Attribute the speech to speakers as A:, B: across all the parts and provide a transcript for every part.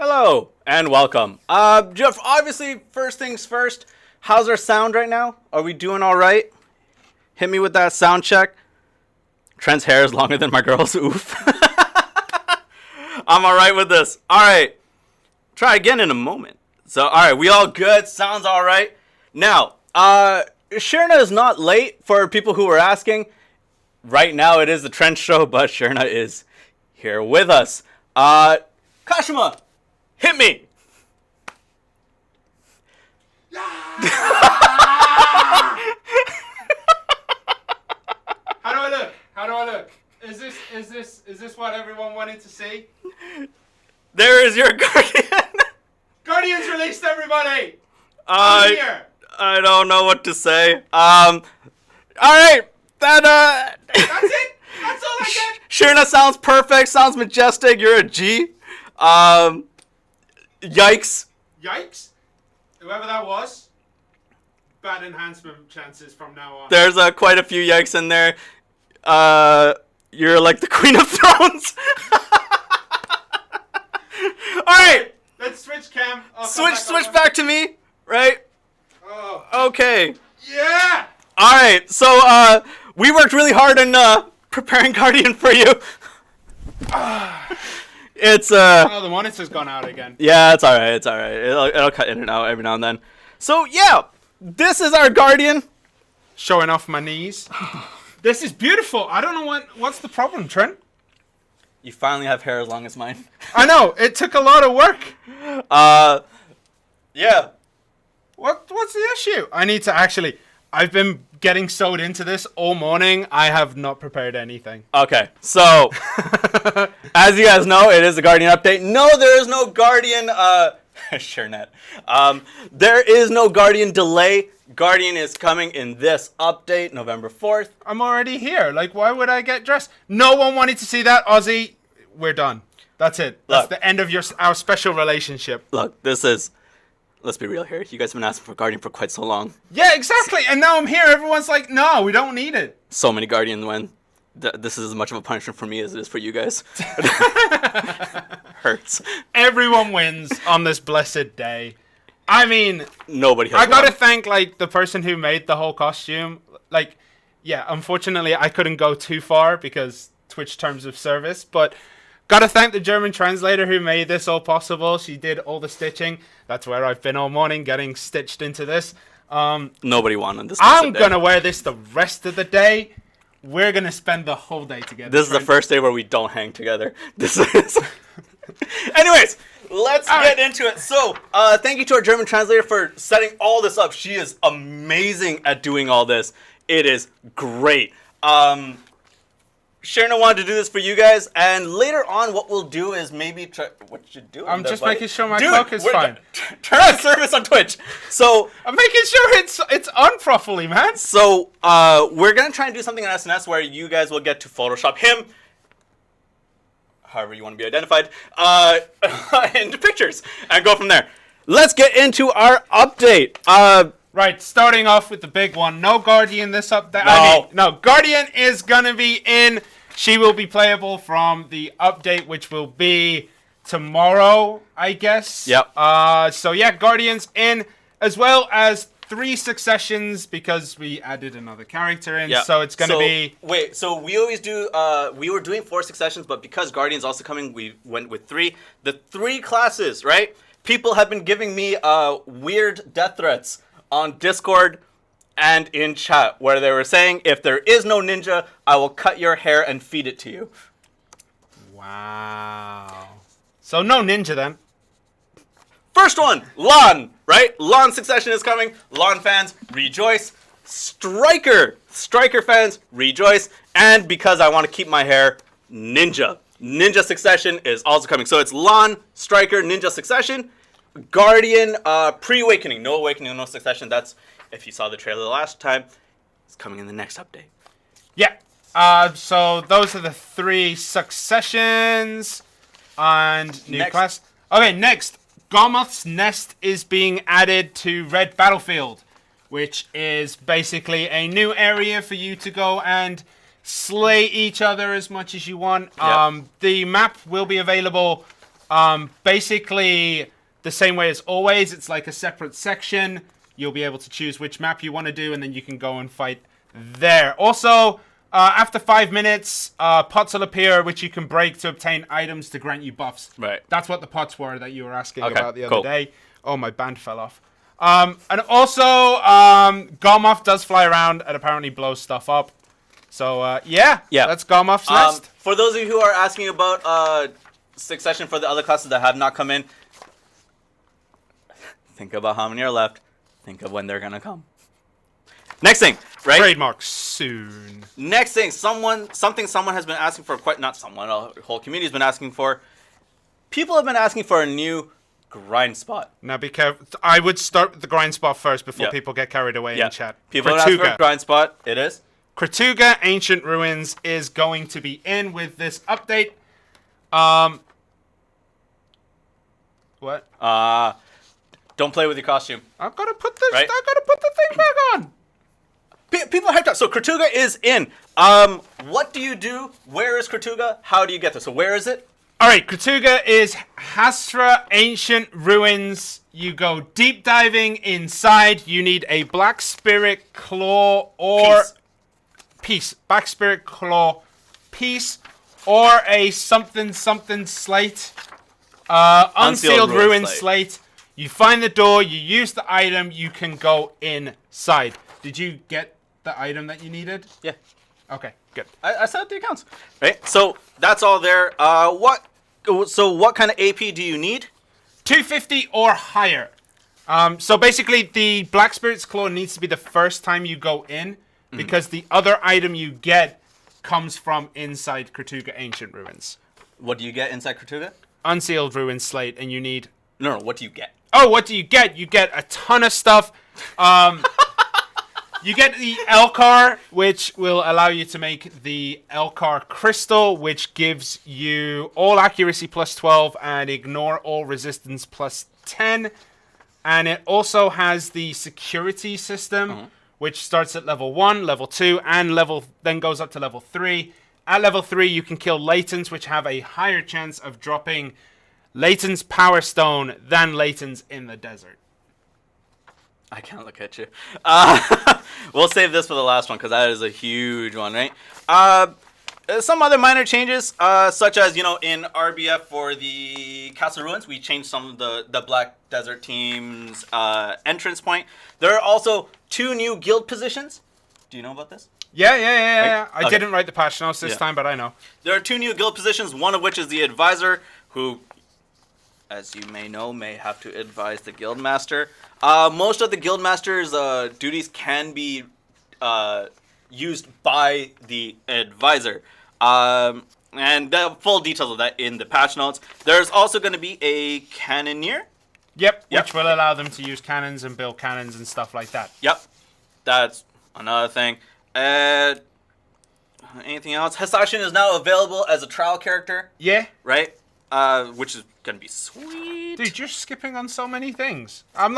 A: Hello and welcome. Jeff, obviously, first things first, how's our sound right now? Are we doing all right? Hit me with that sound check. Trent's hair is longer than my girl's. Oof. I'm all right with this. All right. Try again in a moment. So, all right, we all good? Sounds all right. Now, Shirna is not late for people who were asking. Right now, it is the Trent show, but Shirna is here with us. Kashima, hit me.
B: How do I look? How do I look? Is this what everyone wanted to see?
A: There is your Guardian.
B: Guardians released, everybody! I'm here.
A: I don't know what to say. All right.
B: That's it? That's all I get?
A: Shirna sounds perfect. Sounds majestic. You're a G. Yikes.
B: Yikes. Whoever that was, bad enhancement chances from now on.
A: There's quite a few yikes in there. You're like the Queen of Thrones. All right.
B: Let's switch cam.
A: Switch back to me, right?
B: Oh.
A: Okay.
B: Yeah!
A: All right. So we worked really hard on preparing Guardian for you. It's
B: Oh, the monitor's gone out again.
A: Yeah, it's all right. It's all right. It'll cut in and out every now and then. So yeah, this is our Guardian.
B: Showing off my knees. This is beautiful. I don't know what's the problem, Trent.
A: You finally have hair as long as mine.
B: I know. It took a lot of work.
A: Yeah.
B: What's the issue? I need to actually... I've been getting sewed into this all morning. I have not prepared anything.
A: Okay, so as you guys know, it is the Guardian update. No, there is no Guardian. Sure, net. There is no Guardian delay. Guardian is coming in this update, November 4th.
B: I'm already here. Like, why would I get dressed? No one wanted to see that, Ozzy. We're done. That's it. That's the end of our special relationship.
A: Look, this is... Let's be real here. You guys have been asking for Guardian for quite so long.
B: Yeah, exactly. And now I'm here. Everyone's like, no, we don't need it.
A: So many Guardians when this is as much of a punishment for me as it is for you guys. Hurts.
B: Everyone wins on this blessed day. I mean,
A: nobody has
B: I gotta
A: won.
B: thank, like, the person who made the whole costume. Like, yeah, unfortunately, I couldn't go too far because Twitch terms of service, but... Gotta thank the German translator who made this all possible. She did all the stitching. That's where I've been all morning, getting stitched into this.
A: Nobody won on this.
B: I'm gonna wear this the rest of the day. We're gonna spend the whole day together.
A: This is the first day where we don't hang together. This is... Anyways, let's get into it. So, thank you to our German translator for setting all this up. She is amazing at doing all this. It is great. Sharna wanted to do this for you guys, and later on, what we'll do is maybe try. What you doing?
B: I'm just
A: buddy?
B: making sure my cloak is fine.
A: Turn on service on Twitch. So
B: I'm making sure it's on properly, man.
A: So we're gonna try and do something on SNS where you guys will get to Photoshop him, however you want to be identified, into pictures and go from there. Let's get into our update.
B: Right, starting off with the big one. No Guardian this update. No, Guardian is gonna be in. She will be playable from the update, which will be tomorrow, I guess.
A: Yep.
B: So yeah, Guardian's in, as well as 3 successions because we added another character in. Yep. So it's gonna be.
A: Wait, so we always do. We were doing 4 successions, but because Guardian's also coming, we went with 3. The 3 classes, right? People have been giving me weird death threats on Discord and in chat, where they were saying, if there is no ninja, I will cut your hair and feed it to you.
B: Wow. So no ninja then.
A: First one, Lon, right? Lon succession is coming. Lon fans, rejoice. Striker fans, rejoice. And because I want to keep my hair, Ninja. Ninja succession is also coming. So it's Lon, Striker, Ninja succession. Guardian, pre-awakening. No awakening, no succession. That's, if you saw the trailer last time, it's coming in the next update.
B: Yeah. So those are the 3 successions. And new class. Okay, next. Garmoth's Nest is being added to Red Battlefield, which is basically a new area for you to go and slay each other as much as you want.
A: Yep.
B: The map will be available Basically, the same way as always, it's like a separate section. You'll be able to choose which map you want to do, and then you can go and fight there. Also, after 5 minutes, pots will appear, which you can break to obtain items to grant you buffs.
A: Right.
B: That's what the pots were that you were asking
A: Okay,
B: about the
A: cool.
B: other day. Oh, my band fell off. And also, Garmoth does fly around and apparently blows stuff up. So, yeah, that's Garmoth's next.
A: For those of you who are asking about succession for the other classes that have not come in, think about how many are left. Think of when they're going to come. Next thing, right?
B: Trademark soon.
A: Next thing, something someone has been asking for not someone, a whole community has been asking for. People have been asking for a new grind spot.
B: Now be careful. I would start with the grind spot first before people get carried away in chat.
A: People have asked for a grind spot. It is.
B: Kratuga Ancient Ruins is going to be in with this update. What?
A: Don't play with your costume.
B: I've got to put this. Right? I've got to put the thing back on.
A: People are hyped up. So Kratuga is in. What do you do? Where is Kratuga? How do you get there? So where is it?
B: All right, Kratuga is Hastra Ancient Ruins. You go deep diving inside. You need a Black Spirit Claw or piece. Black Spirit Claw piece or a something slate. Unsealed Ruin slate. You find the door. You use the item. You can go inside. Did you get the item that you needed?
A: Yeah.
B: Okay, good.
A: I set up the accounts. Right? So that's all there. So what kind of AP do you need?
B: 250 or higher. So basically, the Black Spirit's Claw needs to be the first time you go in, because the other item you get comes from inside Kratuga Ancient Ruins.
A: What do you get inside Kratuga?
B: Unsealed Ruin Slate, and you need...
A: No, what do you get?
B: Oh, what do you get? You get a ton of stuff. You get the Elcar, which will allow you to make the Elcar Crystal, which gives you all accuracy plus 12 and ignore all resistance plus 10. And it also has the security system, which starts at level 1, level 2, and then goes up to level 3. At level 3, you can kill Latents, which have a higher chance of dropping Latent's Power Stone than Latents in the desert.
A: I can't look at you. We'll save this for the last one because that is a huge one, right? Some other minor changes, such as, in RBF for the Castle Ruins, we changed some of the Black Desert team's entrance point. There are also 2 new guild positions. Do you know about this?
B: Yeah. I didn't write the patch notes this time, but I know.
A: There are 2 new guild positions, one of which is the Advisor, who, as you may know, may have to advise the Guildmaster. Most of the Guildmaster's duties can be used by the Advisor. And the full details of that in the patch notes. There's also going to be a Cannoneer.
B: Yep, which will allow them to use cannons and build cannons and stuff like that.
A: Yep, that's another thing. Anything else? Hissashin is now available as a trial character.
B: Yeah.
A: Right? Which is gonna be sweet.
B: Dude, you're skipping on so many things. I'm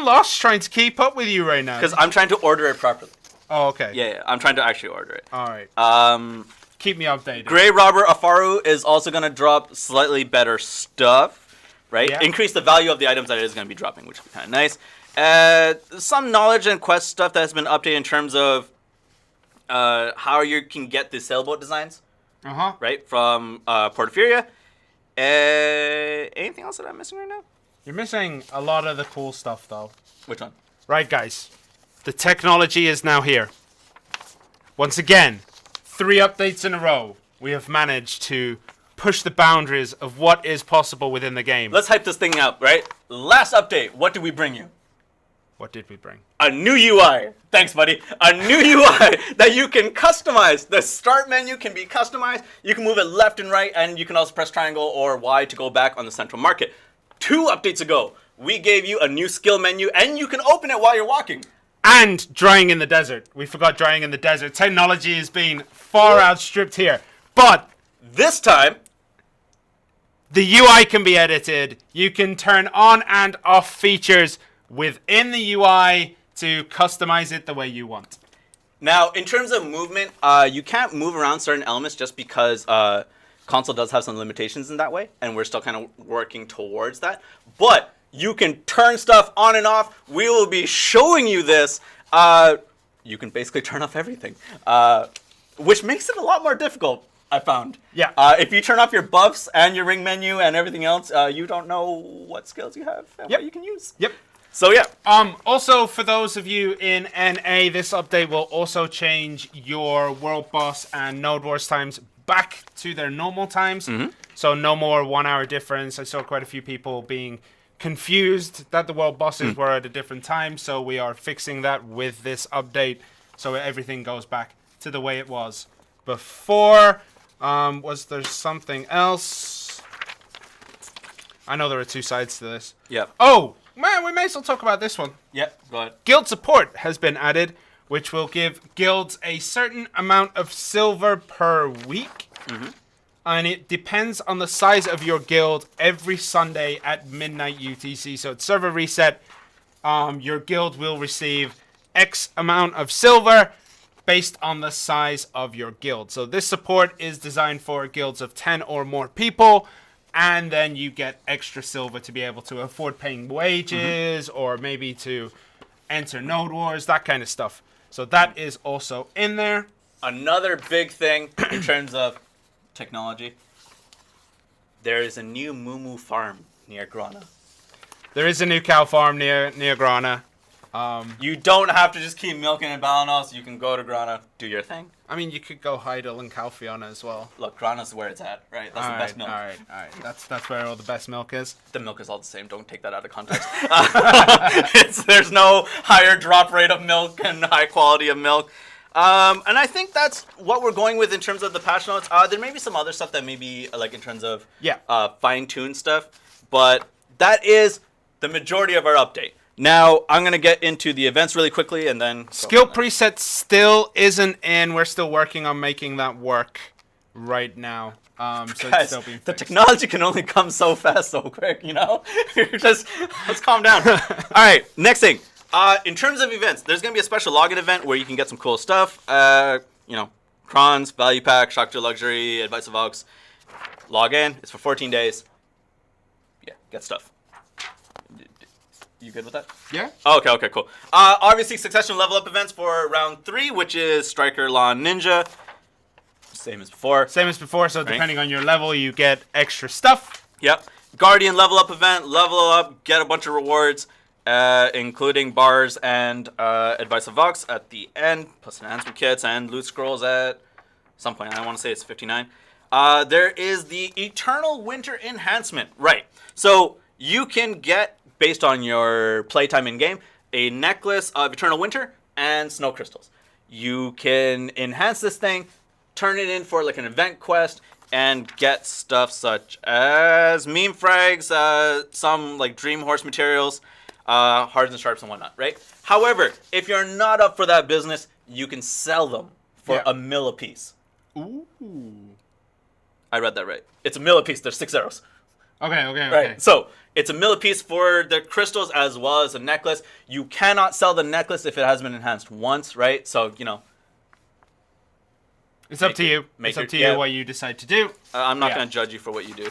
B: lost trying to keep up with you right now.
A: Because I'm trying to order it properly.
B: Oh, okay.
A: Yeah, I'm trying to actually order it.
B: All right. Keep me updated.
A: Grey Robber Afaru is also gonna drop slightly better stuff, right?
B: Yeah.
A: Increase the value of the items that it is gonna be dropping, which is kind of nice. Some knowledge and quest stuff that has been updated in terms of how you can get the sailboat designs. Right, from Portafuria. Anything else that I'm missing right now?
B: You're missing a lot of the cool stuff, though.
A: Which one?
B: Right, guys. The technology is now here. Once again, 3 updates in a row, we have managed to push the boundaries of what is possible within the game.
A: Let's hype this thing up, right? Last update, what did we bring you?
B: What did we bring?
A: A new UI. Thanks, buddy. A new UI that you can customize. The start menu can be customized. You can move it left and right, and you can also press triangle or Y to go back on the central market. 2 updates ago, we gave you a new skill menu, and you can open it while you're walking.
B: And drying in the desert. We forgot drying in the desert. Technology is being far outstripped here. But
A: this time,
B: the UI can be edited. You can turn on and off features within the UI to customize it the way you want.
A: Now, in terms of movement, you can't move around certain elements just because Console does have some limitations in that way, and we're still kind of working towards that. But you can turn stuff on and off. We will be showing you this. You can basically turn off everything, which makes it a lot more difficult, I found.
B: Yeah.
A: If you turn off your buffs and your ring menu and everything else, you don't know what skills you have and what you can use.
B: Yep.
A: So yeah.
B: Also, for those of you in NA, this update will also change your world boss and node wars times back to their normal times. So no more 1 hour difference. I saw quite a few people being confused that the world bosses were at a different time. So we are fixing that with this update. So everything goes back to the way it was before. Was there something else? I know there are two sides to this.
A: Yep.
B: Oh, man, we may as well talk about this one.
A: Yep, go ahead.
B: Guild support has been added, which will give guilds a certain amount of silver per week. And it depends on the size of your guild every Sunday at midnight UTC. So at server reset, your guild will receive X amount of silver based on the size of your guild. So this support is designed for guilds of 10 or more people. And then you get extra silver to be able to afford paying wages or maybe to enter node wars, that kind of stuff. So that is also in there.
A: Another big thing in terms of technology, there is a new Moo farm near Grana.
B: There is a new cow farm near Grana.
A: You don't have to just keep milking in Balanos. You can go to Grana, do your thing.
B: I mean, you could go Heidel and Calfiona as well.
A: Look, Grana's where it's at, right? That's the best milk.
B: All right. That's where all the best milk is.
A: The milk is all the same. Don't take that out of context. There's no higher drop rate of milk and high quality of milk. And I think that's what we're going with in terms of the patch notes. There may be some other stuff that may be like in terms of fine-tuned stuff, but that is the majority of our update. Now, I'm going to get into the events really quickly and then...
B: Skill preset still isn't in. We're still working on making that work right now. So
A: Guys,
B: it's still being
A: the
B: fixed.
A: technology can only come so fast, so quick, you know? Just, let's calm down. All right, next thing. In terms of events, there's going to be a special login event where you can get some cool stuff. You know, Crons, Value Pack, Shock to Luxury, Advice of Aux. Log in. It's for 14 days. Yeah, get stuff. You good with that?
B: Yeah.
A: Okay, cool. Obviously, succession level up events for round 3, which is Striker, Law, Ninja. Same as before.
B: So depending on your level, you get extra stuff.
A: Yep. Guardian level up event, level up, get a bunch of rewards, including bars and Advice of Vox at the end, plus enhancement kits and loot scrolls at some point. I want to say it's 59. There is the Eternal Winter Enhancement. Right. So you can get, based on your playtime in game, a necklace of Eternal Winter and snow crystals. You can enhance this thing, turn it in for like an event quest, and get stuff such as meme frags, some like Dream Horse materials, hards and sharps and whatnot, right? However, if you're not up for that business, you can sell them for $1 a piece.
B: Ooh.
A: I read that right. It's $1 a piece. There's 6 arrows.
B: Okay.
A: Right. So it's $1 a piece for the crystals as well as a necklace. You cannot sell the necklace if it has been enhanced once, right? So, you know.
B: It's up to you. It's up to you what you decide to do.
A: I'm not going to judge you for what you do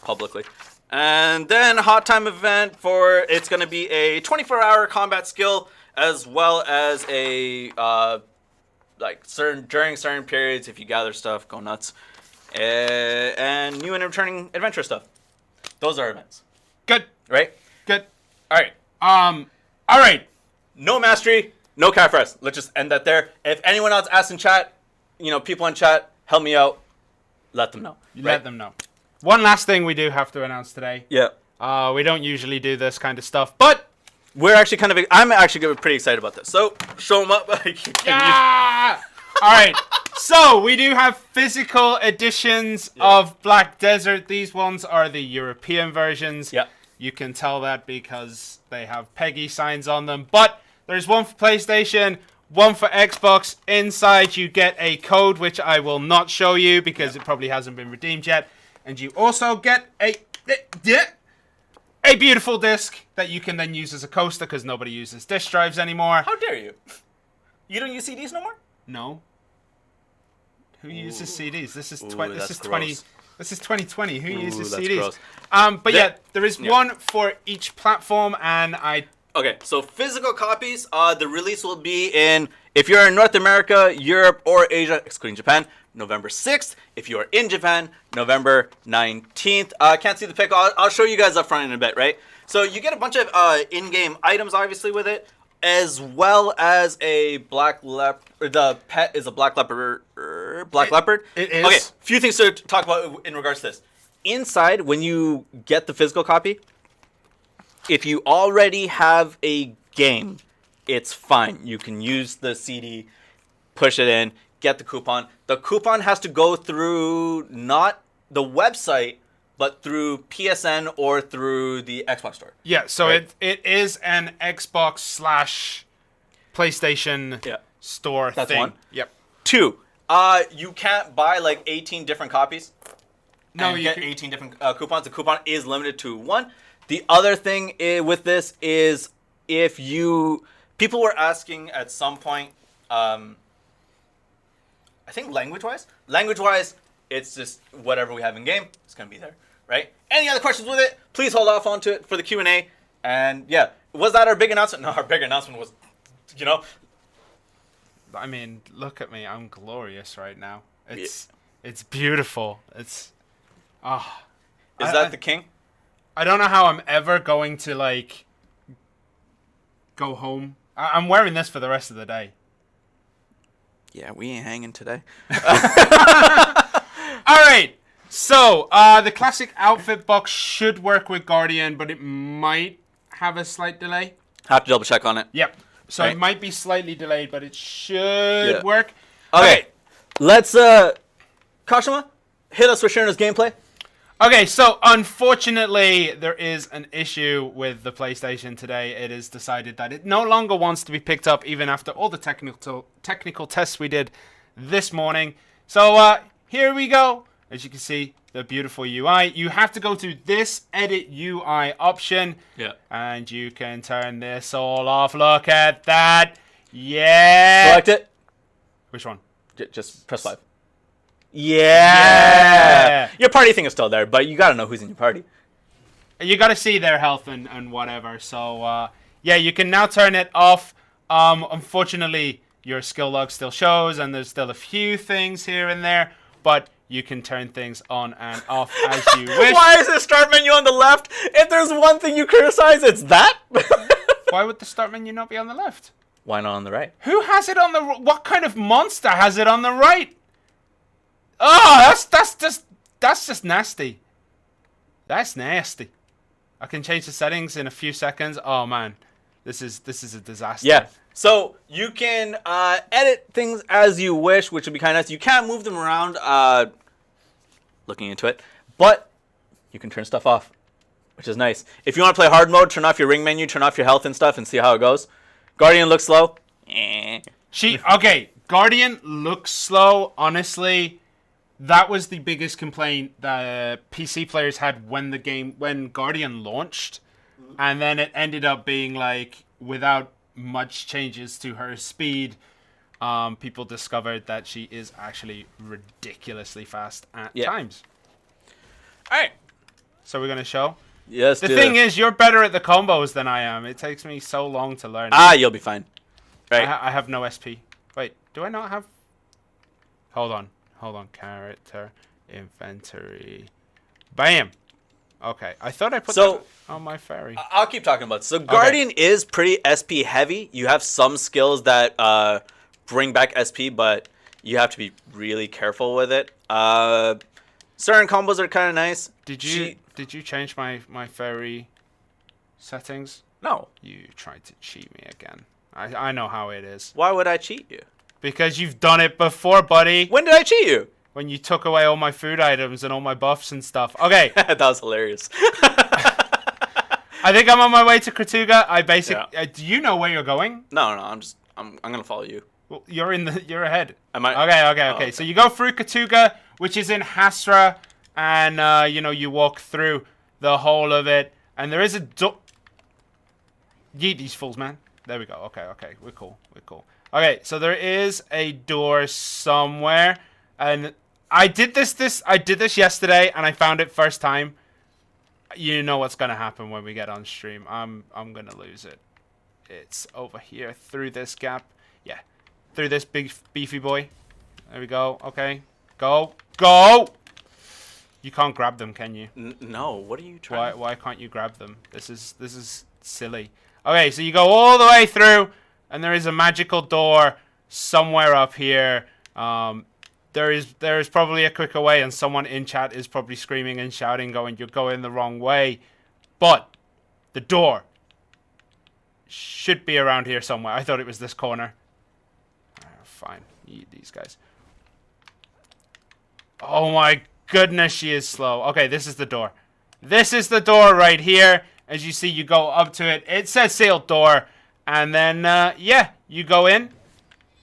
A: publicly. And then hot time event for, it's going to be a 24-hour combat skill as well as a, during certain periods, if you gather stuff, go nuts. And new and returning adventure stuff. Those are events.
B: Good.
A: Right?
B: Good.
A: All right.
B: All right.
A: No mastery, no Kafras. Let's just end that there. If anyone else asks in chat, you know, people in chat, help me out. Let them know.
B: Let them know. One last thing we do have to announce today.
A: Yeah.
B: We don't usually do this kind of stuff, but
A: we're actually I'm actually pretty excited about this. So, show them up.
B: All right. So, we do have physical editions of Black Desert. These ones are the European versions.
A: Yeah.
B: You can tell that because they have Peggy signs on them. But there's one for PlayStation, one for Xbox. Inside, you get a code, which I will not show you because it probably hasn't been redeemed yet. And you also get a beautiful disc that you can then use as a coaster because nobody uses disk drives anymore.
A: How dare you? You don't use CDs no more?
B: No. Who uses CDs? This is
A: Ooh,
B: this
A: that's
B: is
A: gross.
B: This is 2020. Who uses
A: that's
B: CDs?
A: gross.
B: But yeah, there is one for each platform, and
A: Okay, so physical copies, the release will be in, if you're in North America, Europe, or Asia, excluding Japan, November 6th. If you're in Japan, November 19th. Can't see the pic. I'll show you guys up front in a bit, right? So you get a bunch of in-game items, obviously, with it, as well as a black leopard. The pet is a black leopard. Leopard?
B: It is.
A: Okay, few things to talk about in regards to this. Inside, when you get the physical copy, if you already have a game, it's fine. You can use the CD, push it in, get the coupon. The coupon has to go through not the website, but through PSN or through the Xbox store.
B: yeah. So
A: Right.
B: it is an Xbox / PlayStation store
A: That's
B: thing.
A: one.
B: Yep.
A: 2, you can't buy like 18 different copies.
B: No,
A: and
B: you
A: get
B: can-
A: 18 different coupons. The coupon is limited to 1. The other thing with this is if you... People were asking at some point, I think language-wise? Language-wise, it's just whatever we have in-game. It's going to be there, right? Any other questions with it? Please hold off onto it for the Q&A. And yeah, was that our big announcement? No, our big announcement was,
B: I mean, look at me. I'm glorious right now. It's beautiful. It's
A: Is that the king?
B: I don't know how I'm ever going to like go home. I'm wearing this for the rest of the day.
A: Yeah, we ain't hanging today.
B: All right. So the classic outfit box should work with Guardian, but it might have a slight delay.
A: Have to double check on it.
B: Yep. So
A: Right.
B: it might be slightly delayed, but it should work.
A: Okay, let's, Kashima, hit us with Shirna's gameplay.
B: Okay, so unfortunately, there is an issue with the PlayStation today. It is decided that it no longer wants to be picked up, even after all the technical tests we did this morning. So here we go. As you can see, the beautiful UI. You have to go to this edit UI option.
A: Yeah.
B: And you can turn this all off. Look at that. Yeah.
A: Select it.
B: Which one?
A: Just press 5. Yeah. Your party thing is still there, but you gotta know who's in your party.
B: You got to see their health and whatever. So, yeah, you can now turn it off. Unfortunately, your skill log still shows, and there's still a few things here and there, but you can turn things on and off as you wish.
A: Why is the start menu on the left? If there's one thing you criticize, it's that.
B: Why would the start menu not be on the left?
A: Why not on the right?
B: Who has it on the... What kind of monster has it on the right? Oh, that's just nasty. That's nasty. I can change the settings in a few seconds. Oh man, this is a disaster.
A: Yeah. So you can edit things as you wish, which would be kind of nice. You can't move them around. Looking into it, but you can turn stuff off, which is nice. If you want to play hard mode, turn off your ring menu, turn off your health and stuff, and see how it goes. Guardian looks slow.
B: Okay. Guardian looks slow. Honestly, that was the biggest complaint that PC players had when Guardian launched, and then it ended up being like without much changes to her speed. People discovered that she is actually ridiculously fast at times.
A: All right.
B: So we're gonna show.
A: Yes.
B: The thing is, you're better at the combos than I am. It takes me so long to learn.
A: You'll be fine. Right.
B: I have no SP. Wait, do I not have? Hold on. Character inventory. Bam. Okay, I thought I put that on my fairy.
A: I'll keep talking about it. So Guardian is pretty SP heavy. You have some skills that bring back SP, but you have to be really careful with it. Certain combos are kind of nice.
B: Did you change my fairy settings?
A: No.
B: You tried to cheat me again. I know how it is.
A: Why would I cheat you?
B: Because you've done it before, buddy.
A: When did I cheat you?
B: When you took away all my food items and all my buffs and stuff. Okay.
A: That was hilarious.
B: I think I'm on my way to Kratuga. Do you know where you're going?
A: No, I'm gonna follow you.
B: Well, you're ahead.
A: Am I?
B: Okay. So you go through Kratuga, which is in Hasra, and you walk through the whole of it, and there is a door. Yeet these fools, man. There we go. Okay. We're cool. Okay, so there is a door somewhere. And I did this yesterday, and I found it first time. You know what's gonna happen when we get on stream. I'm gonna lose it. It's over here through this gap. Yeah, through this big beefy boy. There we go. Okay, go. You can't grab them, can you?
A: No. What are you trying?
B: Why can't you grab them? This is silly. Okay, so you go all the way through, and there is a magical door somewhere up here. There is probably a quicker way, and someone in chat is probably screaming and shouting, going, "You're going the wrong way." But the door should be around here somewhere. I thought it was this corner. Fine, these guys. Oh my goodness, she is slow. Okay, this is the door. This is the door right here. As you see, you go up to it. It says sealed door, and then yeah, you go in.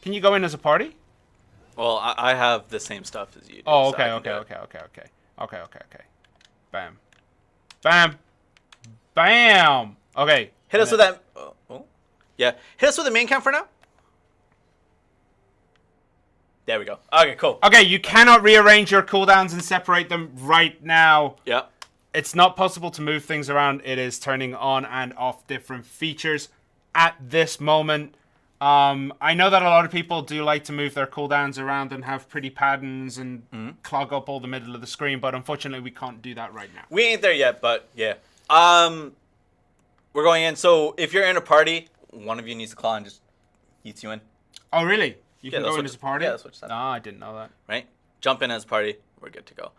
B: Can you go in as a party?
A: Well, I have the same stuff as you do.
B: Oh,
A: so
B: okay. Bam. Bam. Bam. Okay.
A: Hit us with that. Oh. Yeah. Hit us with the main cam for now. There we go. Okay, cool.
B: Okay, you cannot rearrange your cooldowns and separate them right now.
A: Yeah.
B: It's not possible to move things around. It is turning on and off different features at this moment. I know that a lot of people do like to move their cooldowns around and have pretty patterns and clog up all the middle of the screen, but unfortunately we can't do that right now.
A: We ain't there yet, but yeah. We're going in. So if you're in a party, one of you needs to claw and just eats you in.
B: Oh, really? You can go in as a party?
A: Yeah, that's what you said.
B: No, I didn't know that.
A: Right? Jump in as a party. We're good to go.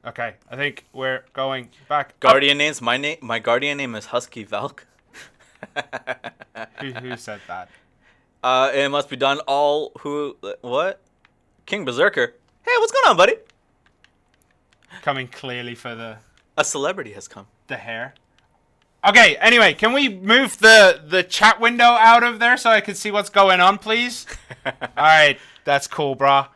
B: Okay, I think we're going back.
A: Guardian names. My guardian name is Husky Valk.
B: Who said that?
A: It must be done all what? King Berserker. Hey, what's going on, buddy?
B: Coming clearly for
A: a celebrity has come.
B: The hair. Okay, anyway, can we move the chat window out of there so I can see what's going on, please? Alright, that's cool, brah.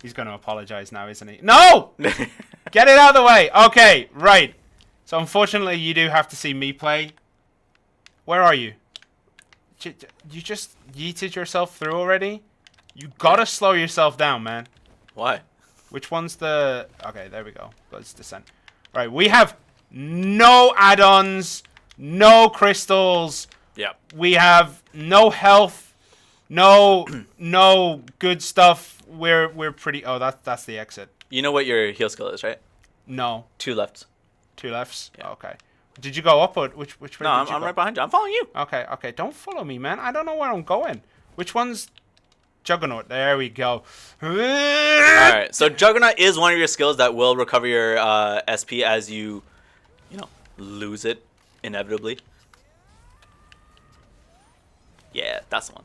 B: He's going to apologize now, isn't he? No! Get it out of the way. Okay, right. So unfortunately, you do have to see me play. Where are you? You just yeeted yourself through already? You gotta slow yourself down, man.
A: Why?
B: Which one's the... Okay, there we go. Let's descend. Right, we have no add-ons, no crystals.
A: Yeah.
B: We have no health, no good stuff. We're pretty... Oh, that's the exit.
A: You know what your heal skill is, right?
B: No.
A: 2 lefts.
B: 2 lefts?
A: Yeah.
B: Okay. Did you go up or which way
A: No,
B: did you
A: I'm
B: go?
A: right behind you. I'm following you.
B: Okay. Don't follow me, man. I don't know where I'm going. Which one's Juggernaut? There we go.
A: Alright, so Juggernaut is one of your skills that will recover your SP as you lose it inevitably. Yeah, that's the one.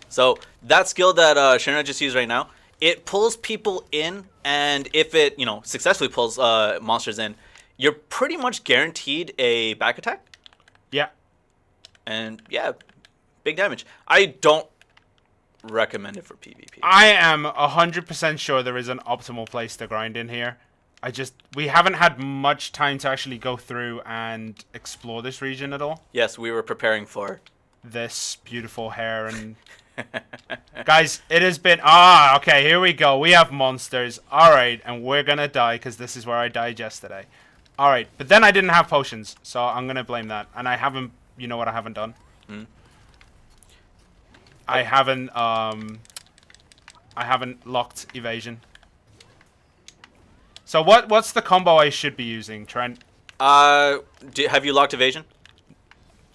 A: So that skill that Shinra just used right now, it pulls people in, and if it successfully pulls monsters in, you're pretty much guaranteed a back attack.
B: Yeah.
A: And yeah, big damage. I don't recommend it for PvP.
B: I am 100% sure there is an optimal place to grind in here. We haven't had much time to actually go through and explore this region at all.
A: Yes, we were preparing for
B: this beautiful hair and... Guys, it has been... okay, here we go. We have monsters. Alright, and we're gonna die because this is where I died yesterday. Alright, but then I didn't have potions, so I'm gonna blame that. And I haven't... You know what I haven't done? I haven't locked evasion. So what's the combo I should be using, Trent?
A: have you locked evasion?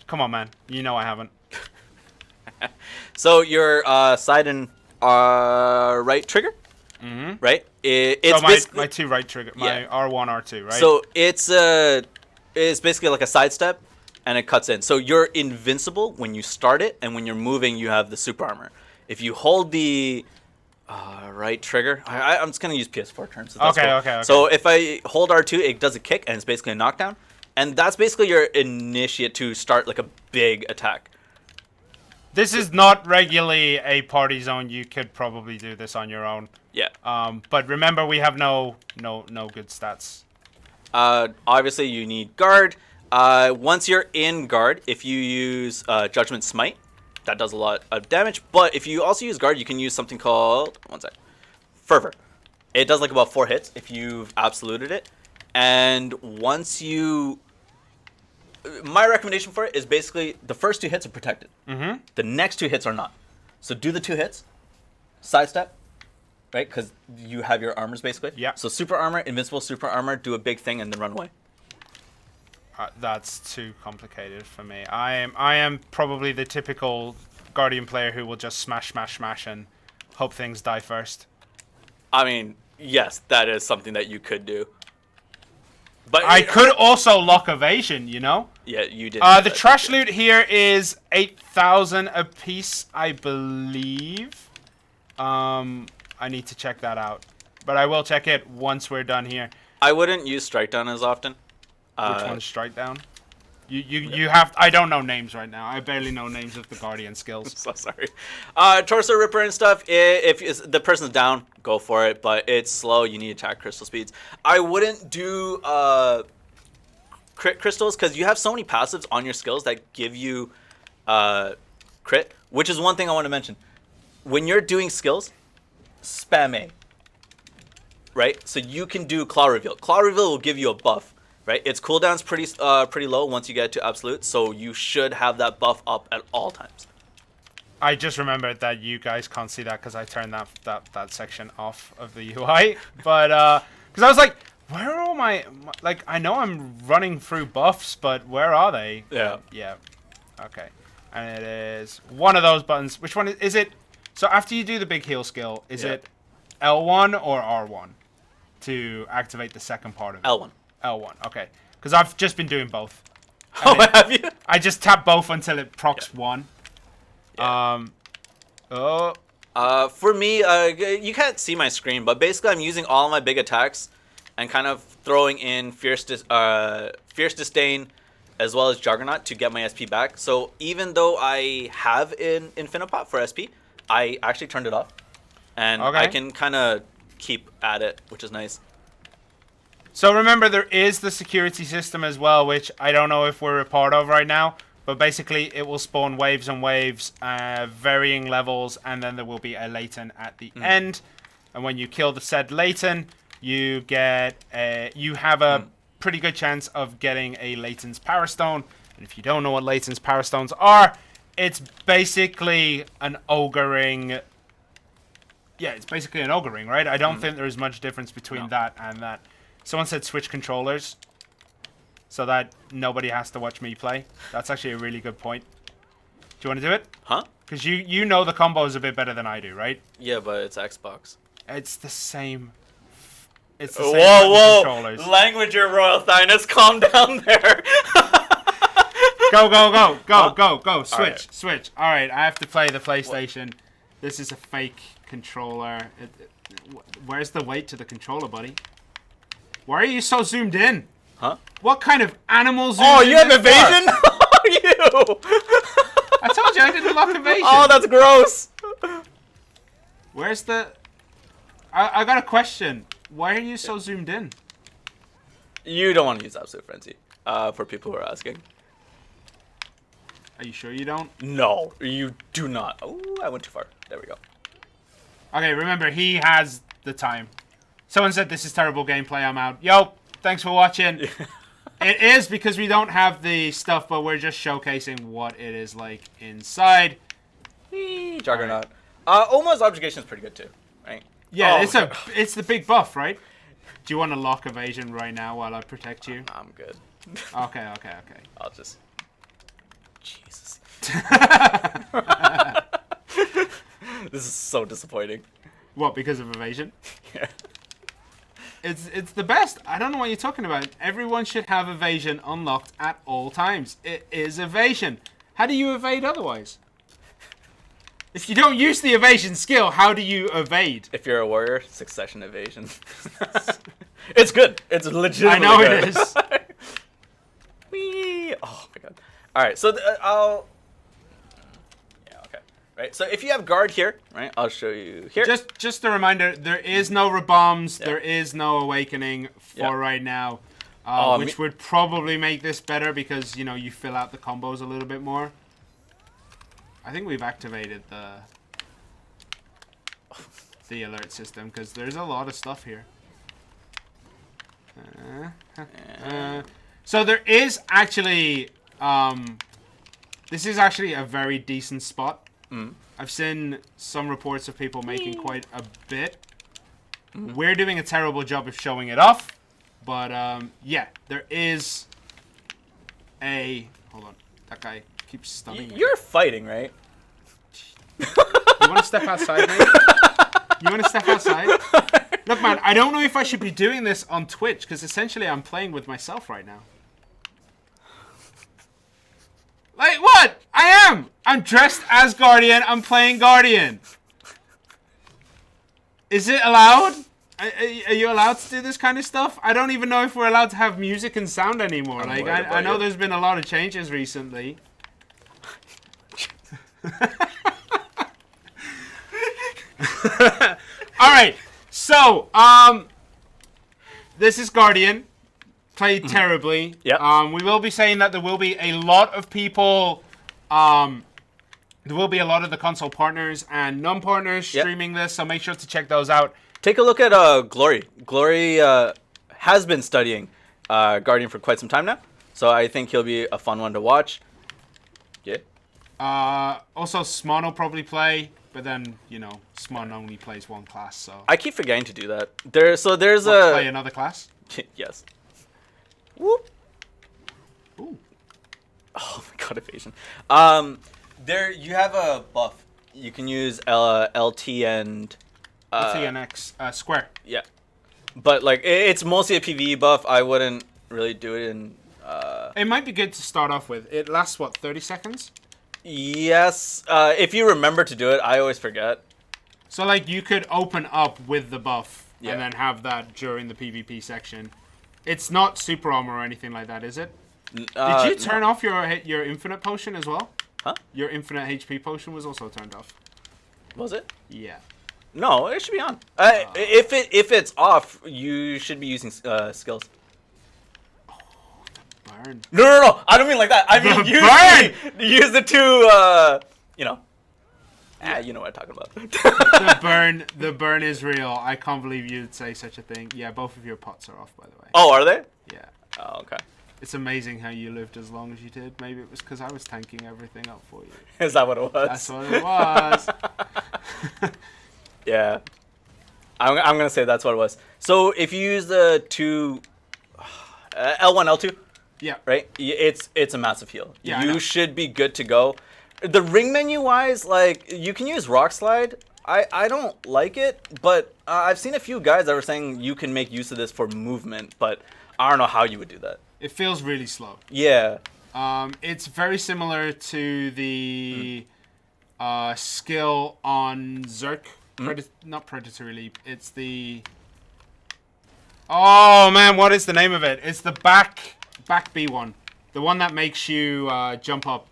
B: Come on, man. You know I haven't.
A: So your side and right trigger, right? It's
B: so my 2 right trigger, my R1, R2, right?
A: So it's basically like a sidestep, and it cuts in. So you're invincible when you start it, and when you're moving, you have the super armor. If you hold the right trigger, I'm just gonna use PS4 terms. So
B: okay.
A: So if I hold R2, it does a kick, and it's basically a knockdown, and that's basically your initiate to start like a big attack.
B: This is not regularly a party zone. You could probably do this on your own.
A: Yeah.
B: But remember, we have no good stats.
A: Obviously, you need guard. Once you're in guard, if you use Judgment Smite, that does a lot of damage. But if you also use guard, you can use something called Fervor. It does like about 4 hits if you've absoluted it. And once you... My recommendation for it is basically the first 2 hits are protected.
B: Mm-hmm.
A: The next 2 hits are not. So do the 2 hits, sidestep, right? Because you have your armors basically.
B: Yeah.
A: So super armor, invincible super armor, do a big thing, and then run away.
B: That's too complicated for me. I am probably the typical Guardian player who will just smash, smash, smash, and hope things die first.
A: I mean, yes, that is something that you could do. But
B: I could also lock evasion, you know?
A: Yeah, you did.
B: The trash loot here is 8,000 a piece, I believe. I need to check that out. But I will check it once we're done here.
A: I wouldn't use strike down as often.
B: Which one's strike down? You have... I don't know names right now. I barely know names of the Guardian skills.
A: So sorry. Torso Ripper and stuff, if the person's down, go for it. But it's slow. You need attack crystal speeds. I wouldn't do crit crystals because you have so many passives on your skills that give you crit, which is one thing I want to mention. When you're doing skills, spam A. Right? So you can do Claw Reveal. Claw Reveal will give you a buff. Right, its cooldown's pretty low once you get to absolute, so you should have that buff up at all times.
B: I just remembered that you guys can't see that because I turned that section off of the UI. But because I was like, where are all my like? I know I'm running through buffs, but where are they?
A: Yeah.
B: Yeah. Okay. And it is one of those buttons. Which one is it? So after you do the big heal skill, is it L1 or R1 to activate the second part of it?
A: L1.
B: L1, okay. Because I've just been doing both.
A: Oh, have you?
B: I just tap both until it procs 1.
A: Yeah.
B: Oh.
A: For me, you can't see my screen, but basically I'm using all my big attacks and kind of throwing in Fierce Disdain as well as Juggernaut to get my SP back. So even though I have an Infinipot for SP, I actually turned it off. And I can kind of keep at it, which is nice.
B: So remember, there is the security system as well, which I don't know if we're a part of right now. But basically, it will spawn waves and waves, varying levels, and then there will be a Leighton at the end. And when you kill the said Leighton, you get you have a pretty good chance of getting a Leighton's Power Stone. And if you don't know what Leighton's Power Stones are, it's basically an ogre-ring. Yeah, it's basically an ogre ring, right? I don't think there's much difference between that and that. Someone said switch controllers so that nobody has to watch me play. That's actually a really good point. Do you want to do it?
A: Huh?
B: Because you know the combos a bit better than I do, right?
A: Yeah, but it's Xbox.
B: It's the same. It's the same
A: whoa!
B: controllers.
A: Language, your Royal Highness. Calm down there.
B: Go. Switch,
A: right.
B: switch. All right, I have to play the PlayStation. What? This is a fake controller. Where's the weight to the controller, buddy? Why are you so zoomed in?
A: Huh?
B: What kind of animal zoom?
A: Oh, you have evasion? You!
B: I told you I didn't lock evasion.
A: Oh, that's gross.
B: Where's the... I got a question. Why are you so zoomed in?
A: You don't want to use Absolute Frenzy, for people who are asking.
B: Are you sure you don't?
A: No, you do not. Oh, I went too far. There we go.
B: Okay, remember, he has the time. Someone said this is terrible gameplay, I'm out. Yo, thanks for watching. It is because we don't have the stuff, but we're just showcasing what it is like inside.
A: Juggernaut. Oma's Objugation is pretty good too, right?
B: Yeah, it's the big buff, right? Do you want to lock evasion right now while I protect you?
A: I'm good.
B: Okay.
A: I'll just... Jesus. This is so disappointing.
B: What, because of evasion?
A: Yeah.
B: It's the best. I don't know what you're talking about. Everyone should have evasion unlocked at all times. It is evasion. How do you evade otherwise? If you don't use the evasion skill, how do you evade?
A: If you're a warrior, succession evasion. It's good. It's legitimately
B: I know
A: good.
B: it is.
A: Whee! Oh my god. All right, so I'll... Yeah, okay. Right, so if you have guard here, right, I'll show you here.
B: Just a reminder, there is no rebombs, there is no awakening for right now, which would probably make this better because, you know, you fill out the combos a little bit more. I think we've activated the alert system because there's a lot of stuff here. So there is actually, this is actually a very decent spot. I've seen some reports of people making quite a bit. We're doing a terrible job of showing it off, but yeah, there is a. Hold on, that guy keeps stunning me.
A: You're fighting, right?
B: You want to step outside, mate? You want to step outside? Look, man, I don't know if I should be doing this on Twitch, because essentially I'm playing with myself right now. Like, what? I am! I'm dressed as Guardian. I'm playing Guardian. Is it allowed? Are you allowed to do this kind of stuff? I don't even know if we're allowed to have music and sound anymore. Like, I know there's been a lot of changes recently. Alright, so, this is Guardian. Played terribly.
A: Yeah.
B: We will be saying that there will be a lot of people, there will be a lot of the console partners and non-partners streaming this, so make sure to check those out.
A: Take a look at Glory. Glory has been studying Guardian for quite some time now, so I think he'll be a fun one to watch. Yeah.
B: Also, Smon will probably play, but then, you know, Smon only plays one class, so...
A: I keep forgetting to do that. There's
B: Play another class?
A: Yes. Whoop.
B: Ooh.
A: Oh my god, evasion. There, you have a buff. You can use LT and...
B: LT and X, square.
A: Yeah. But, like, it's mostly a PvE buff. I wouldn't really do it in...
B: It might be good to start off with. It lasts, what, 30 seconds?
A: Yes. If you remember to do it, I always forget.
B: So, like, you could open up with the buff and then have that during the PvP section. It's not super armor or anything like that, is it? Did you turn off your infinite potion as well?
A: Huh?
B: Your infinite HP potion was also turned off.
A: Was it?
B: Yeah.
A: No, it should be on. If it's off, you should be using skills.
B: Burn.
A: No. I don't mean like that. I mean use the two. You know. You know what I'm talking about.
B: The burn is real. I can't believe you'd say such a thing. Yeah, both of your pots are off, by the way.
A: Oh, are they?
B: Yeah.
A: Oh, okay.
B: It's amazing how you lived as long as you did. Maybe it was because I was tanking everything up for you.
A: Is that what it was?
B: That's what it was.
A: Yeah. I'm gonna say that's what it was. So if you use the two L1, L2,
B: yeah,
A: right? It's a massive heal.
B: Yeah,
A: you should be good to go. The ring menu wise, like you can use Rock Slide. I don't like it, but I've seen a few guys that were saying you can make use of this for movement, but I don't know how you would do that.
B: It feels really slow.
A: Yeah.
B: It's very similar to the skill on Zerk. Not Predatory Leap. It's the... Oh, man, what is the name of it? It's the back B one. The one that makes you jump up.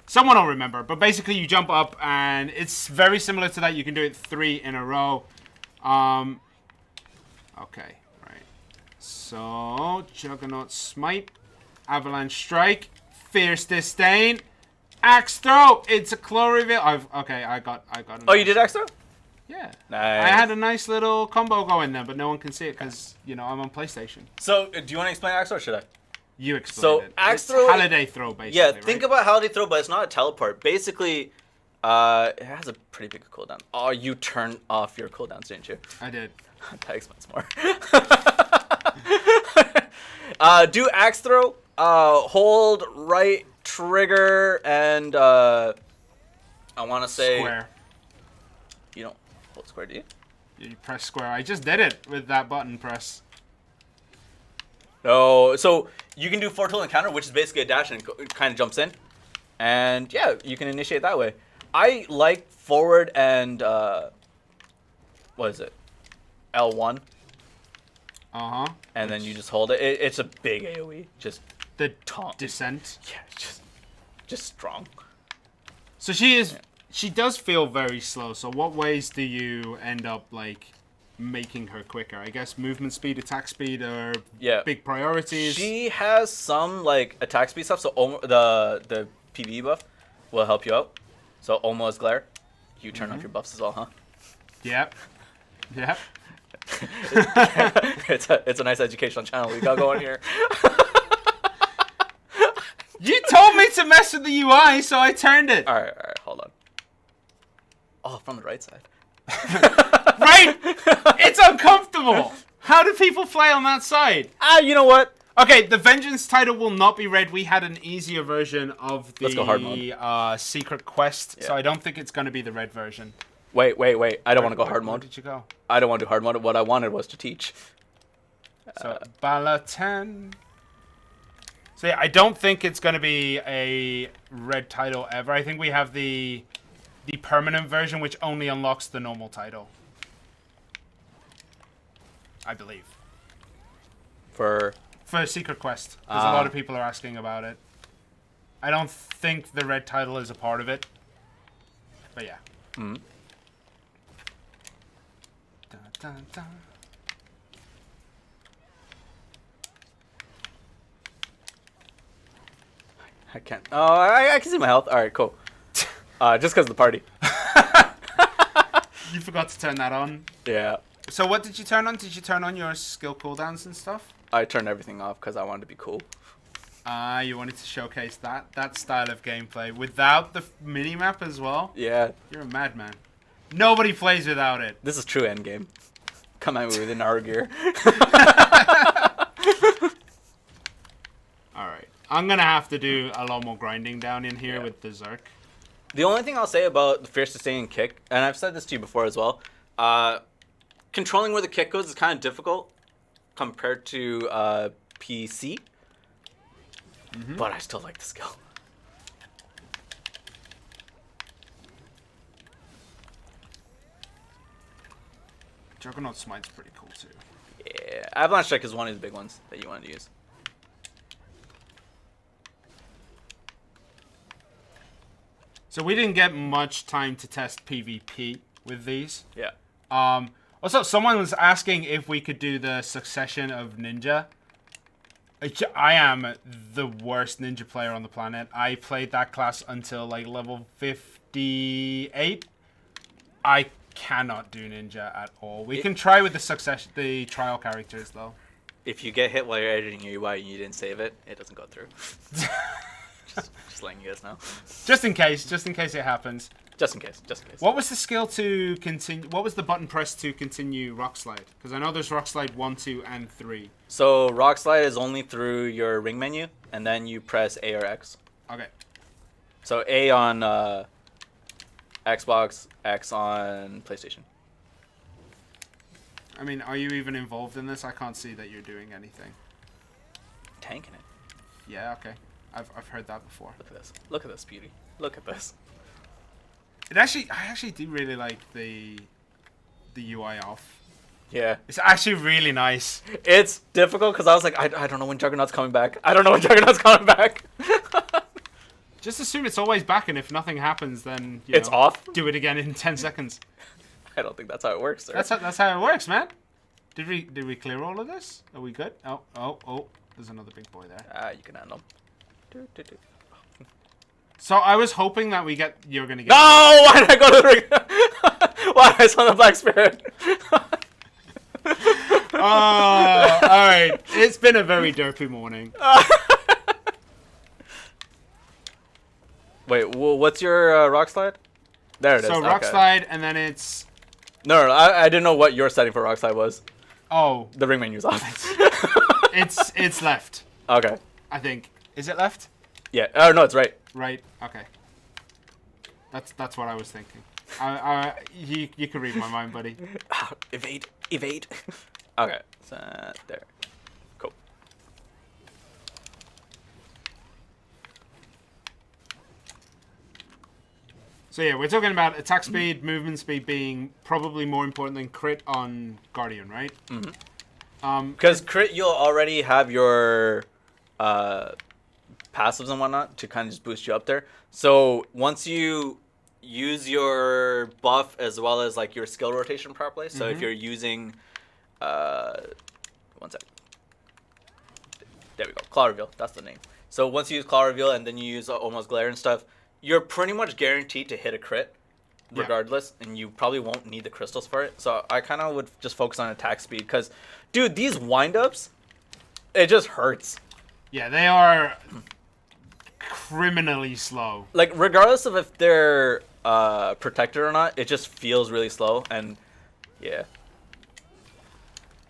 B: Someone will remember, but basically you jump up, and it's very similar to that. You can do it 3 in a row. Okay, right. So, Juggernaut Smite, Avalanche Strike, Fierce Disdain, Axe Throw. It's a claw reveal. I got.
A: Oh, you did Axe Throw?
B: Yeah.
A: Nice.
B: I had a nice little combo going there, but no one can see it because, you know, I'm on PlayStation.
A: So, do you want to explain Axe Throw or should I?
B: You explain it.
A: Axe Throw...
B: Holiday Throw, basically,
A: Yeah, think about Holiday Throw, but it's not a teleport. Basically, it has a pretty big cooldown. Oh, you turned off your cooldowns, didn't you?
B: I did.
A: That explains more. Do Axe Throw, hold right trigger, and I want to say...
B: Square.
A: You don't hold square, do you?
B: You press square. I just did it with that button press.
A: No, so you can do foretold encounter, which is basically a dash and it kind of jumps in. And yeah, you can initiate that way. I like forward and, what is it? L1.
B: Uh-huh.
A: And then you just hold it. It's a big AoE. Just
B: the
A: taunt.
B: descent.
A: Yeah, just strong.
B: So she is... Yeah. She does feel very slow, so what ways do you end up, like, making her quicker? I guess movement speed, attack speed are big priorities.
A: She has some, like, attack speed stuff, so the PvE buff will help you out. So, almost glare. You turn off your buffs as well, huh?
B: Yep. Yeah.
A: It's a nice educational channel we got going here.
B: You told me to mess with the UI, so I turned it.
A: All right, hold on. Oh, from the right side.
B: Right? It's uncomfortable. How do people play on that side?
A: You know what?
B: Okay, the Vengeance title will not be red. We had an easier version of
A: Let's go hard mode.
B: Secret Quest, so
A: Yeah.
B: I don't think it's going to be the red version.
A: Wait. I don't want to go hard
B: Where
A: mode.
B: did you go?
A: I don't want to do hard mode. What I wanted was to teach.
B: So, Balaten. So yeah, I don't think it's going to be a red title ever. I think we have the permanent version, which only unlocks the normal title. I believe.
A: For
B: Secret Quest. Because a lot of people are asking about it. I don't think the red title is a part of it. But yeah.
A: Mm.
B: Dun, dun, dun.
A: I can't. Oh, I can see my health. All right, cool. Just because of the party.
B: You forgot to turn that on.
A: Yeah.
B: So what did you turn on? Did you turn on your skill cooldowns and stuff?
A: I turned everything off because I wanted to be cool.
B: You wanted to showcase that style of gameplay without the mini-map as well?
A: Yeah.
B: You're a madman. Nobody plays without it.
A: This is true endgame. Come at me with an hour gear.
B: Alright. I'm gonna have to do a lot more grinding down in here with the Zerk.
A: The only thing I'll say about the fierce sustaining kick, and I've said this to you before as well, controlling where the kick goes is kind of difficult compared to PC. But I still like the skill.
B: Juggernaut Smite's pretty cool too.
A: Yeah, Avalanche Strike is one of the big ones that you want to use.
B: So we didn't get much time to test PvP with these.
A: Yeah.
B: Also, someone was asking if we could do the Succession of Ninja. I am the worst ninja player on the planet. I played that class until like level 58. I cannot do ninja at all. We can try with the trial characters though.
A: If you get hit while you're editing your UI and you didn't save it, it doesn't go through. just letting you guys know.
B: Just in case it happens.
A: Just in case.
B: What was the skill to continue? What was the button press to continue Rock Slide? Because I know there's Rock Slide 1, 2, and 3.
A: So Rock Slide is only through your ring menu, and then you press A or X.
B: Okay.
A: So A on Xbox, X on PlayStation.
B: I mean, are you even involved in this? I can't see that you're doing anything.
A: Tanking it.
B: Yeah, okay. I've heard that before.
A: Look at this. Look at this beauty. Look at this.
B: I actually do really like the UI off.
A: Yeah.
B: It's actually really nice.
A: It's difficult because I was like, I don't know when Juggernaut's coming back.
B: Just assume it's always back, and if nothing happens, then
A: It's off?
B: Do it again in 10 seconds.
A: I don't think that's how it works, sir.
B: That's how it works, man. Did we clear all of this? Are we good? Oh. There's another big boy there.
A: You can handle him.
B: So I was hoping that you're gonna get.
A: No! Why did I go to the ring? Why did I summon the Black Spirit?
B: Oh, alright. It's been a very derpy morning.
A: Wait, what's your Rock Slide? There it is.
B: So Rock Slide, and then it's...
A: No, I didn't know what your setting for Rock Slide was.
B: Oh.
A: The ring menu's off.
B: It's left.
A: Okay.
B: I think. Is it left?
A: Yeah. Oh, no, it's right.
B: Right. Okay. That's what I was thinking. You can read my mind, buddy.
A: Evade. Okay. So, there. Cool.
B: So yeah, we're talking about attack speed, movement speed being probably more important than crit on Guardian, right?
A: Mm-hmm. Because crit, you'll already have your passives and whatnot to kind of just boost you up there. So once you use your buff as well as like your skill rotation properly. So if you're using, one sec. There we go. Claw Reveal. That's the name. So once you use Claw Reveal and then you use almost Glare and stuff, you're pretty much guaranteed to hit a crit regardless, and you probably won't need the crystals for it. So I kind of would just focus on attack speed because, dude, these wind-ups, it just hurts.
B: Yeah, they are criminally slow.
A: Like, regardless of if they're protected or not, it just feels really slow, and yeah.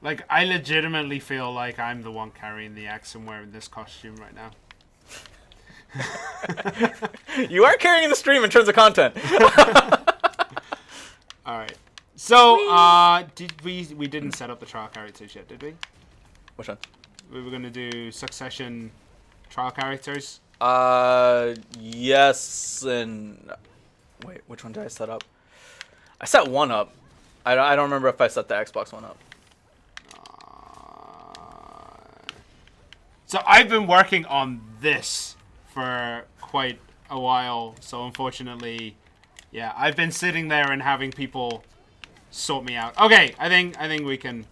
B: Like, I legitimately feel like I'm the one carrying the axe and wearing this costume right now.
A: You are carrying the stream in terms of content.
B: All right. So, we didn't set up the trial characters yet, did we?
A: Which one?
B: We were gonna do Succession trial characters.
A: Yes, and wait, which one did I set up? I set one up. I don't remember if I set the Xbox one up.
B: So I've been working on this for quite a while. So unfortunately, yeah, I've been sitting there and having people sort me out. Okay, I think we can.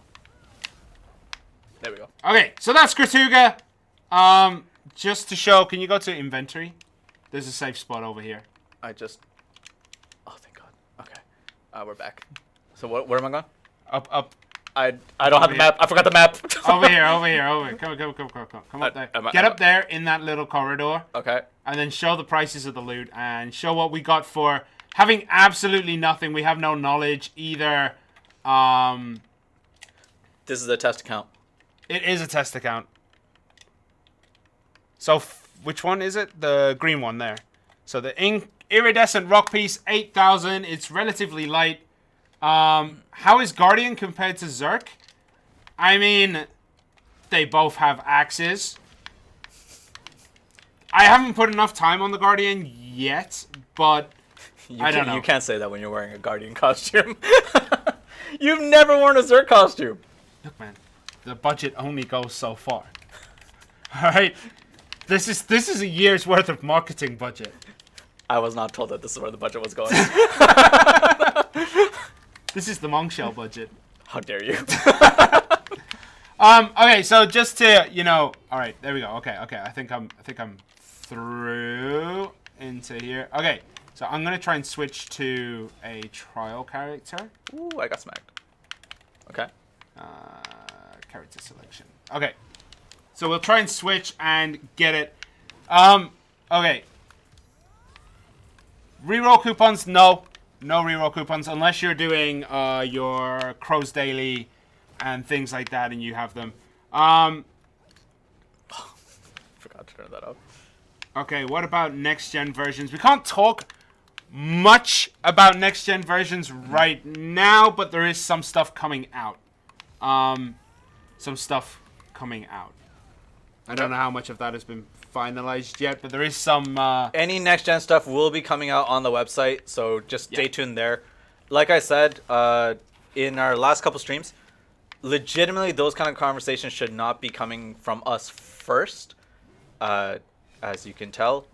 A: There we go.
B: Okay, so that's Gratuga. Just to show, can you go to inventory? There's a safe spot over here.
A: Oh, thank God. Okay, we're back. So where am I going?
B: Up.
A: I don't have the map. I forgot the map.
B: Over here. Come up there. Get up there in that little corridor.
A: Okay.
B: And then show the prices of the loot and show what we got for having absolutely nothing. We have no knowledge either.
A: This is a test account.
B: It is a test account. So which one is it? The green one there. So the iridescent rock piece, 8,000. It's relatively light. How is Guardian compared to Zerk? I mean, they both have axes. I haven't put enough time on the Guardian yet, but I don't know.
A: You can't say that when you're wearing a Guardian costume. You've never worn a Zerk costume.
B: Look, man, the budget only goes so far. All right, this is a year's worth of marketing budget.
A: I was not told that this is where the budget was going.
B: This is the Monk Shell budget.
A: How dare you?
B: Okay, so just to, all right, there we go. Okay, I think I'm through into here. Okay, so I'm gonna try and switch to a trial character.
A: Ooh, I got smacked. Okay.
B: Character selection. Okay, so we'll try and switch and get it. Okay. Reroll coupons? No reroll coupons unless you're doing your Crow's Daily and things like that, and you have them.
A: Forgot to turn that off.
B: Okay, what about next gen versions? We can't talk much about next gen versions right now, but there is some stuff coming out. I don't know how much of that has been finalized yet, but there is some
A: any next gen stuff will be coming out on the website, so just stay tuned there. Like I said in our last couple streams, legitimately those kind of conversations should not be coming from us first. As you can tell,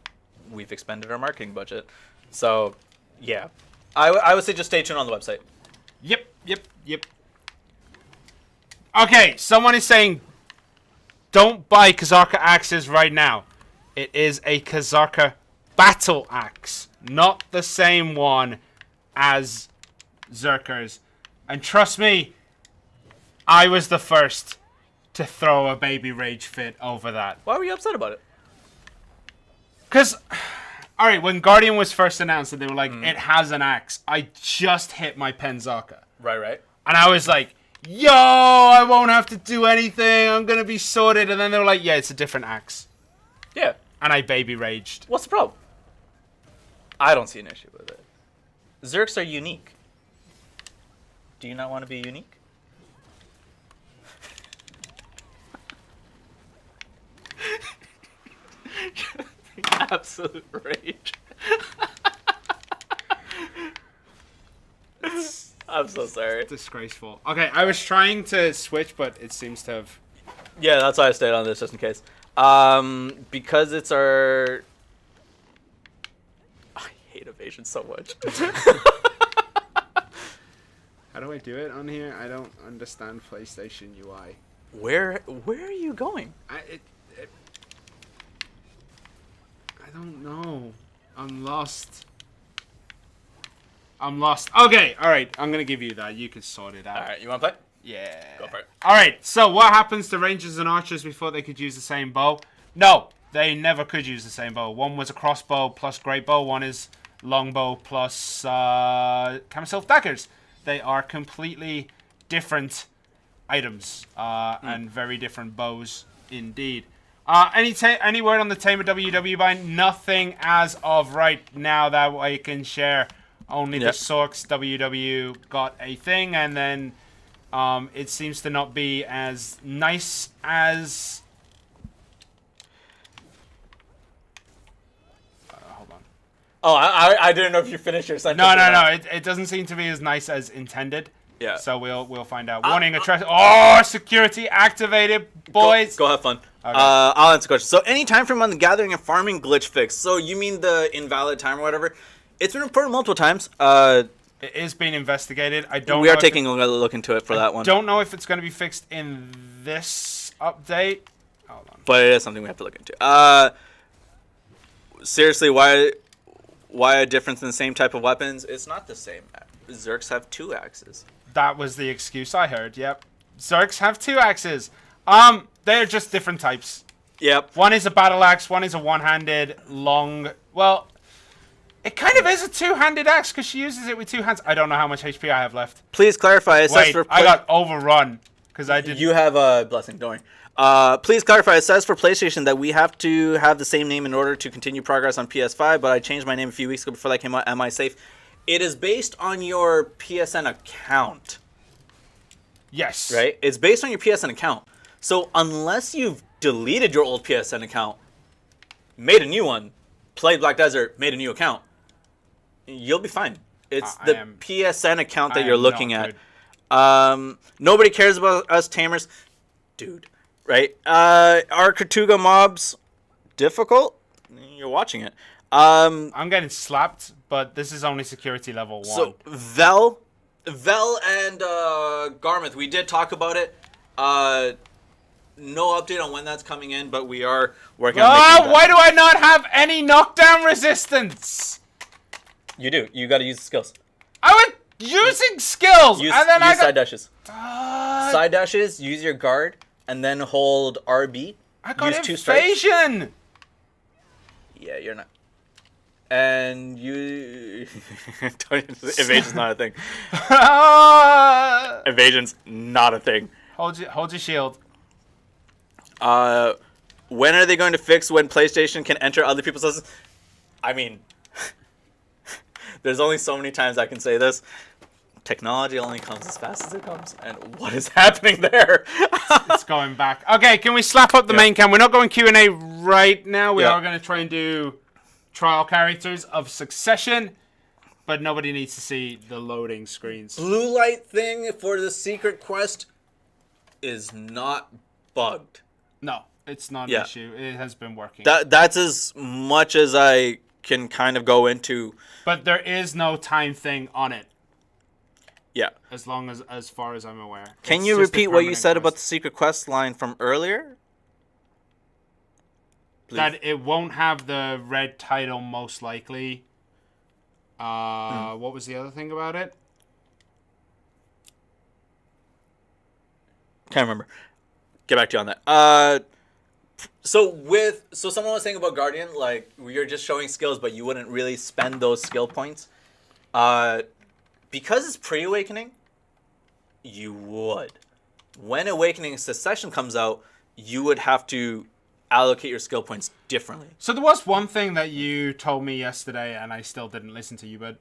A: we've expended our marketing budget, so yeah, I would say just stay tuned on the website.
B: Yep. Okay, someone is saying don't buy Kazarka axes right now. It is a Kazarka battle axe, not the same one as Zerkers. And trust me, I was the first to throw a baby rage fit over that.
A: Why were you upset about it?
B: Because, alright, when Guardian was first announced and they were like, it has an axe, I just hit my Penzaka.
A: Right.
B: And I was like, yo, I won't have to do anything, I'm gonna be sorted. And then they were like, yeah, it's a different axe.
A: Yeah.
B: And I baby raged.
A: What's the problem? I don't see an issue with it. Zerks are unique. Do you not want to be unique? Absolute rage. I'm so sorry.
B: Disgraceful. Okay, I was trying to switch, but it seems to have...
A: Yeah, that's why I stayed on this, just in case. Because it's our... I hate evasion so much.
B: How do I do it on here? I don't understand PlayStation UI.
A: Where are you going?
B: I don't know. I'm lost. I'm lost. Okay, all right. I'm gonna give you that. You can sort it out.
A: All right, you want to play?
B: Yeah.
A: Go for it.
B: All right. So what happens to rangers and archers before they could use the same bow? No, they never could use the same bow. One was a crossbow plus great bow. One is longbow plus camisylph daggers. They are completely different items and very different bows indeed. Any word on the Tamer WW bind? Nothing as of right now that I can share. Only the Sorks WW got a thing, and then it seems to not be as nice as... hold on.
A: Oh, I didn't know if you finished your sentence.
B: No. It doesn't seem to be as nice as intended.
A: Yeah.
B: So we'll find out. Warning, oh, security activated, boys.
A: Go have fun.
B: Okay.
A: I'll answer the question. So any time frame on the gathering and farming glitch fix. So you mean the invalid time or whatever? It's been reported multiple times.
B: It is being investigated. I don't.
A: We are taking a look into it for that one.
B: Don't know if it's going to be fixed in this update. Hold on.
A: But it is something we have to look into. Seriously, why a difference in the same type of weapons? It's not the same. Zerks have 2 axes.
B: That was the excuse I heard. Yep. Zerks have 2 axes. They're just different types.
A: Yep.
B: One is a battle axe. One is a one-handed long. Well, it kind of is a two-handed axe because she uses it with 2 hands. I don't know how much HP I have left.
A: Please clarify. It says
B: Wait,
A: for
B: I got overrun because I didn't.
A: You have a blessing. Don't worry. Please clarify. It says for PlayStation that we have to have the same name in order to continue progress on PS5. But I changed my name a few weeks ago before that came out. Am I safe? It is based on your PSN account.
B: Yes.
A: Right? It's based on your PSN account. So unless you've deleted your old PSN account, made a new one, played Black Desert, made a new account, you'll be fine. It's the PSN account that you're looking at. Nobody cares about us tamers. Dude. Right? Are Katuga mobs difficult? You're watching it.
B: I'm getting slapped, but this is only security level 1.
A: So Vel and Garmouth, we did talk about it. No update on when that's coming in, but we are working on making that.
B: Why do I not have any knockdown resistance?
A: You do. You got to use the skills.
B: I was using skills,
A: Use
B: side
A: dashes. Side dashes. Use your guard, and then hold RB.
B: I got
A: use 2 strikes.
B: evasion.
A: Yeah, you're not. And you... Evasion's not a thing. Evasion's not a thing.
B: Hold your shield.
A: When are they going to fix when PlayStation can enter other people's systems? I mean, there's only so many times I can say this. Technology only comes as fast as it comes. And what is happening there?
B: It's going back. Okay, can we slap up the main cam? We're not going Q&A right now. We are going to try and do trial characters of Succession, but nobody needs to see the loading screens.
A: Blue light thing for the secret quest is not bugged.
B: No, it's not an issue. It has been working.
A: That's as much as I can kind of go into.
B: But there is no time thing on it.
A: Yeah.
B: As far as I'm aware.
A: Can you repeat what you said about the secret quest line from earlier? Please.
B: That it won't have the red title most likely. What was the other thing about it?
A: Can't remember. Get back to you on that. So someone was saying about Guardian, like you're just showing skills, but you wouldn't really spend those skill points. Because it's pre-awakening, you would. When Awakening Succession comes out, you would have to allocate your skill points differently.
B: So there was one thing that you told me yesterday, and I still didn't listen to you, but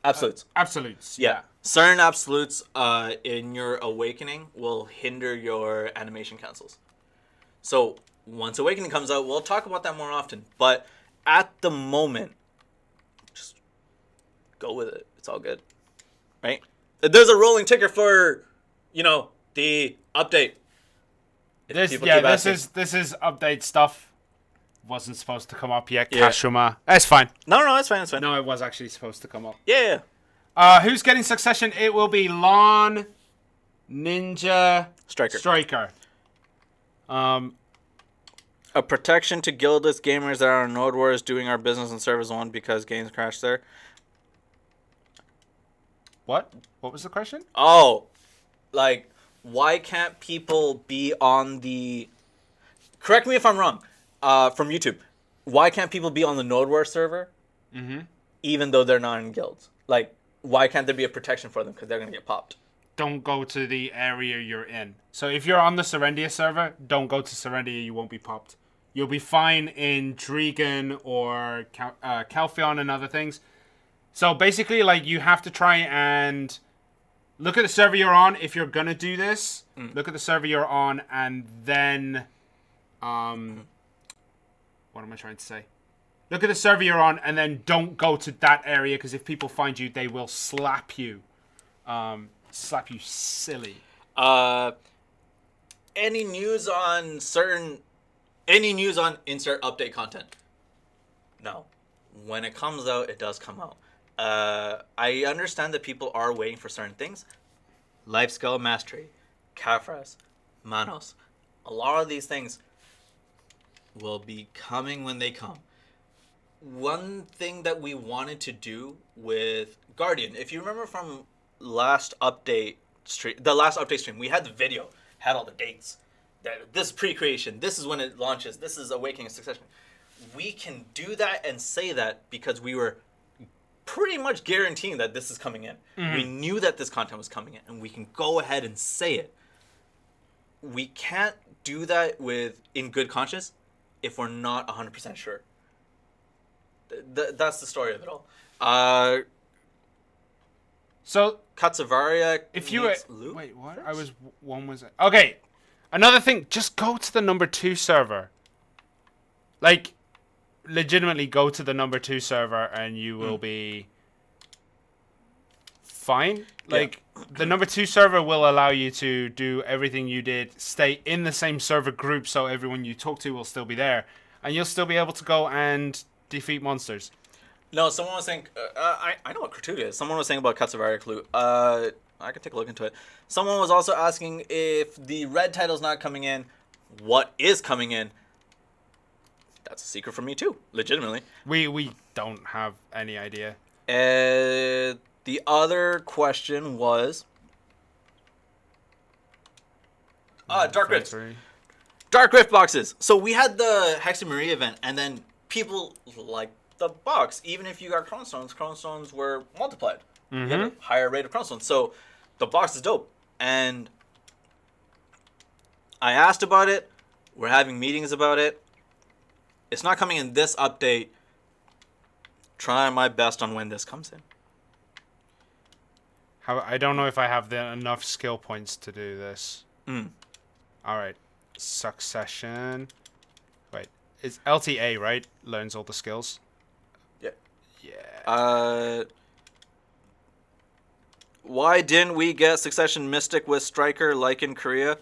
A: absolutes.
B: Absolutes.
A: Yeah. Certain absolutes in your Awakening will hinder your animation cancels. So once Awakening comes out, we'll talk about that more often. But at the moment, just go with it. It's all good. Right? There's a rolling ticker for, the update.
B: This is update stuff. Wasn't supposed to come up yet.
A: Yeah.
B: Kashuma. That's fine.
A: No, it's fine.
B: No, it was actually supposed to come up.
A: Yeah.
B: Who's getting Succession? It will be Lon, Ninja, Striker.
A: A protection to guildless gamers that are on Node Wars doing our business on servers 1 because games crash there.
B: What? What was the question?
A: Oh, like, why can't people be on the... Correct me if I'm wrong, from YouTube. Why can't people be on the Node War server even though they're not in guilds? Like, why can't there be a protection for them? Because they're going to get popped.
B: Don't go to the area you're in. So if you're on the Serendia server, don't go to Serendia. You won't be popped. You'll be fine in Drigan or Calpheon and other things. So basically, like, you have to try and look at the server you're on if you're going to do this. Look at the server you're on and then... what am I trying to say? Look at the server you're on and then don't go to that area because if people find you, they will slap you. Slap you silly.
A: Any news on insert update content? No. When it comes out, it does come out. I understand that people are waiting for certain things. Life Skill Mastery, Kafras, Manos. A lot of these things will be coming when they come. One thing that we wanted to do with Guardian, if you remember from the last update stream, we had the video, had all the dates. This is pre-creation, this is when it launches, this is Awakening Succession. We can do that and say that because we were pretty much guaranteeing that this is coming in. We knew that this content was coming in, and we can go ahead and say it. We can't do that in good conscience if we're not 100% sure. That's the story of it all.
B: So
A: Katsavaria.
B: if you wait, what? One was okay. Another thing, just go to the number 2 server. Like, legitimately go to the number 2 server and you will be fine. Like, the number 2 server will allow you to do everything you did, stay in the same server group so everyone you talk to will still be there, and you'll still be able to go and defeat monsters.
A: No, someone was saying, I know what Kratuga is. Someone was saying about Katsavaria Clue. I could take a look into it. Someone was also asking if the red title's not coming in, what is coming in? That's a secret from me too, legitimately.
B: We don't have any idea.
A: The other question was... Dark Rifts. Dark Rift boxes. So we had the Hexamaria event, and then people liked the box. Even if you got Chrono Stones were multiplied. You had a higher rate of Chrono Stones. So the box is dope. And I asked about it. We're having meetings about it. It's not coming in this update. Trying my best on when this comes in.
B: I don't know if I have enough skill points to do this. Alright. Succession. Wait. It's LTA, right? Learns all the skills.
A: Yeah.
B: Yeah.
A: Why didn't we get Succession Mystic with Striker like in Korea?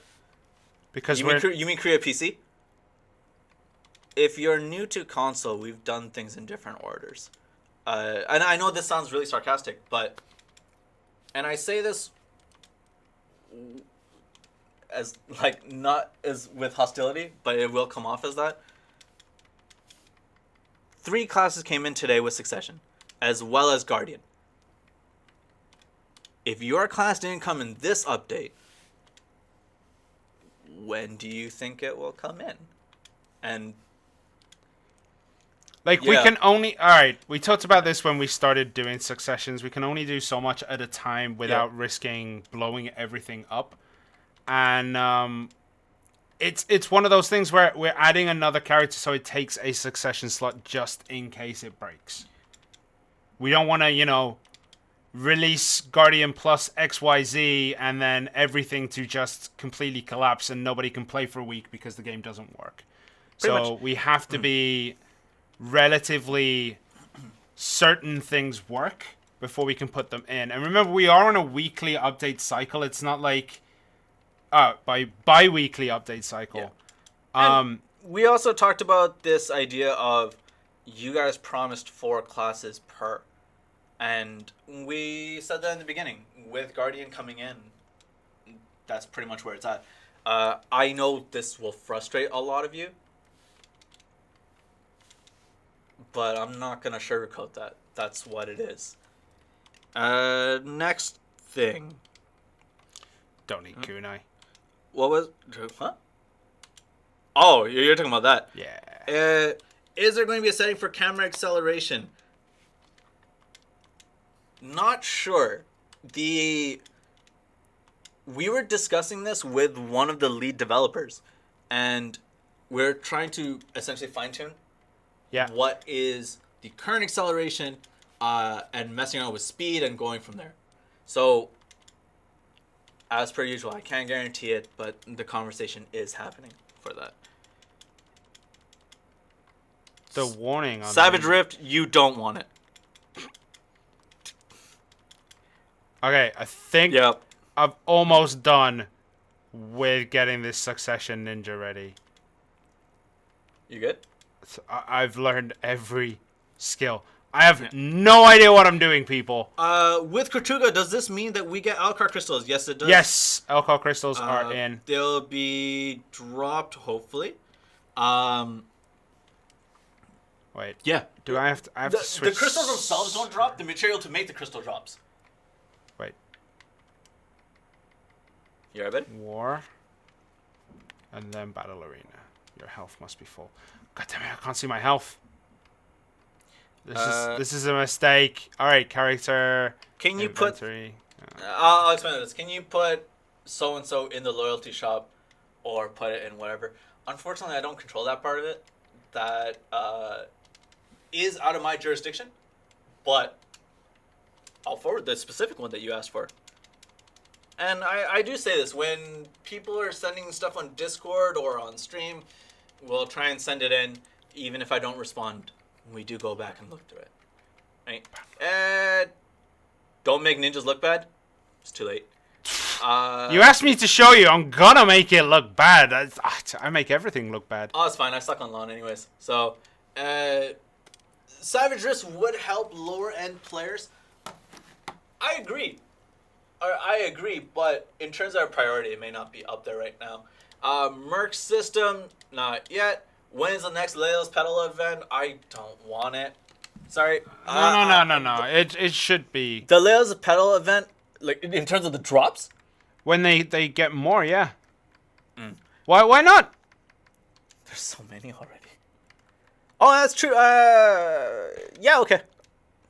B: Because
A: you mean Korea PC? If you're new to console, we've done things in different orders. And I know this sounds really sarcastic, but... And I say this as, like, not as with hostility, but it will come off as that. 3 classes came in today with Succession, as well as Guardian. If your class didn't come in this update, when do you think it will come in? And...
B: Like, we can only... Alright, we talked about this when we started doing Successions. We can only do so much at a time without risking blowing everything up. And it's one of those things where we're adding another character so it takes a Succession slot just in case it breaks. We don't want to, release Guardian plus XYZ and then everything to just completely collapse and nobody can play for a week because the game doesn't work. So we have to be... relatively certain things work before we can put them in. And remember, we are on a weekly update cycle. It's not like bi-weekly update cycle.
A: Yeah. We also talked about this idea of you guys promised 4 classes per. And we said that in the beginning. With Guardian coming in, that's pretty much where it's at. I know this will frustrate a lot of you. But I'm not going to sugarcoat that. That's what it is. Next thing.
B: Don't need kunai.
A: What was? Huh? Oh, you're talking about that.
B: Yeah.
A: Is there going to be a setting for camera acceleration? Not sure. We were discussing this with one of the lead developers, and we're trying to essentially fine-tune what is the current acceleration and messing around with speed and going from there. So, as per usual, I can't guarantee it, but the conversation is happening for that.
B: The warning on
A: Savage Rift, you don't want it.
B: Okay, I think I'm almost done with getting this Succession Ninja ready.
A: You good?
B: So I've learned every skill. I have no idea what I'm doing, people.
A: With Kortuga, does this mean that we get Alcar crystals? Yes, it does.
B: Yes, Alcar crystals are in.
A: They'll be dropped, hopefully.
B: Wait.
A: Yeah.
B: Do I have to switch?
A: The crystals themselves don't drop. The material to make the crystal drops.
B: Wait.
A: You alright, bud?
B: War. And then Battle Arena. Your health must be full. God damn it, I can't see my health. This is a mistake. Alright, character.
A: Can you
B: inventory.
A: I'll explain this. Can you put so-and-so in the loyalty shop or put it in whatever? Unfortunately, I don't control that part of it. That is out of my jurisdiction. But I'll forward the specific one that you asked for. And I do say this. When people are sending stuff on Discord or on stream, we'll try and send it in. Even if I don't respond, we do go back and look through it. Right? Don't make ninjas look bad. It's too late.
B: You asked me to show you. I'm gonna make it look bad. I make everything look bad.
A: Oh, it's fine. I suck on lawn anyways. So, Savage Risk would help lower end players. I agree. I agree, but in terms of our priority, it may not be up there right now. Merc system, not yet. When is the next Leo's Pedal event? I don't want it. Sorry.
B: No. It should be.
A: The Leo's Pedal event, like in terms of the drops?
B: When they get more, yeah. Why not?
A: There's so many already. Oh, that's true. Yeah, okay.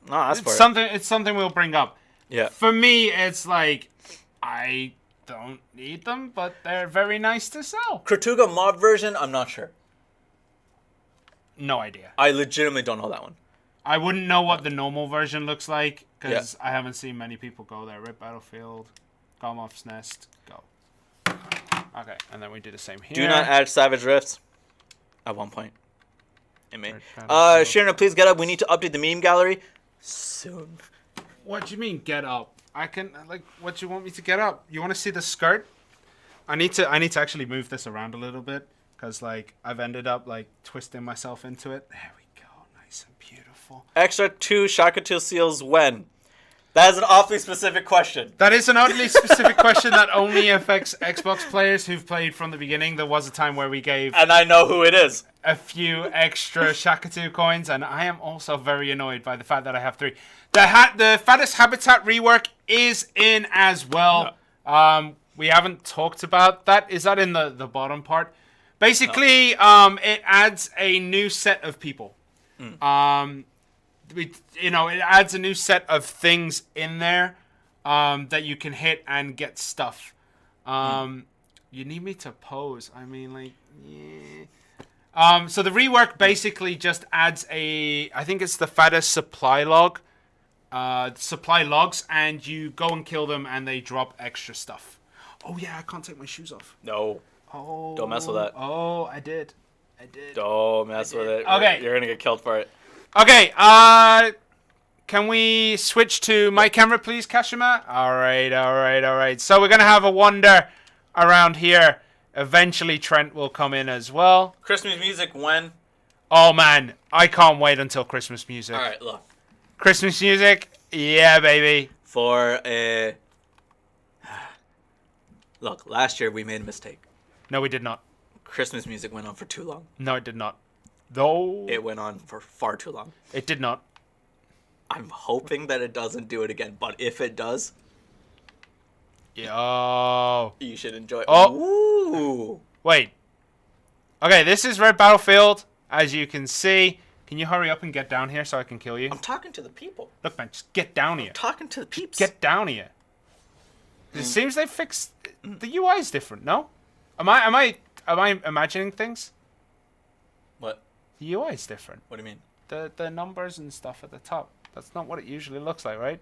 A: No, that's
B: It's something we'll bring up.
A: Yeah.
B: For me, it's like I don't need them, but they're very nice to sell.
A: Kortuga mob version, I'm not sure.
B: No idea.
A: I legitimately don't know that one.
B: I wouldn't know what the normal version looks like because I haven't seen many people go there. Rip Battlefield, Gomoth's Nest, go. Okay, and then we do the same here.
A: Do not add Savage Rifts. At one point. It may. Sharon, please get up. We need to update the meme gallery soon.
B: What do you mean get up? I can what do you want me to get up? You want to see the skirt? I need to actually move this around a little bit because I've ended up twisting myself into it. There we go. Nice and beautiful.
A: Extra 2 Shakatil seals when? That is an awfully specific question.
B: That is an oddly specific question that only affects Xbox players who've played from the beginning. There was a time where we gave...
A: And I know who it is.
B: ...a few extra Shakatu coins, and I am also very annoyed by the fact that I have 3. The Fattest Habitat rework is in as well. No. We haven't talked about that. Is that in the bottom part? Basically, it adds a new set of people. It adds a new set of things in there that you can hit and get stuff. You need me to pose. I mean, yeah. So the rework basically just adds I think it's the fattest supply log. Supply logs, and you go and kill them, and they drop extra stuff. Oh yeah, I can't take my shoes off.
A: No.
B: Oh.
A: Don't mess with that.
B: Oh, I did.
A: Don't mess with it.
B: Okay.
A: You're gonna get killed for it.
B: Okay, can we switch to my camera, please, Kashima? All right. So we're going to have a wander around here. Eventually, Trent will come in as well.
A: Christmas music when?
B: Oh, man. I can't wait until Christmas music.
A: All right, look.
B: Christmas music? Yeah, baby.
A: Look, last year we made a mistake.
B: No, we did not.
A: Christmas music went on for too long.
B: No, it did not. Though
A: it went on for far too long.
B: It did not.
A: I'm hoping that it doesn't do it again, but if it does,
B: yo,
A: you should enjoy it.
B: Oh.
A: Ooh.
B: Wait. Okay, this is Red Battlefield, as you can see. Can you hurry up and get down here so I can kill you?
A: I'm talking to the people.
B: Look, man, just get down here.
A: I'm talking to the peeps.
B: Get down here. It seems they fixed the UI is different. No, am I imagining things?
A: What?
B: The UI is different.
A: What do you mean?
B: The numbers and stuff at the top. That's not what it usually looks like, right?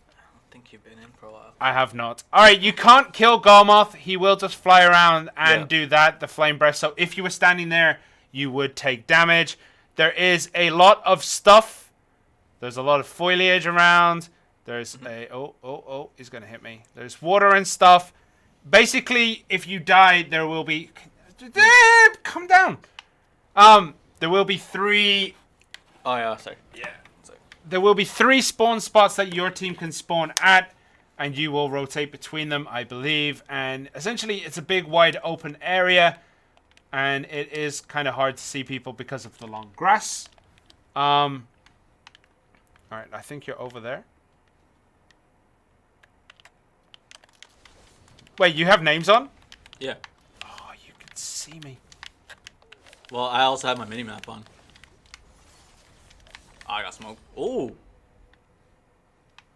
A: I don't think you've been in for a while.
B: I have not. All right, you can't kill Garmoth. He will just fly around and do that, the flame breath. So if you were standing there, you would take damage. There is a lot of stuff. There's a lot of foliage around. There's a... Oh, he's going to hit me. There's water and stuff. Basically, if you die, there will be... Come down. There will be 3...
A: Oh, yeah, sorry.
B: Yeah. There will be 3 spawn spots that your team can spawn at, and you will rotate between them, I believe. And essentially, it's a big, wide, open area, and it is kind of hard to see people because of the long grass. All right, I think you're over there. Wait, you have names on?
A: Yeah.
B: Oh, you can see me.
A: Well, I also have my mini-map on. I got smoke. Ooh.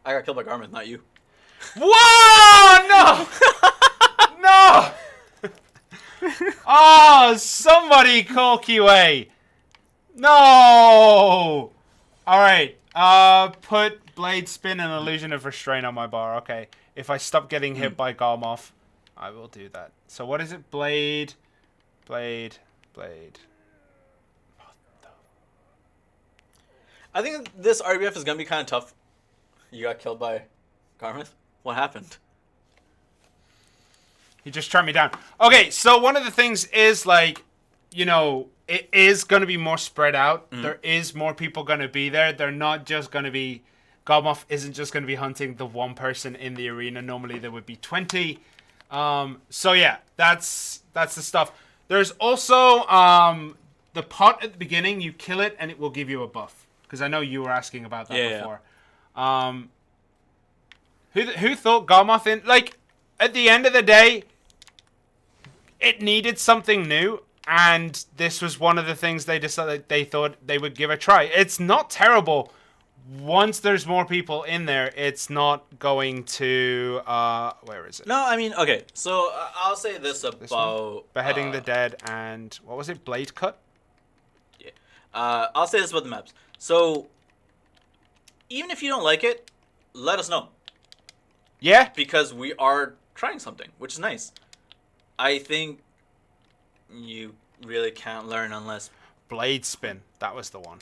A: I got killed by Garmin, not you.
B: Whoa! No! No! Oh, somebody call QA. No! Alright. Put blade spin and illusion of restraint on my bar. Okay. If I stop getting hit by Garmoth, I will do that. So what is it? Blade.
A: I think this RBF is going to be kind of tough. You got killed by Garmith? What happened?
B: He just turned me down. Okay, so one of the things is, like, you know, it is going to be more spread out. There is more people going to be there. They're not just going to be... Garmoth isn't just going to be hunting the one person in the arena. Normally there would be 20. So yeah, that's the stuff. There's also the pot at the beginning. You kill it and it will give you a buff. Because I know you were asking about that before. Yeah. Who thought Garmoth in... Like, at the end of the day, it needed something new. And this was one of the things they decided they thought they would give a try. It's not terrible. Once there's more people in there, it's not going to... where is it?
A: No, I mean, okay. So, I'll say this about...
B: Beheading the Dead and... What was it? Blade Cut?
A: Yeah. I'll say this about the maps. So, even if you don't like it, let us know.
B: Yeah?
A: Because we are trying something, which is nice. I think you really can't learn unless...
B: Blade Spin. That was the one.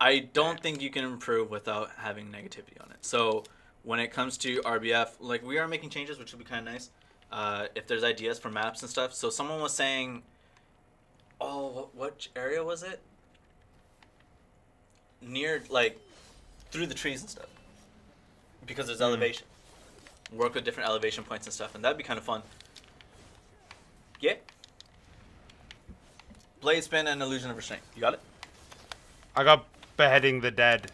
A: I don't think you can improve without having negativity on it. So, when it comes to RBF, like, we are making changes, which would be kind of nice. If there's ideas for maps and stuff. So, someone was saying... Oh, what area was it? Near, like, through the trees and stuff. Because there's elevation. Work with different elevation points and stuff, and that'd be kind of fun. Yeah. Blade Spin and Illusion of Restraint. You got it?
B: I got Beheading the Dead.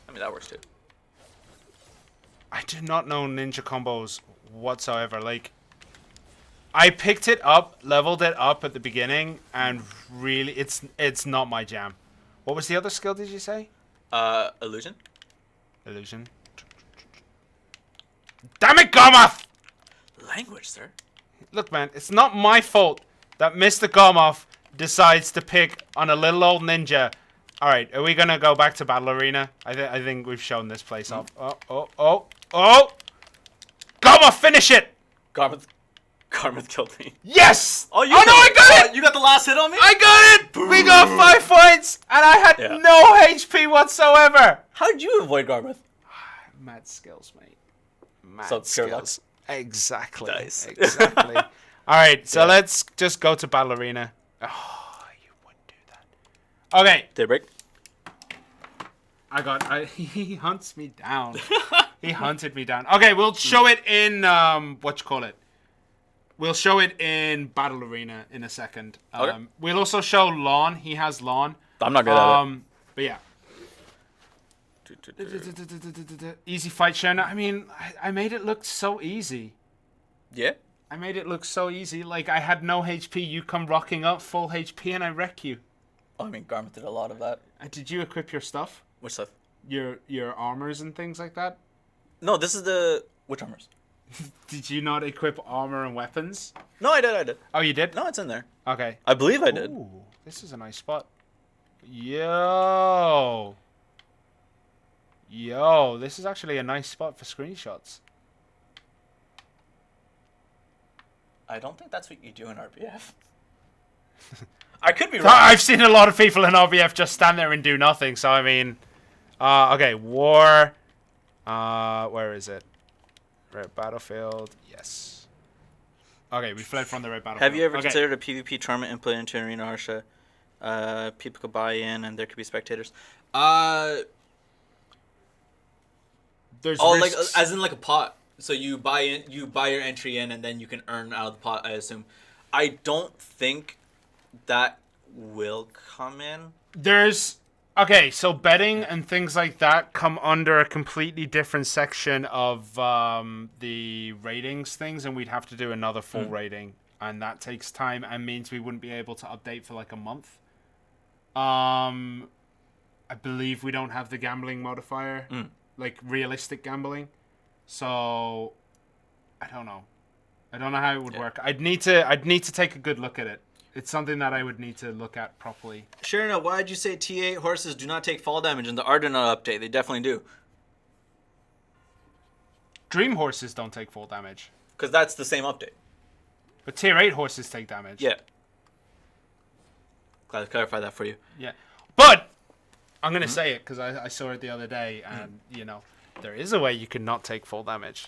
A: I mean, that works too.
B: I do not know ninja combos whatsoever. Like, I picked it up, leveled it up at the beginning, and really, it's not my jam. What was the other skill, did you say?
A: Illusion.
B: Illusion. Damn it, Garmoth!
A: Language, sir.
B: Look, man, it's not my fault that Mr. Garmoth decides to pick on a little old ninja. Alright, are we gonna go back to Battle Arena? I think we've shown this place off. Oh! Garmoth, finish it!
A: Garmith killed me.
B: Yes!
A: Oh, no,
B: I got it!
A: You got the last hit on me?
B: I got it!
A: Boom.
B: We got 5 points, and I had no HP whatsoever.
A: How did you avoid Garmith?
B: Mad skills, mate. Mad
A: So, pure luck.
B: skills. Exactly.
A: Nice.
B: Exactly. Alright, so let's just go to Battle Arena. Oh, you wouldn't do that. Okay.
A: Daybreak.
B: He hunts me down. He hunted me down. Okay, we'll show it in, We'll show it in Battle Arena in a second.
A: Okay.
B: We'll also show Lawn. He has Lawn.
A: I'm not good at it.
B: But yeah. Easy fight, Sharon. I mean, I made it look so easy.
A: Yeah?
B: I made it look so easy. Like, I had no HP. You come rocking up full HP and I wreck you.
A: Oh, I mean, Garment did a lot of that.
B: Did you equip your stuff?
A: Which stuff?
B: Your armors and things like that?
A: No, this is the... Which armors?
B: Did you not equip armor and weapons?
A: No, I did.
B: Oh, you did?
A: No, it's in there.
B: Okay.
A: I believe I did.
B: Ooh, this is a nice spot. Yo, this is actually a nice spot for screenshots.
A: I don't think that's what you do in RBF. I could be wrong.
B: I've seen a lot of people in RBF just stand there and do nothing, so I mean... okay, war... where is it? Red Battlefield, yes. Okay, we fled from the Red Battlefield.
A: Have you ever
B: Okay.
A: considered a PvP tournament implemented into Arena Harsha? People could buy in and there could be spectators.
B: There's
A: like
B: risks.
A: as in like a pot. So you buy your entry in, and then you can earn out of the pot, I assume. I don't think that will come in.
B: Okay, so betting and things like that come under a completely different section of the ratings things, and we'd have to do another full rating, and that takes time and means we wouldn't be able to update for like a month. I believe we don't have the gambling modifier, like realistic gambling. So, I don't know. I don't know how it would work. I'd need to take a good look at it. It's something that I would need to look at properly.
A: Sure enough, why did you say T8 horses do not take fall damage in the Ardenaut update? They definitely do.
B: Dream horses don't take full damage.
A: Because that's the same update.
B: But tier 8 horses take damage.
A: Yeah. Glad to clarify that for you.
B: Yeah. But, I'm going to say it because I saw it the other day, and, you know, there is a way you can not take full damage.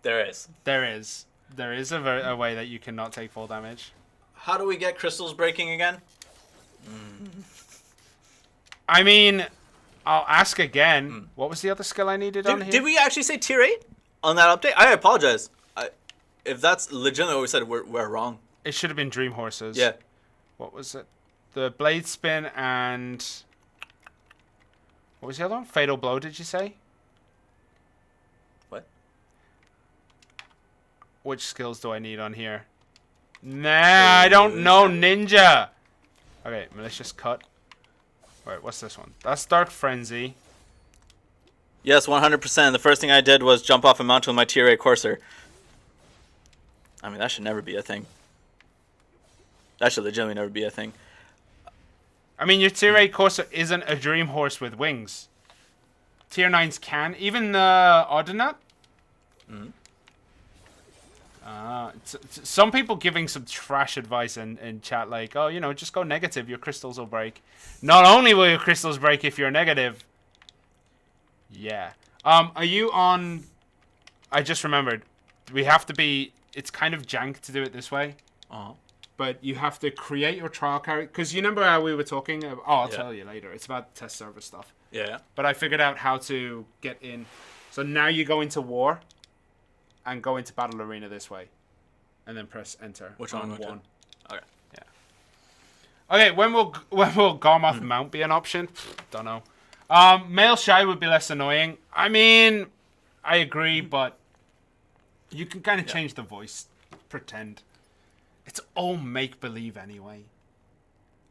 A: There is.
B: There is. There is a way that you cannot take full damage.
A: How do we get crystals breaking again?
B: I mean, I'll ask again. What was the other skill I needed on here?
A: Did we actually say tier 8 on that update? I apologize. If that's legitimately what we said, we're wrong.
B: It should have been Dream Horses.
A: Yeah.
B: What was it? The Blade Spin and... What was the other one? Fatal Blow, did you say?
A: What?
B: Which skills do I need on here? Nah, I don't know, Ninja. Okay, Malicious Cut. Wait, what's this one? That's Dark Frenzy.
A: Yes, 100%. The first thing I did was jump off a mountain with my tier 8 Courser. I mean, that should never be a thing. That should legitimately never be a thing.
B: I mean, your tier 8 Corsair isn't a Dream Horse with wings. Tier 9s can. Even the Ardenaut? Some people giving some trash advice in chat like, oh, you know, just go negative, your crystals will break. Not only will your crystals break if you're negative. Yeah. Are you on... I just remembered. We have to be... It's kind of jank to do it this way. But you have to create your trial character. Because you remember how we were talking? I'll tell you later. It's about test server stuff.
A: Yeah.
B: But I figured out how to get in. So now you go into war and go into battle arena this way. And then press enter.
A: Which one?
B: Okay.
A: Yeah.
B: Okay, when will Garmoth mount be an option? Don't know. Male Shy would be less annoying. I mean, I agree, but you can kind of change the voice. Pretend. It's all make-believe anyway.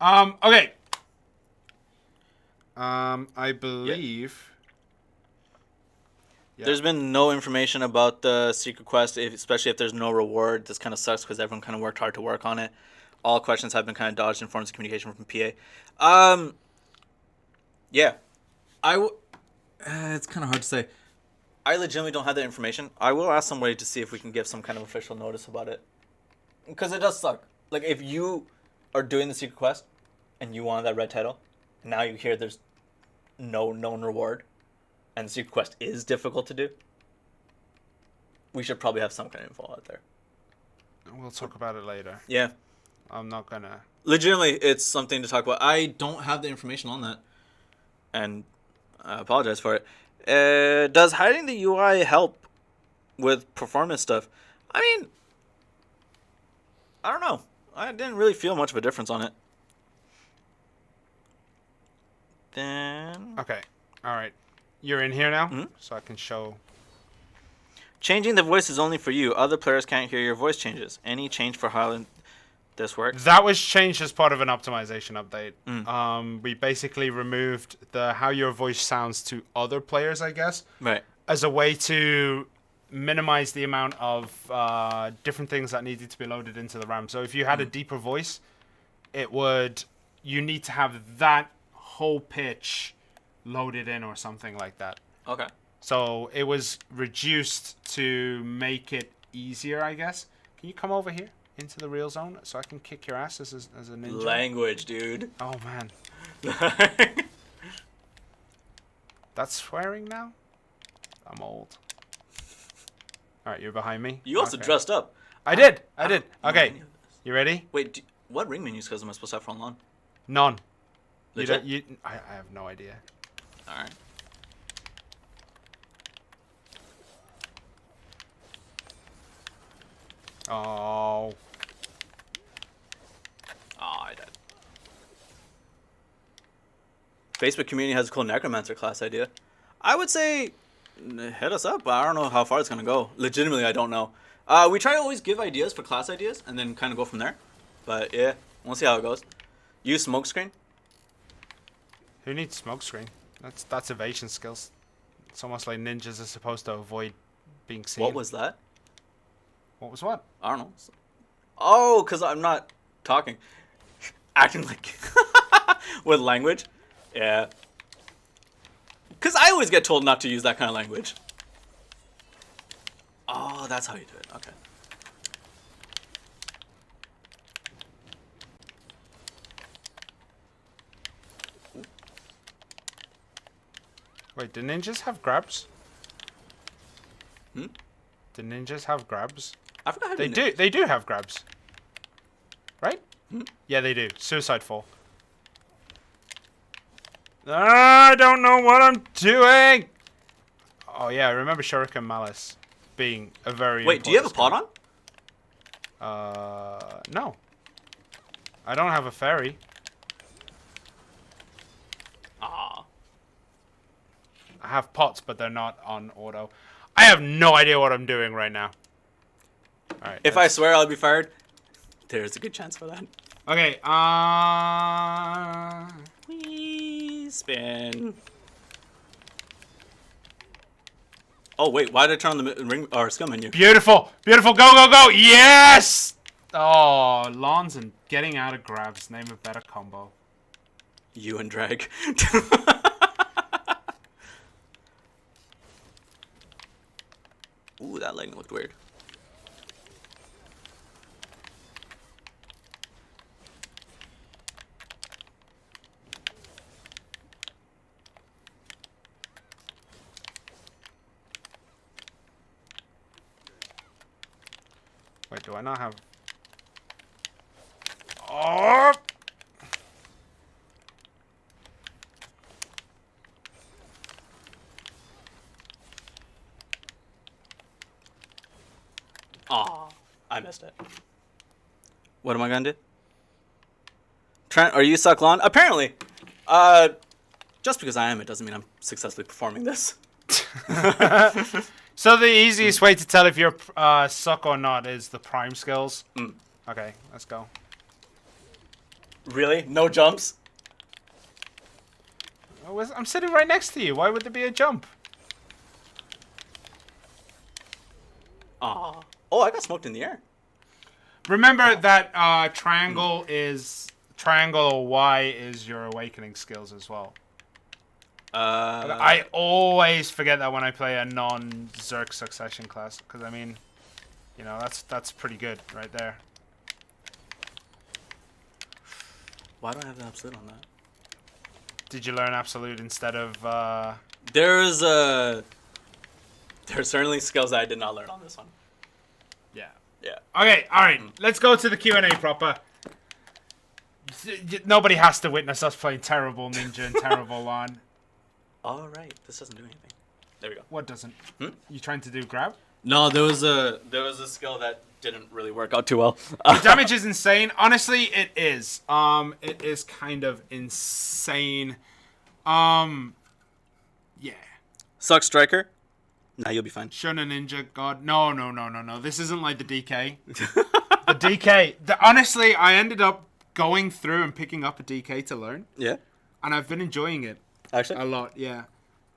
B: Okay. I believe... Yeah.
A: There's been no information about the secret quest, especially if there's no reward. This kind of sucks because everyone kind of worked hard to work on it. All questions have been kind of dodged in forms of communication from PA. Yeah. It's kind of hard to say. I legitimately don't have that information. I will ask somebody to see if we can give some kind of official notice about it. Because it does suck. Like, if you are doing the secret quest and you wanted that red title, and now you hear there's no known reward, and the secret quest is difficult to do, we should probably have some kind of info out there.
B: We'll talk about it later.
A: Yeah.
B: I'm not gonna...
A: Legitimately, it's something to talk about. I don't have the information on that. And I apologize for it. Does hiding the UI help with performance stuff? I mean, I don't know. I didn't really feel much of a difference on it. then...
B: Okay. All right. You're in here now,
A: Mhm.
B: so I can show.
A: Changing the voice is only for you. Other players can't hear your voice changes. Any change for how this works?
B: That was changed as part of an optimization update.
A: Mm.
B: We basically removed the how your voice sounds to other players, I guess,
A: Right.
B: as a way to minimize the amount of different things that needed to be loaded into the RAM. So if you had a deeper voice, you need to have that whole pitch loaded in or something like that.
A: Okay.
B: So it was reduced to make it easier, I guess. Can you come over here into the real zone so I can kick your ass as a ninja?
A: Language, dude.
B: Oh, man. That's swearing now? I'm old. All right, you're behind me.
A: You also
B: Okay.
A: dressed up.
B: I did.
A: I
B: Okay.
A: don't know any of this.
B: You ready?
A: Wait, what ring menus am I supposed to have for online?
B: None.
A: Legit?
B: I have no idea.
A: Alright.
B: Oh.
A: Oh, I died. Facebook community has a cool necromancer class idea. I would say hit us up, but I don't know how far it's gonna go. Legitimately, I don't know. We try to always give ideas for class ideas and then kind of go from there. But yeah, we'll see how it goes. Use smokescreen.
B: Who needs smoke screen? That's evasion skills. It's almost like ninjas are supposed to avoid being seen.
A: What was that?
B: What was what?
A: I don't know. Oh, because I'm not talking. Acting like with language. Yeah. Because I always get told not to use that kind of language. Oh, that's how you do it. Okay.
B: Wait, do ninjas have grabs?
A: Hmm?
B: Do ninjas have grabs?
A: I forgot how to
B: They
A: do
B: do. They do have grabs. Right?
A: Hmm?
B: Yeah, they do. Suicide fall. I don't know what I'm doing. Oh yeah, I remember Shuriken Malice being a very.
A: Wait, do you have a pot
B: important
A: on?
B: skill. No. I don't have a fairy.
A: Ah.
B: I have pots, but they're not on auto. I have no idea what I'm doing right now. All right.
A: If I swear I'll be fired, there's a good chance for that.
B: Okay.
A: Wee spin. Oh wait, why did I turn on the ring or skill menu?
B: Beautiful, beautiful. Go, go, go. Yes. Oh, lawns and getting out of grabs. Name a better combo.
A: You and drag. Ooh, that lightning looked weird.
B: Wait, do I not have? Oh.
A: Aw, I missed it. What am I gonna do? Trent, are you suck lawn? Apparently. Just because I am, it doesn't mean I'm successfully performing this.
B: So the easiest way to tell if you're suck or not is the prime skills.
A: Mm.
B: Okay, let's go.
A: Really? No jumps?
B: I'm sitting right next to you. Why would there be a jump?
A: Aw. Oh, I got smoked in the air.
B: Remember that triangle or Y is your awakening skills as well. I always forget that when I play a non-Zerk succession class, because I mean, you know, that's pretty good right there.
A: Why do I have the absolute on that?
B: Did you learn absolute instead of?
A: There's certainly skills that I did not learn on this one.
B: Yeah.
A: Yeah.
B: Okay. All right. Let's go to the Q&A proper. Nobody has to witness us playing terrible ninja and terrible LAN.
A: All right. This doesn't do anything. There we go.
B: What doesn't?
A: Hmm?
B: You trying to do grab?
A: No, there was a skill that didn't really work out too well.
B: The damage is insane. Honestly, it is. It is kind of insane. Yeah.
A: Suck Striker? Nah, you'll be fine.
B: Shonen Ninja God. No. This isn't like the DK. The DK. Honestly, I ended up going through and picking up a DK to learn.
A: Yeah?
B: And I've been enjoying it.
A: Actually?
B: A lot, yeah.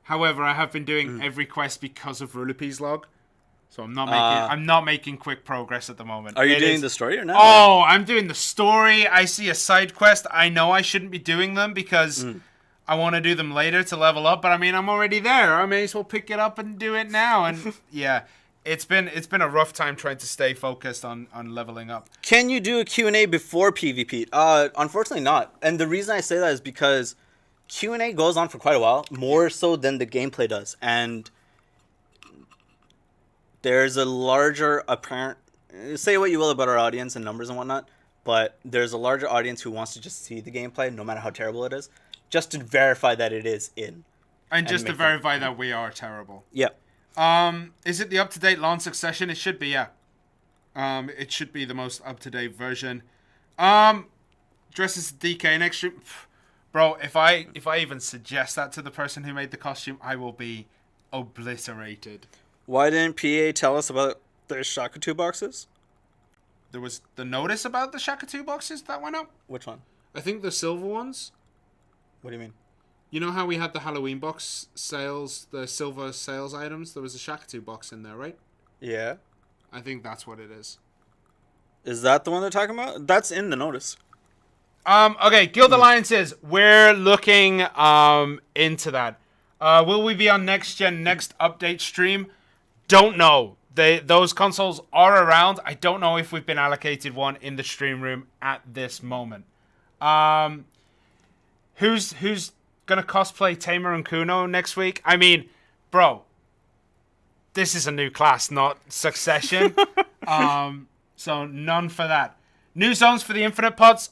B: However, I have been doing every quest because of Rulipi's log. So I'm not making quick progress at the moment.
A: Are you doing the story or not?
B: Oh, I'm doing the story. I see a side quest. I know I shouldn't be doing them because I want to do them later to level up, but I mean, I'm already there. I may as well pick it up and do it now. And yeah, it's been a rough time trying to stay focused on leveling up.
A: Can you do a Q&A before PvP? Unfortunately not. And the reason I say that is because Q&A goes on for quite a while, more so than the gameplay does. And there's a larger apparent... Say what you will about our audience and numbers and whatnot, but there's a larger audience who wants to just see the gameplay, no matter how terrible it is, just to verify that it is in.
B: And just to verify that we are terrible.
A: Yeah.
B: Is it the up-to-date Lawn Succession? It should be, yeah. It should be the most up-to-date version. Dresses DK next stream. Bro, if I even suggest that to the person who made the costume, I will be obliterated.
A: Why didn't PA tell us about the Shaka 2 boxes?
B: There was the notice about the Shaka 2 boxes that went up.
A: Which one?
B: I think the silver ones.
A: What do you mean?
B: You know how we had the Halloween box sales, the silver sales items? There was a Shaka 2 box in there, right?
A: Yeah.
B: I think that's what it is.
A: Is that the one they're talking about? That's in the notice.
B: Okay, Guild Alliances. We're looking into that. Will we be on next update stream? Don't know. Those consoles are around. I don't know if we've been allocated one in the stream room at this moment. Who's gonna cosplay Tamer and Kuno next week? I mean, bro, this is a new class, not Succession. So none for that. New zones for the Infinite Pots.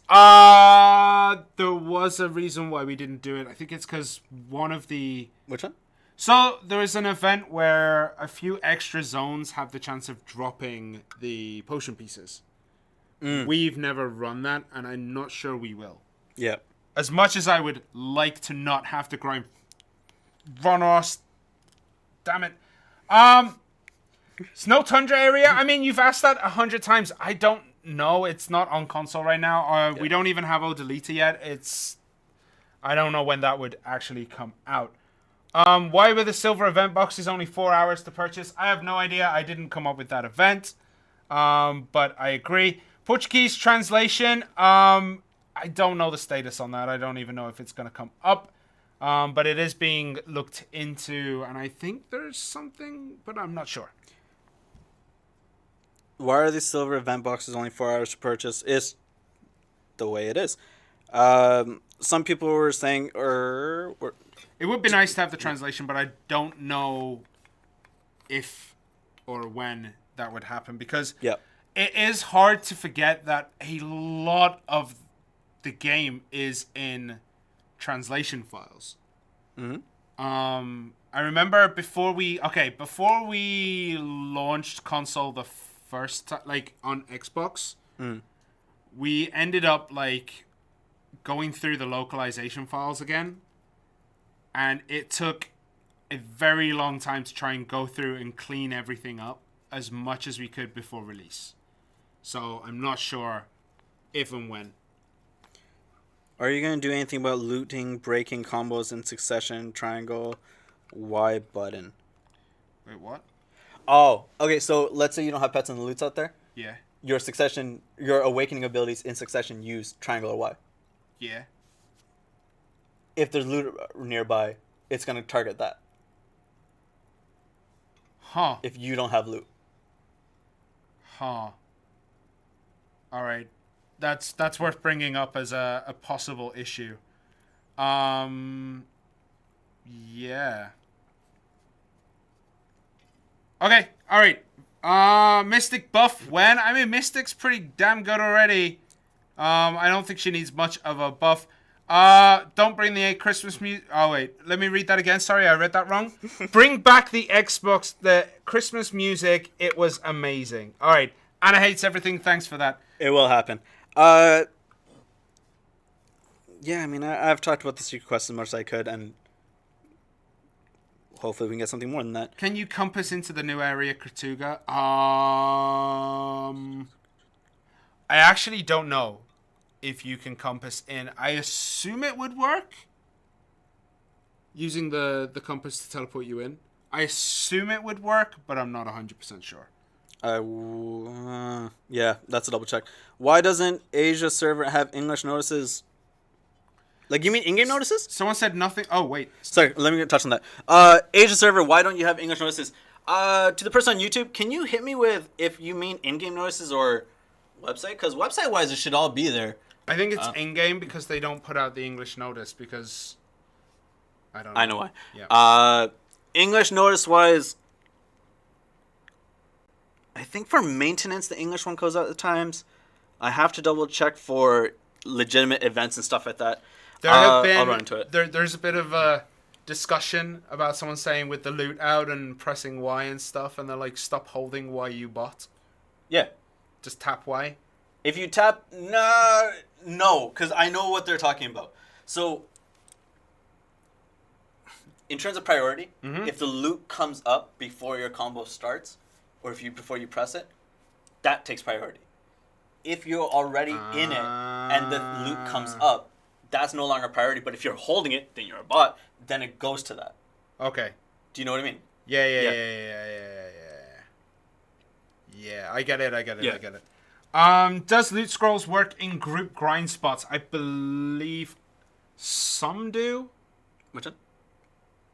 B: There was a reason why we didn't do it. I think it's because one of the...
A: Which one?
B: So there is an event where a few extra zones have the chance of dropping the potion pieces. We've never run that, and I'm not sure we will.
A: Yeah.
B: As much as I would like to not have to grind Vonos. Damn it. Snow Tundra area. I mean, you've asked that 100 times. I don't know. It's not on console right now. We don't even have Odalita yet. I don't know when that would actually come out. Why were the silver event boxes only 4 hours to purchase? I have no idea. I didn't come up with that event. But I agree. Portuguese translation. I don't know the status on that. I don't even know if it's going to come up. But it is being looked into, and I think there's something, but I'm not sure.
A: Why are these silver event boxes only 4 hours to purchase? It's the way it is. Some people were saying,
B: it would be nice to have the translation, but I don't know if or when that would happen, because it is hard to forget that a lot of the game is in translation files. I remember before we launched console the first time, like on Xbox, we ended up like going through the localization files again, and it took a very long time to try and go through and clean everything up as much as we could before release. So I'm not sure if and when.
A: Are you going to do anything about looting, breaking combos in Succession, triangle, Y button?
B: Wait, what?
A: Oh, okay, so let's say you don't have pets and the loots out there.
B: Yeah.
A: Your awakening abilities in Succession use triangle or Y.
B: Yeah.
A: If there's loot nearby, it's going to target that.
B: Huh.
A: If you don't have loot.
B: Huh. All right. That's worth bringing up as a possible issue. Yeah. Okay. All right. Mystic buff when? I mean, Mystic's pretty damn good already. I don't think she needs much of a buff. Don't bring the Christmas music. Oh wait, let me read that again. Sorry, I read that wrong. Bring back the Xbox, the Christmas music. It was amazing. All right. Anna hates everything. Thanks for that.
A: It will happen. Yeah, I mean, I've talked about the secret quest as much as I could, and hopefully we can get something more than that.
B: Can you compass into the new area, Kratuga? I actually don't know if you can compass in. I assume it would work using the compass to teleport you in. I assume it would work, but I'm not 100% sure.
A: Yeah, that's a double check. Why doesn't Asia server have English notices? Like, you mean in-game notices?
B: Someone said nothing. Oh, wait.
A: Sorry, let me touch on that. Asia server, why don't you have English notices? To the person on YouTube, can you hit me with if you mean in-game notices or website? Because website-wise, it should all be there.
B: I think it's in-game because they don't put out the English notice because... I don't know.
A: I know why.
B: Yeah.
A: English notice-wise, I think for maintenance, the English one goes out at times. I have to double-check for legitimate events and stuff like that.
B: There have been,
A: I'll run into it.
B: There's a bit of a discussion about someone saying with the loot out and pressing Y and stuff, and they're like, stop holding Y, you bot.
A: Yeah.
B: Just tap Y.
A: If you tap... No, because I know what they're talking about. So, in terms of priority, if the loot comes up before your combo starts, or before you press it, that takes priority. If you're already in it and the loot comes up, that's no longer a priority. But if you're holding it, then you're a bot. Then it goes to that.
B: Okay.
A: Do you know what I mean?
B: Yeah. Yeah, I get it. Does loot scrolls work in group grind spots? I believe some do.
A: Which one?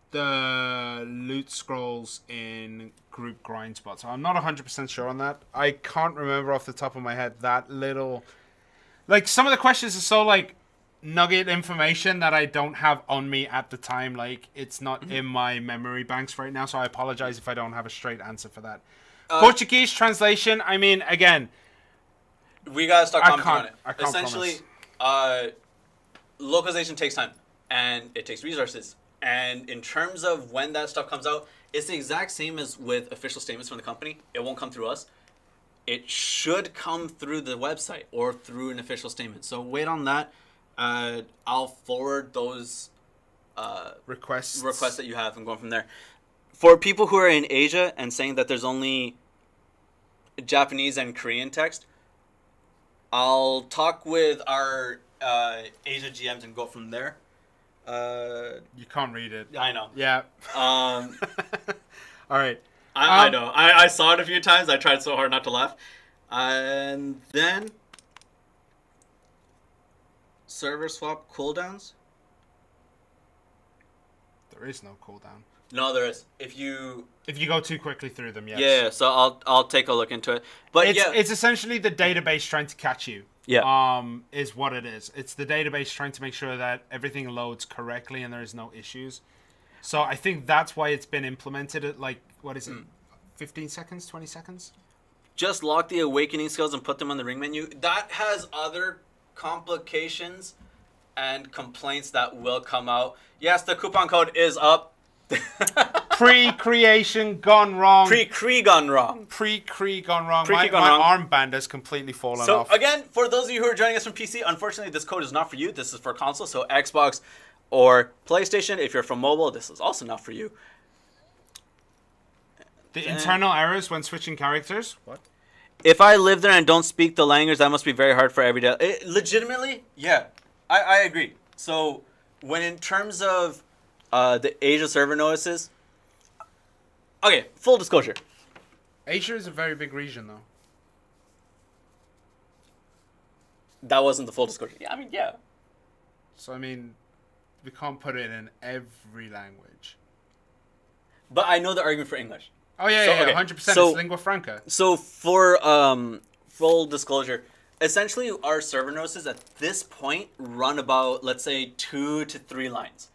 B: The loot scrolls in group grind spots. I'm not 100% sure on that. I can't remember off the top of my head that little... Like, some of the questions are so, like, nugget information that I don't have on me at the time. Like, it's not in my memory banks right now, so I apologize if I don't have a straight answer for that. Portuguese translation, I mean, again...
A: We gotta start commenting on it.
B: I can't
A: Essentially, localization takes time, and it takes resources. And in terms of when that stuff comes out, it's the exact same as with official statements from the company. It won't come through us. It should come through the website or through an official statement. So wait on that. I'll forward those requests that you have and going from there. For people who are in Asia and saying that there's only Japanese and Korean text, I'll talk with our Asia GMs and go from there.
B: You can't read it.
A: I know.
B: Yeah. All right.
A: I know. I saw it a few times. I tried so hard not to laugh. And then server swap cooldowns.
B: There is no cooldown.
A: No, there is. If you
B: go too quickly through them, yes.
A: Yeah. So I'll take a look into it. But
B: it's essentially the database trying to catch you.
A: Yeah.
B: Is what it is. It's the database trying to make sure that everything loads correctly and there is no issues. So I think that's why it's been implemented at, like, what is it? 15 seconds, 20 seconds?
A: Just lock the awakening skills and put them on the ring menu. That has other complications and complaints that will come out. Yes, the coupon code is up.
B: Pre-creation gone wrong.
A: Pre-Cree gone wrong.
B: Pre-Cree gone wrong.
A: Pre-Cree
B: My armband has completely fallen off.
A: So again, for those of you who are joining us from PC, unfortunately this code is not for you. This is for console, so Xbox or PlayStation. If you're from mobile, this is also not for you.
B: The internal errors when switching characters? What?
A: If I live there and don't speak the language, that must be very hard for everyday... legitimately, yeah. I agree. So when in terms of the Asia server notices... Okay, full disclosure.
B: Asia is a very big region, though.
A: That wasn't the full disclosure. Yeah, I mean, yeah.
B: So, I mean, we can't put it in every language.
A: But I know the argument for English.
B: Oh, yeah,
A: okay.
B: 100%. It's lingua franca.
A: So, for full disclosure, essentially our server notices at this point run about, let's say, 2 to 3 lines.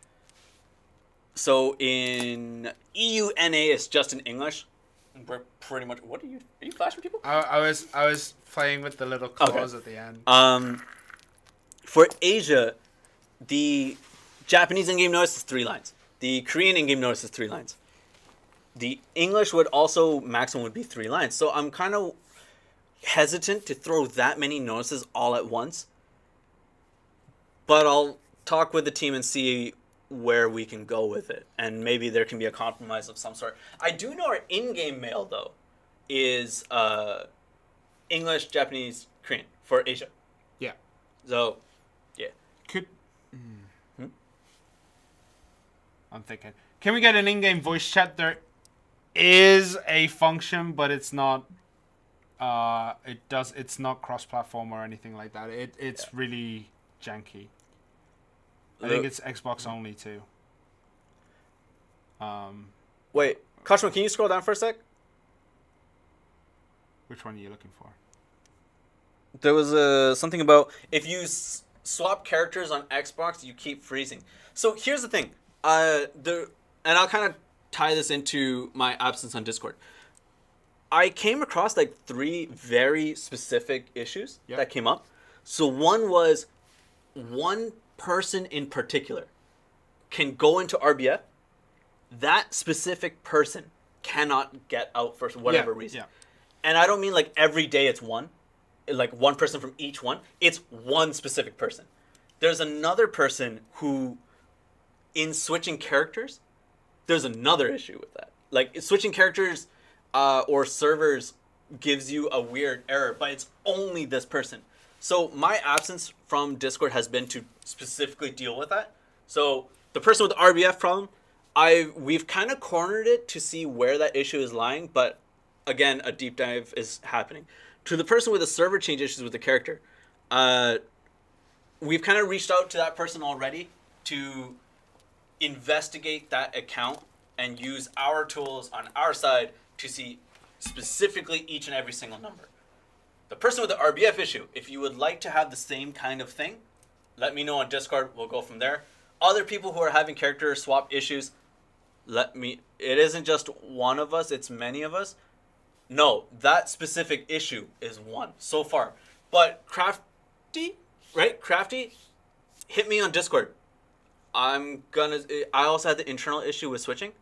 A: So, in EUNA, it's just in English. We're pretty much... What are you flashing people?
B: I was playing with the little claws at the end.
A: For Asia, the Japanese in-game notice is 3 lines. The Korean in-game notice is 3 lines. The English would also, maximum would be 3 lines. So I'm kind of hesitant to throw that many notices all at once. But talk with the team and see where we can go with it, and maybe there can be a compromise of some sort. I do know our in-game mail though is English, Japanese, Korean for Asia.
B: Yeah.
A: So, yeah.
B: Could. I'm thinking. Can we get an in-game voice chat? There is a function, but it's not. It's not cross-platform or anything like that. It's really janky. I think it's Xbox only too.
A: Wait, Kashima, can you scroll down for a sec?
B: Which one are you looking for?
A: There was something about if you swap characters on Xbox, you keep freezing. So here's the thing. And I'll kind of tie this into my absence on Discord. I came across like 3 very specific issues that came up. So one was one person in particular can go into RBF. That specific person cannot get out for whatever reason. Yeah. And I don't mean like every day it's one. Like one person from each one. It's one specific person. There's another person who, in switching characters, there's another issue with that. Like switching characters or servers gives you a weird error, but it's only this person. So my absence from Discord has been to specifically deal with that. So the person with the RBF problem, we've kind of cornered it to see where that issue is lying, but again, a deep dive is happening. To the person with the server change issues with the character, we've kind of reached out to that person already to investigate that account and use our tools on our side to see specifically each and every single number. The person with the RBF issue, if you would like to have the same kind of thing, let me know on Discord. We'll go from there. Other people who are having character swap issues, it isn't just one of us, it's many of us. No, that specific issue is one so far. But Crafty, right? Crafty, hit me on Discord. I also had the internal issue with switching.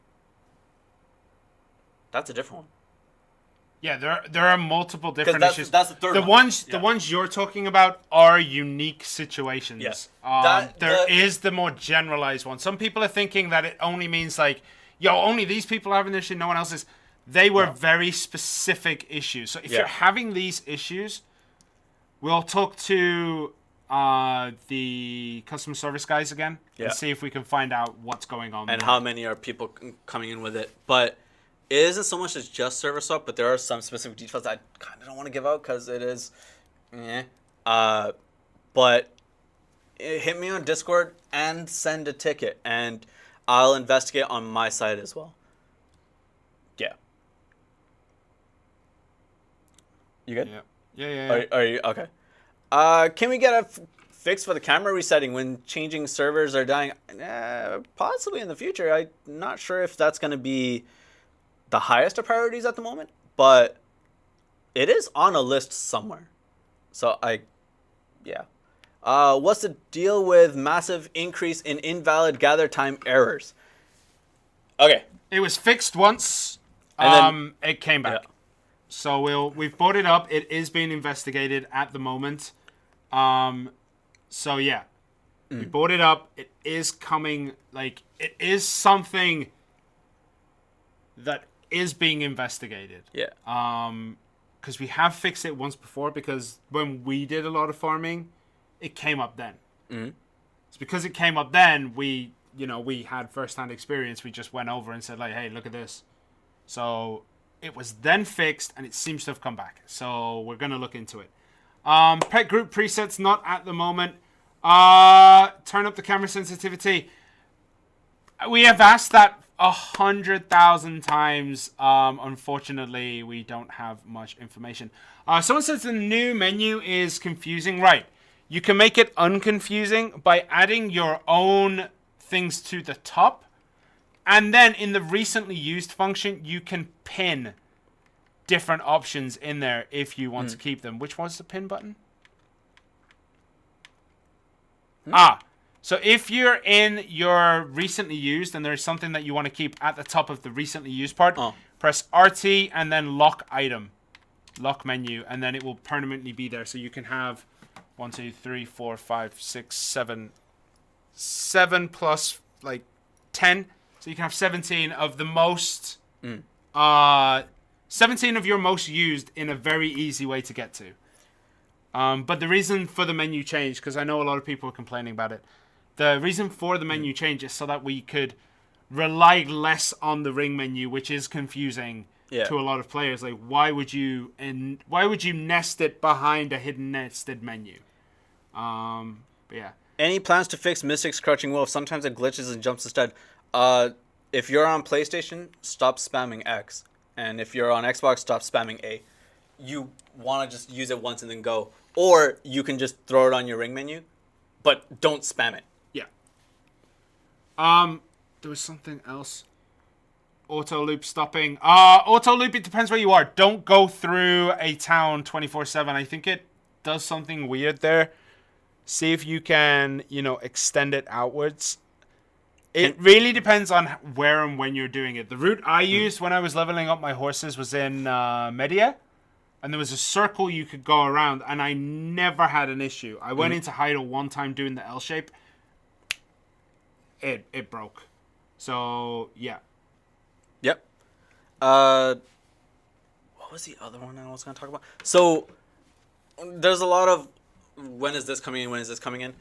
A: That's a different one.
B: Yeah, there are multiple different issues.
A: That's the third
B: one. The ones you're talking about are unique situations.
A: Yes.
B: There is the more generalized one. Some people are thinking that it only means like, only these people are having this issue, no one else is. They were very specific issues. So if you're having these issues, we'll talk to the customer service guys again and see if we can find out what's going on.
A: And how many are people coming in with it. But it isn't so much as just server swap, but there are some specific details I kind of don't want to give out because it is, but hit me on Discord and send a ticket, and I'll investigate on my side as well. Yeah. You good?
B: Yeah.
A: Are you okay? Can we get a fix for the camera resetting when changing servers are dying? Possibly in the future. I'm not sure if that's going to be the highest of priorities at the moment, but it is on a list somewhere. So what's the deal with massive increase in invalid gather time errors? Okay.
B: It was fixed once, and then it came back. Yeah. So we've brought it up. It is being investigated at the moment. We brought it up. It is coming. Like, it is something that is being investigated.
A: Yeah.
B: Because we have fixed it once before, because when we did a lot of farming, it came up then. Mm-hmm. It's because it came up then, we had first-hand experience. We just went over and said, like, hey, look at this. So it was then fixed, and it seems to have come back. So we're going to look into it. Pet group presets, not at the moment. Turn up the camera sensitivity. We have asked that 100,000 times. Unfortunately, we don't have much information. Someone says the new menu is confusing. Right. You can make it unconfusing by adding your own things to the top. And then in the recently used function, you can pin different options in there if you want to keep them. Which was the pin button? So if you're in your recently used and there's something that you want to keep at the top of the recently used part, press RT and then lock item, lock menu, and then it will permanently be there. So you can have 1, 2, 3, 4, 5, 6, 7, 7 plus like 10, so you can have 17 of the most 17 of your most used in a very easy way to get to. But the reason for the menu change, because I know a lot of people are complaining about it, the reason for the menu change is so that we could rely less on the ring menu, which is confusing to a lot of players. Like, why would you nest it behind a hidden nested menu? But yeah.
A: Any plans to fix Mystic's Crouching Wolf? Sometimes it glitches and jumps instead. If you're on PlayStation, stop spamming X. And if you're on Xbox, stop spamming A. You want to just use it once and then go. Or you can just throw it on your ring menu, but don't spam it.
B: Yeah. There was something else. Auto loop stopping. Auto loop, it depends where you are. Don't go through a town 24/7. I think it does something weird there. See if you can, extend it outwards. It really depends on where and when you're doing it. The route I used when I was leveling up my horses was in Media. And there was a circle you could go around, and I never had an issue. I went into Heidel one time doing the L shape. It broke. So, yeah.
A: Yep. What was the other one I was going to talk about? So, there's a lot of, when is this coming in, when is this coming in?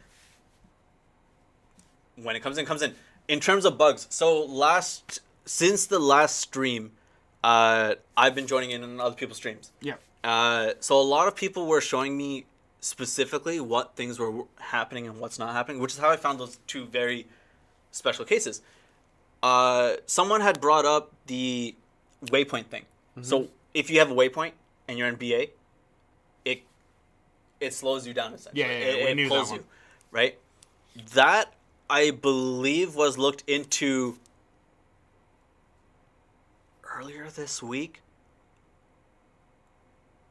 A: When it comes in, comes in. In terms of bugs, so since the last stream, I've been joining in on other people's streams.
B: Yeah.
A: So a lot of people were showing me specifically what things were happening and what's not happening, which is how I found those two very special cases. Someone had brought up the waypoint thing. Mm-hmm. So if you have a waypoint and you're in BA, it slows you down essentially.
B: Yeah,
A: it pulls you, right? That I believe was looked into earlier this week.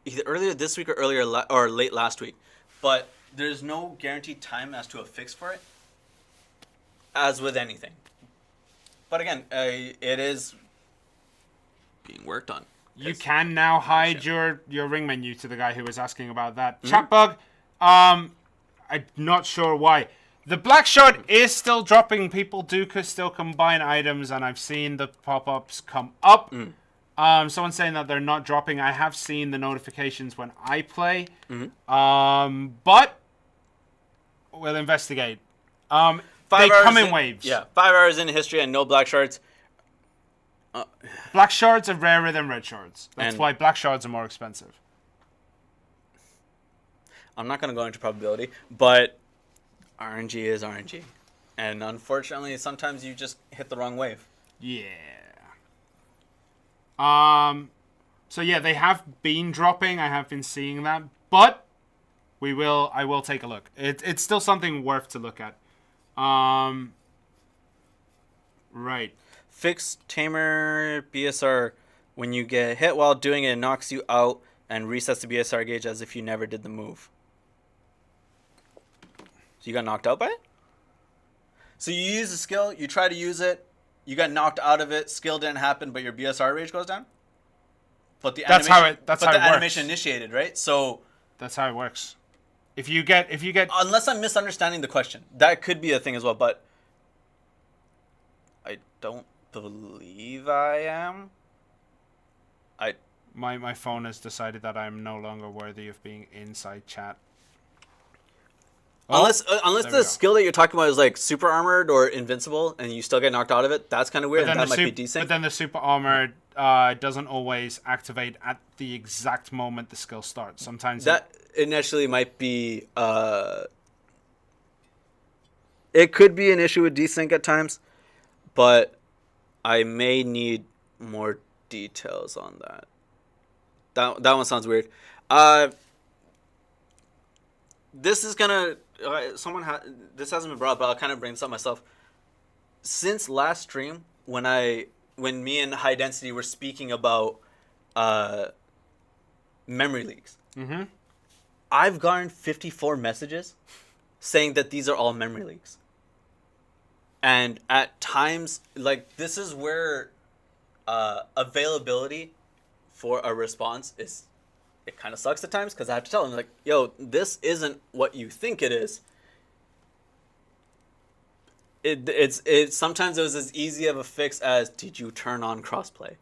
A: Either earlier this week or or late last week, but there's no guaranteed time as to a fix for it, as with anything. But again, it is being worked on.
B: You can now hide your ring menu to the guy who was asking about that. Mm-hmm. Chat bug, I'm not sure why. The black shard is still dropping. People do still combine items, and I've seen the pop-ups come up. Someone's saying that they're not dropping. I have seen the notifications when I play. Mm-hmm. But we'll investigate. They come in waves.
A: Yeah, 5 hours in history and no black shards.
B: Black shards are rarer than red shards. That's why black shards are more expensive.
A: I'm not going to go into probability, but RNG is RNG. And unfortunately, sometimes you just hit the wrong wave.
B: Yeah. So yeah, they have been dropping. I have been seeing that, but I will take a look. It's still something worth to look at. Right.
A: Fix Tamer BSR. When you get hit while doing it, it knocks you out and resets the BSR gauge as if you never did the move. So you got knocked out by it? So you use the skill, you try to use it, you got knocked out of it, skill didn't happen, but your BSR rage goes down? But the animation initiated, right? So
B: that's how it works. If you get
A: unless I'm misunderstanding the question, that could be a thing as well, but I don't believe I am.
B: My phone has decided that I'm no longer worthy of being inside chat.
A: Unless the skill that you're talking about is like super armored or invincible, and you still get knocked out of it, that's kind of weird. And that might be decent.
B: But then the super armored doesn't always activate at the exact moment the skill starts. Sometimes
A: that initially might be. It could be an issue with desync at times, but I may need more details on that. That one sounds weird. This is gonna. This hasn't been brought up, but I'll kind of bring this up myself. Since last stream, when me and High Density were speaking about memory leaks,
B: mm-hmm.
A: I've gotten 54 messages saying that these are all memory leaks. And at times, like, this is where availability for a response is. It kind of sucks at times because I have to tell them, like, yo, this isn't what you think it is. it's sometimes it was as easy of a fix as did you turn on crossplay,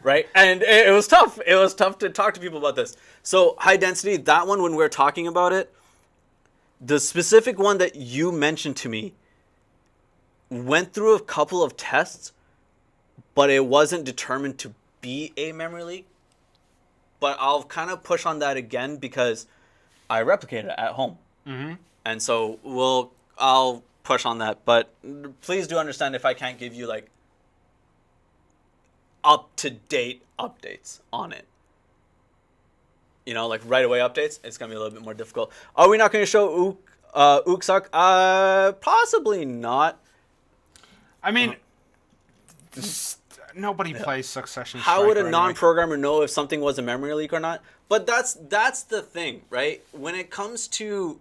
A: right? And it was tough. It was tough to talk to people about this. So high density, that one when we were talking about it, the specific one that you mentioned to me went through a couple of tests, but it wasn't determined to be a memory leak. But I'll kind of push on that again because I replicate it at home. Mm-hmm. And so I'll push on that. But please do understand if I can't give you like up-to-date updates on it. You know, like right away updates, it's going to be a little bit more difficult. Are we not going to show Uksak? Possibly not.
B: I mean, nobody plays Succession Strike.
A: How would a non-programmer know if something was a memory leak or not? But that's the thing, right? When it comes to,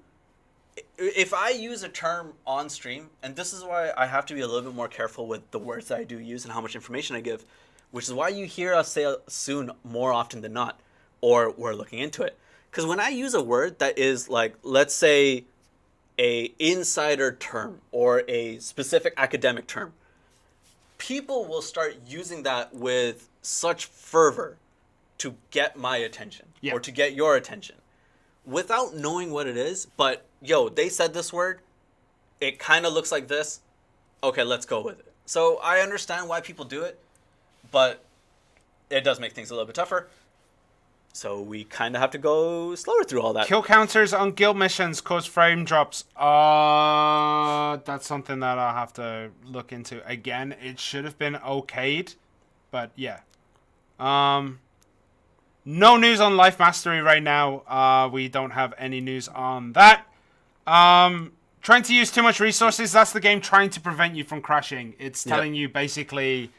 A: if I use a term on stream, and this is why I have to be a little bit more careful with the words that I do use and how much information I give, which is why you hear us say soon more often than not, or we're looking into it. Because when I use a word that is like, let's say, a insider term or a specific academic term, people will start using that with such fervor to get my attention or to get your attention without knowing what it is. But yo, they said this word, it kind of looks like this. Okay, let's go with it. So I understand why people do it, but it does make things a little bit tougher. So we kind of have to go slower through all that.
B: Kill counters on guild missions cause frame drops. That's something that I'll have to look into. Again, it should have been okayed, but yeah. No news on Life Mastery right now. We don't have any news on that. Trying to use too much resources, that's the game trying to prevent you from crashing. It's telling you basically,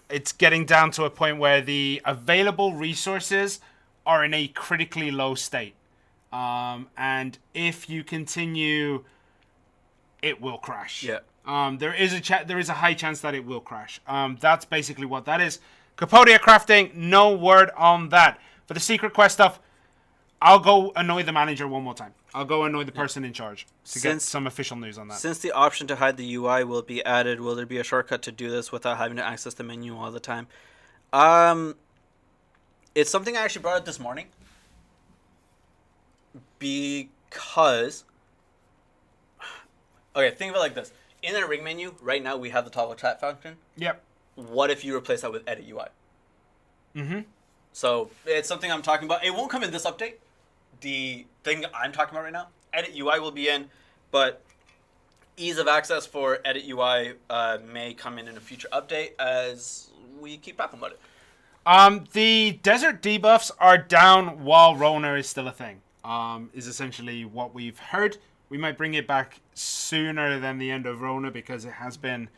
B: it's getting down to a point where the available resources are in a critically low state. And if you continue, it will crash.
A: Yeah.
B: There is a high chance that it will crash. That's basically what that is. Capodia crafting, no word on that. For the secret quest stuff, I'll go annoy the manager one more time. I'll go annoy the person in charge to get some official news on that.
A: Since the option to hide the UI will be added, will there be a shortcut to do this without having to access the menu all the time? It's something I actually brought up this morning because, okay, think of it like this. In our ring menu, right now we have the toggle chat function.
B: Yep.
A: What if you replace that with edit UI?
B: Mm-hmm.
A: So it's something I'm talking about. It won't come in this update. The thing I'm talking about right now, edit UI will be in, but ease of access for edit UI may come in a future update as we keep talking about it.
B: The desert debuffs are down while Rona is still a thing, is essentially what we've heard. We might bring it back sooner than the end of Rona because it has been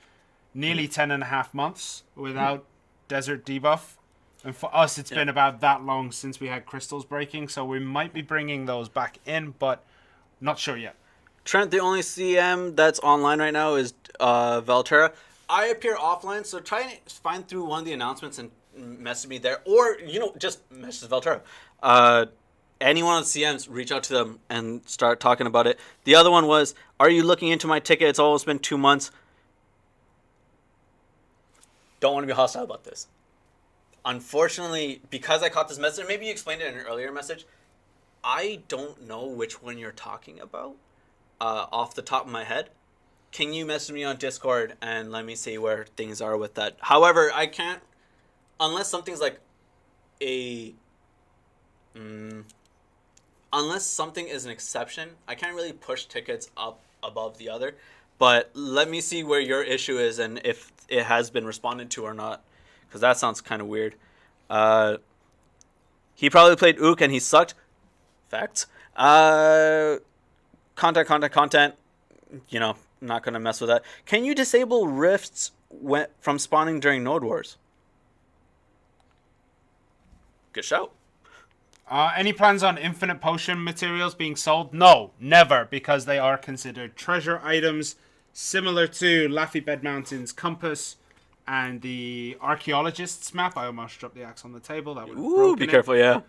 B: nearly 10.5 months without desert debuff. And for us, it's been about that long since we had crystals breaking, so we might be bringing those back in, but not sure yet.
A: Trent, the only CM that's online right now is Valterra. I appear offline, so try and find through one of the announcements and message me there, or just message Valterra. Anyone on CMs, reach out to them and start talking about it. The other one was, are you looking into my ticket? It's almost been 2 months. Don't want to be hostile about this. Unfortunately, because I caught this message, maybe you explained it in an earlier message, I don't know which one you're talking about off the top of my head. Can you message me on Discord and let me see where things are with that? However, I can't, unless something's like unless something is an exception, I can't really push tickets up above the other. But let me see where your issue is and if it has been responded to or not. Because that sounds kind of weird. He probably played Ook and he sucked. Facts. Content. Not going to mess with that. Can you disable rifts from spawning during Node Wars? Good shout.
B: Any plans on infinite potion materials being sold? No, never, because they are considered treasure items similar to Laffy Bed Mountain's compass and the archaeologist's map. I almost dropped the axe on the table. That would have broken
A: be careful,
B: it.
A: yeah.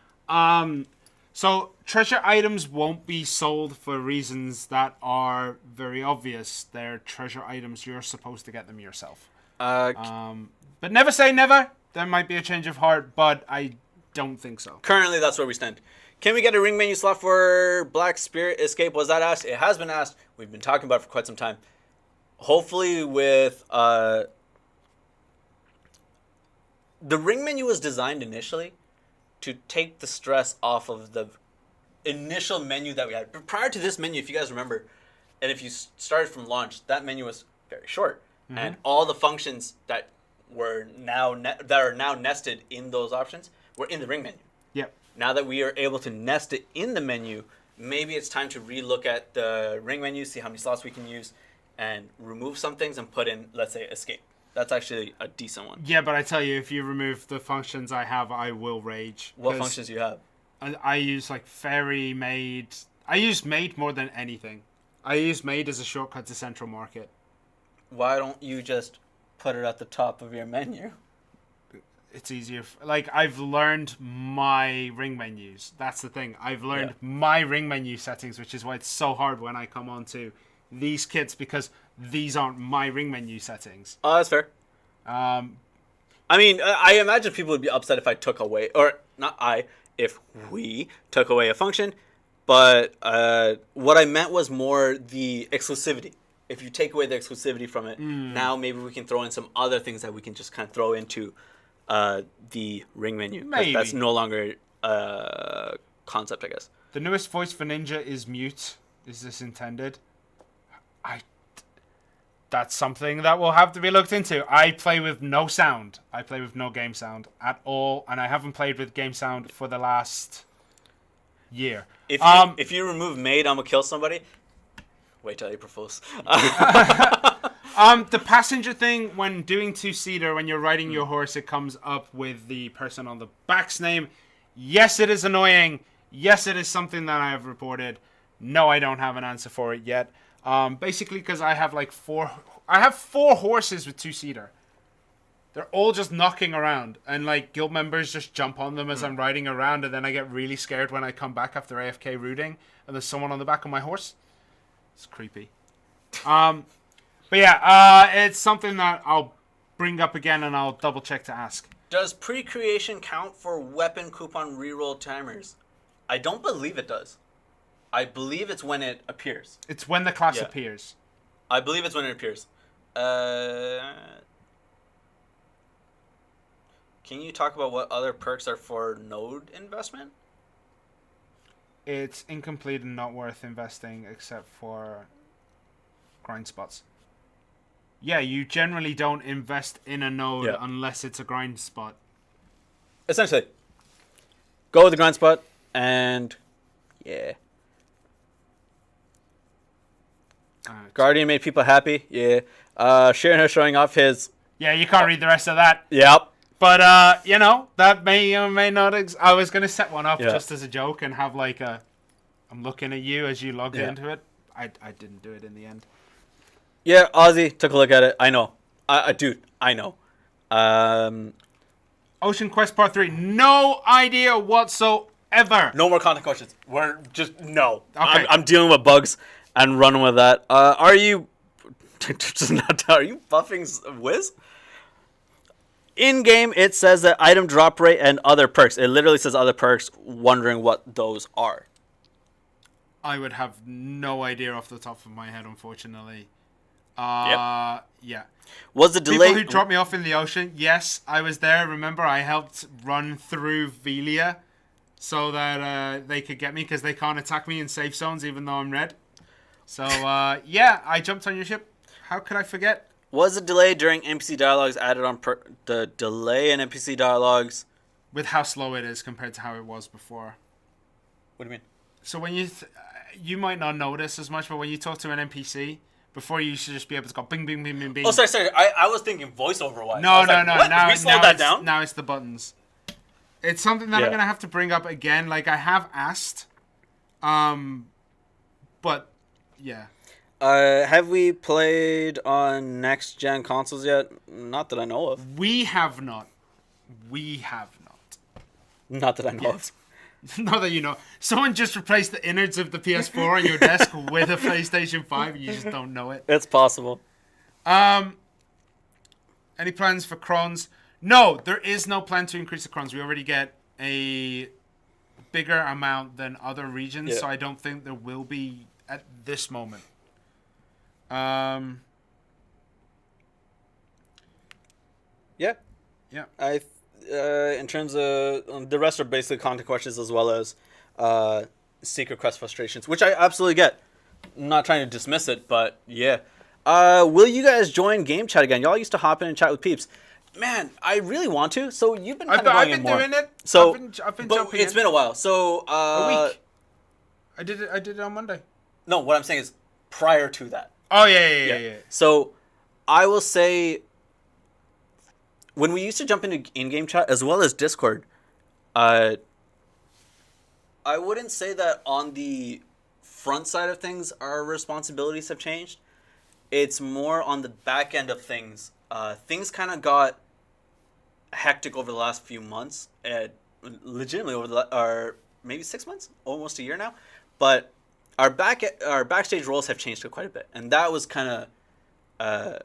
B: So treasure items won't be sold for reasons that are very obvious. They're treasure items. You're supposed to get them yourself. But never say never. There might be a change of heart, but I don't think so.
A: Currently, that's where we stand. Can we get a ring menu slot for Black Spirit Escape? Was that asked? It has been asked. We've been talking about it for quite some time. Hopefully with... the ring menu was designed initially to take the stress off of the initial menu that we had. But prior to this menu, if you guys remember, and if you started from launch, that menu was very short. Mm-hmm. And all the functions that were now nested in those options were in the ring menu.
B: Yep.
A: Now that we are able to nest it in the menu, maybe it's time to relook at the ring menu, see how many slots we can use, and remove some things and put in, let's say, escape. That's actually a decent one.
B: Yeah, but I tell you, if you remove the functions I have, I will rage.
A: What functions do you have?
B: I use like fairy maid. I use maid more than anything. I use maid as a shortcut to Central Market.
A: Why don't you just put it at the top of your menu?
B: It's easier. Like, I've learned my ring menus. That's the thing. I've learned my ring menu settings, which is why it's so hard when I come on to these kits, because these aren't my ring menu settings.
A: Oh, that's fair. I mean, I imagine people would be upset if I took away, or not I, if we took away a function, but what I meant was more the exclusivity. If you take away the exclusivity from it, now maybe we can throw in some other things that we can just kind of throw into the ring menu.
B: Maybe.
A: That's no longer a concept, I guess.
B: The newest voice for Ninja is mute. Is this intended? That's something that will have to be looked into. I play with no sound. I play with no game sound at all, and I haven't played with game sound for the last year.
A: If you remove maid, I'm gonna kill somebody. Wait till you propose.
B: The passenger thing, when doing two-seater, when you're riding your horse, it comes up with the person on the back's name. Yes, it is annoying. Yes, it is something that I have reported. No, I don't have an answer for it yet. Basically, because I have four horses with two-seater. They're all just knocking around, and guild members just jump on them as I'm riding around, and then I get really scared when I come back after AFK rooting, and there's someone on the back of my horse. It's creepy. But yeah, it's something that I'll bring up again, and I'll double check to ask.
A: Does pre-creation count for weapon coupon reroll timers? I don't believe it does. I believe it's when it appears.
B: It's when the class appears.
A: I believe it's when it appears. Can you talk about what other perks are for node investment?
B: It's incomplete and not worth investing except for grind spots. Yeah, you generally don't invest in a node unless it's a grind spot.
A: Essentially. Go with the grind spot and yeah. Guardian made people happy. Yeah. Sheeran showing off his...
B: Yeah, you can't read the rest of that.
A: Yep.
B: But, that may or may not... I was going to set one up just as a joke and have I'm looking at you as you logged into it. I didn't do it in the end.
A: Yeah, Ozzy took a look at it. I know. Dude, I know.
B: Ocean Quest Part 3. No idea whatsoever.
A: No more content questions. We're just... No.
B: Okay.
A: I'm dealing with bugs and running with that. Are you... Are you buffing Wiz? In-game, it says that item drop rate and other perks. It literally says other perks, wondering what those are.
B: I would have no idea off the top of my head, unfortunately.
A: Yeah.
B: Was
A: the delay...
B: People who dropped me off in the ocean, yes, I was there. Remember, I helped run through Velia so that they could get me because they can't attack me in safe zones even though I'm red. So, I jumped on your ship. How could I forget?
A: Was the delay during NPC dialogues added on the delay in NPC dialogues?
B: With how slow it is compared to how it was before.
A: What do you mean?
B: So when you might not notice as much, but when you talk to an NPC, before you should just be able to go bing, bing, bing, bing, bing.
A: Oh, sorry. I was thinking voiceover-wise.
B: No.
A: Now, we slowed that down?
B: Now it's the buttons. It's something that I'm going to have to bring up again. I have asked. But, yeah.
A: Have we played on next-gen consoles yet? Not that I know of.
B: We have not.
A: Not that I know of.
B: Not that you know. Someone just replaced the innards of the PS4 on your desk with a PlayStation 5. You just don't know it.
A: It's possible.
B: Any plans for crons? No, there is no plan to increase the crons. We already get a bigger amount than other regions, so I don't think there will be at this moment.
A: Yeah.
B: Yeah.
A: In terms of the rest are basically content questions as well as secret quest frustrations, which I absolutely get. I'm not trying to dismiss it, but yeah. Will you guys join game chat again? Y'all used to hop in and chat with peeps. Man, I really want to. So you've been kind of going in more.
B: I've been doing it.
A: So
B: I've been
A: but
B: jumping
A: it's
B: in.
A: been a while. So
B: A week. I did it on Monday.
A: No, what I'm saying is prior to that.
B: Oh yeah.
A: So I will say, when we used to jump into in-game chat as well as Discord, I wouldn't say that on the front side of things our responsibilities have changed. It's more on the back end of things. Things kind of got hectic over the last few months, legitimately over maybe 6 months, almost a year now. But our backstage roles have changed quite a bit, and that was kind of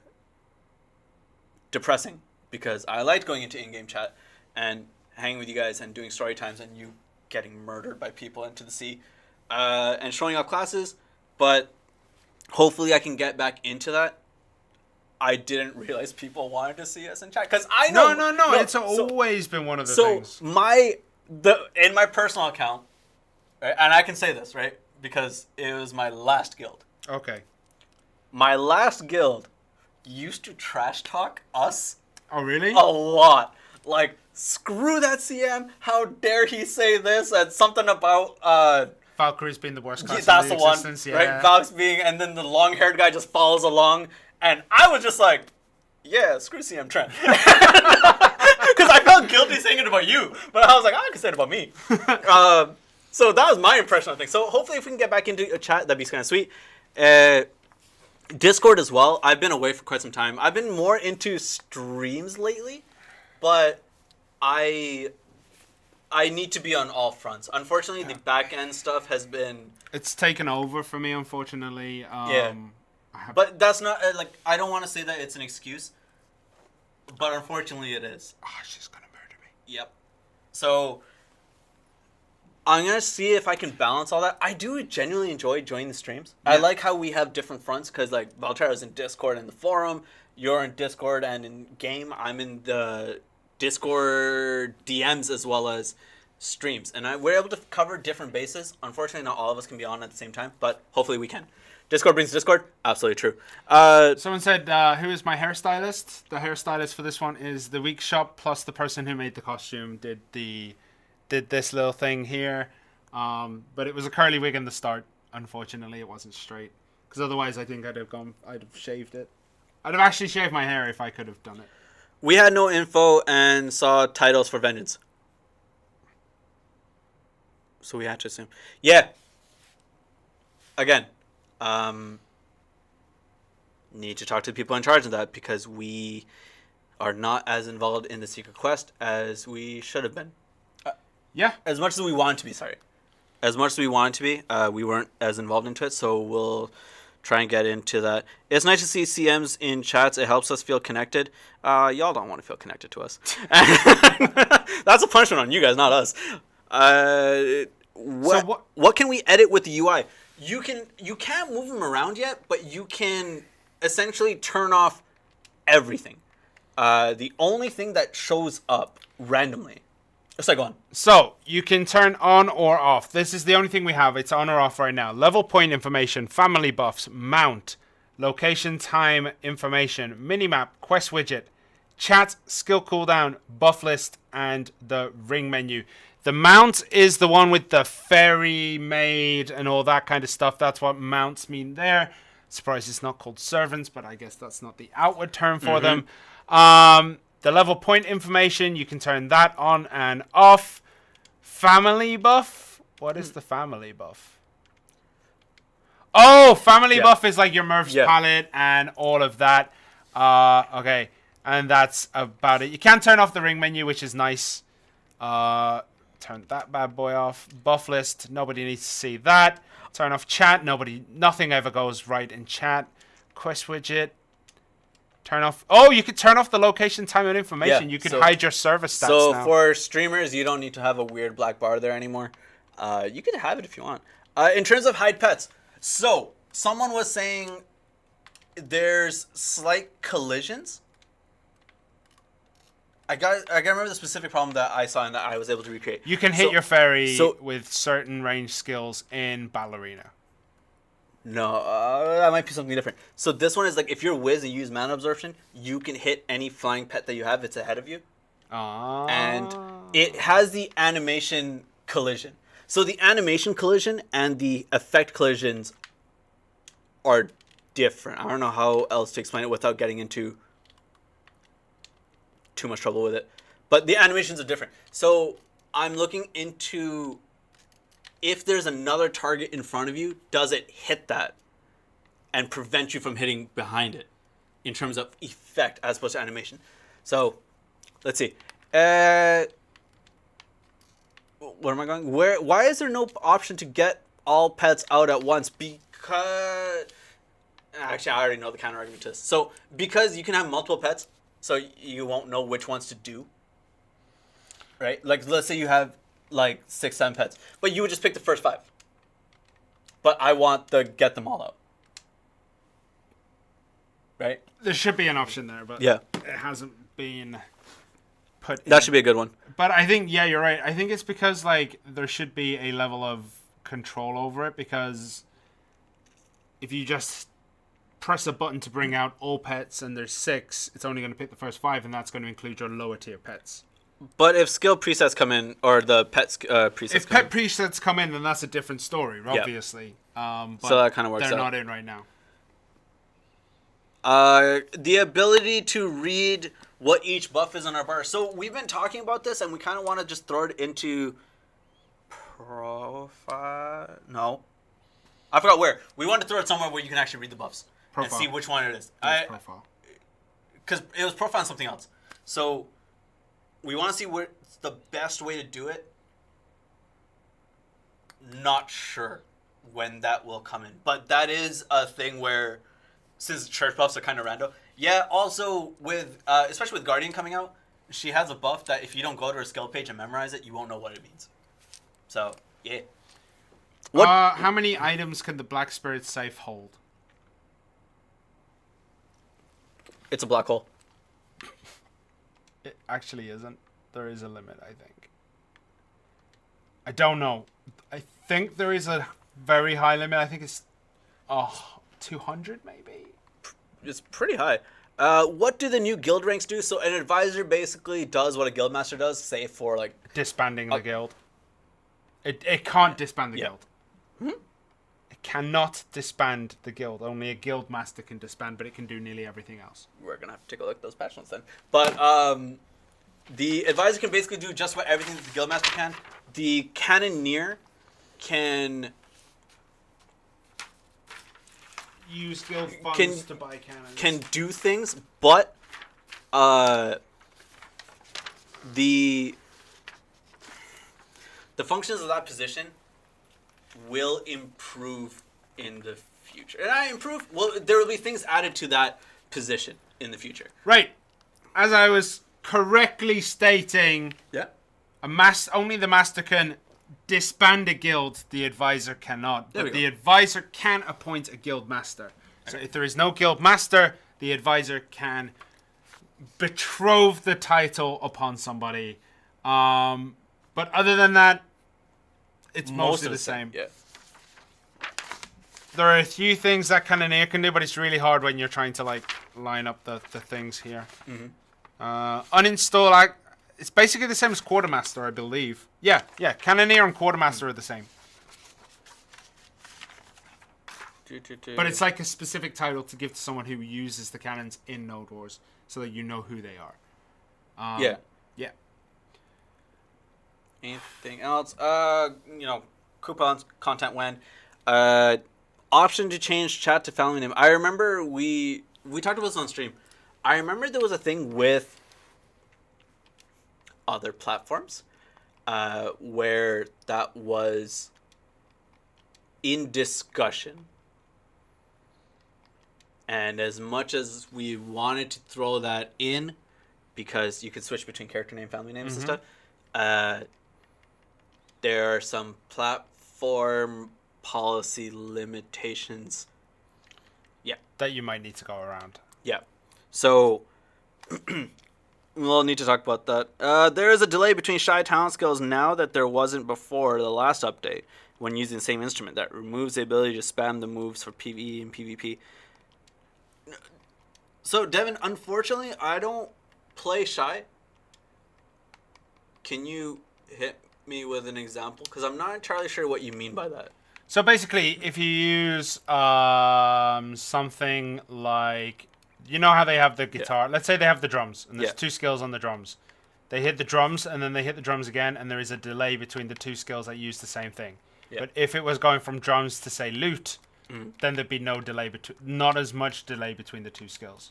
A: depressing. Because I liked going into in-game chat and hanging with you guys and doing story times and you getting murdered by people into the sea and showing up classes. But hopefully I can get back into that. I didn't realize people wanted to see us in chat. Because I know...
B: No. It's always been one of the things.
A: So in my personal account, right, and I can say this, right? Because it was my last guild.
B: Okay.
A: My last guild used to trash talk us.
B: Oh, really?
A: A lot. Like, screw that CM. How dare he say this? And something about...
B: Valkyrie's been the worst class
A: that's
B: in
A: the one,
B: existence. Yeah.
A: right? Valk's being... And then the long-haired guy just follows along. And I was just like, yeah, screw CM Trent. Because I felt guilty saying it about you. But I was like, I can say it about me. So that was my impression of things. So hopefully if we can get back into a chat, that'd be kind of sweet. Discord as well. I've been away for quite some time. I've been more into streams lately, but I need to be on all fronts. Unfortunately, the back end stuff has been...
B: It's taken over for me, unfortunately.
A: But that's not... I don't want to say that it's an excuse, but unfortunately it is.
B: Oh, she's going to murder me.
A: Yep. So... I'm going to see if I can balance all that. I do genuinely enjoy joining the streams. Yeah. I like how we have different fronts because, like, Valterra's in Discord and the forum. You're in Discord and in game. I'm in the Discord DMs as well as streams. And we're able to cover different bases. Unfortunately, not all of us can be on at the same time, but hopefully we can. Discord brings Discord. Absolutely true.
B: Someone said, who is my hairstylist? The hairstylist for this one is the Week Shop plus the person who made the costume did this little thing here, but it was a curly wig in the start. Unfortunately, it wasn't straight, because otherwise I think I'd have shaved it. I'd have actually shaved my hair if I could have done it.
A: We had no info and saw titles for Vengeance, so we had to assume. Yeah. Again, need to talk to the people in charge of that because we are not as involved in the secret quest as we should have been.
B: Yeah.
A: As much as we wanted to be, we weren't as involved into it, so we'll try and get into that. It's nice to see CMs in chats. It helps us feel connected. Y'all don't want to feel connected to us. That's a punishment on you guys, not us. What can we edit with the UI? You can't move them around yet, but you can essentially turn off everything. The only thing that shows up randomly... Go on.
B: So, you can turn on or off. This is the only thing we have. It's on or off right now. Level point information, family buffs, mount, location time information, minimap, quest widget, chat, skill cooldown, buff list, and the ring menu. The mount is the one with the fairy maid and all that kind of stuff. That's what mounts mean there. Surprised it's not called servants, but I guess that's not the outward term for them. The level point information, you can turn that on and off. Family buff? What is the family buff? Oh, family buff is like your Murph's palette and all of that. Okay, and that's about it. You can turn off the ring menu, which is nice. Turn that bad boy off. Buff list, nobody needs to see that. Turn off chat, nothing ever goes right in chat. Quest widget. Turn off. Oh, you could turn off the location, time, and information.
A: Yeah,
B: You could hide your server stats
A: So
B: now.
A: for streamers, you don't need to have a weird black bar there anymore. You can have it if you want. In terms of hide pets, so someone was saying there's slight collisions. I gotta remember the specific problem that I saw and that I was able to recreate.
B: You can hit your fairy with certain range skills in Ballerina.
A: No, that might be something different. So this one is like if you're Wiz and you use mana absorption, you can hit any flying pet that you have. It's ahead of you. And it has the animation collision. So the animation collision and the effect collisions are different. I don't know how else to explain it without getting into too much trouble with it. But the animations are different. So I'm looking into if there's another target in front of you, does it hit that and prevent you from hitting behind it in terms of effect as opposed to animation? So let's see. Where am I going? Why is there no option to get all pets out at once? Because actually, I already know the counter argument to this. So because you can have multiple pets, so you won't know which ones to do. Right? Like let's say you have like 6, 7 pets, but you would just pick the first 5. But I want to get them all out. Right?
B: There should be an option there, but
A: yeah,
B: it hasn't been put in.
A: That should be a good one.
B: But I think, yeah, you're right. I think it's because, like, there should be a level of control over it, because if you just press a button to bring out all pets and there's 6, it's only going to pick the first 5, and that's going to include your lower tier pets.
A: But if skill presets come in, or the pet presets
B: if pet presets come in, then that's a different story, obviously. But
A: so that kind of works out.
B: They're not in right now.
A: The ability to read what each buff is on our bar. So we've been talking about this, and we kind of want to just throw it into profile. No, I forgot where. We want to throw it somewhere where you can actually read the buffs and see which one it is.
B: Profile.
A: Because it was profile and something else. So we want to see what's the best way to do it. Not sure when that will come in, but that is a thing where, since church buffs are kind of random. Yeah, also with, especially with Guardian coming out, she has a buff that if you don't go to her skill page and memorize it, you won't know what it means. So, yeah.
B: How many items can the Black Spirit safe hold?
A: It's a black hole.
B: It actually isn't. There is a limit, I think. I don't know. I think there is a very high limit. I think it's 200 maybe?
A: It's pretty high. What do the new guild ranks do? So an advisor basically does what a guild master does, say for like
B: disbanding the guild. It can't disband the guild.
A: Hmm?
B: It cannot disband the guild. Only a guild master can disband, but it can do nearly everything else.
A: We're gonna have to take a look at those patch notes then. But the advisor can basically do just about everything that the guild master can. The cannoneer can
B: use guild funds to buy cannons.
A: Can do things, but the functions of that position will improve in the future. And I improve. Well, there will be things added to that position in the future.
B: Right. As I was correctly stating,
A: yeah,
B: only the master can disband a guild, the advisor cannot. But the advisor can appoint a guild master. So if there is no guild master, the advisor can betroth the title upon somebody. But other than that, it's mostly the same.
A: Yeah.
B: There are a few things that Cannoneer can do, but it's really hard when you're trying to like line up the things here. Mm-hmm. Uninstall. It's basically the same as Quartermaster, I believe. Yeah. Cannoneer and Quartermaster are the same. But it's like a specific title to give to someone who uses the cannons in Node Wars, so that you know who they are.
A: Yeah. Anything else? Coupons, content when. Option to change chat to family name. I remember we talked about this on stream. I remember there was a thing with other platforms where that was in discussion. And as much as we wanted to throw that in, because you could switch between character name, family names, and stuff, there are some platform policy limitations. Yeah.
B: That you might need to go around.
A: Yeah. So, we'll need to talk about that. There is a delay between Shy talent skills now that there wasn't before the last update when using the same instrument. That removes the ability to spam the moves for PvE and PvP. So, Devin, unfortunately, I don't play Shy. Can you hit me with an example? Because I'm not entirely sure what you mean by that.
B: So basically, if you use something like, you know how they have the guitar? Let's say they have the drums, and there's two skills on the drums. They hit the drums, and then they hit the drums again, and there is a delay between the two skills that use the same thing. Yeah. But if it was going from drums to, say, lute, then there'd be no delay not as much delay between the two skills.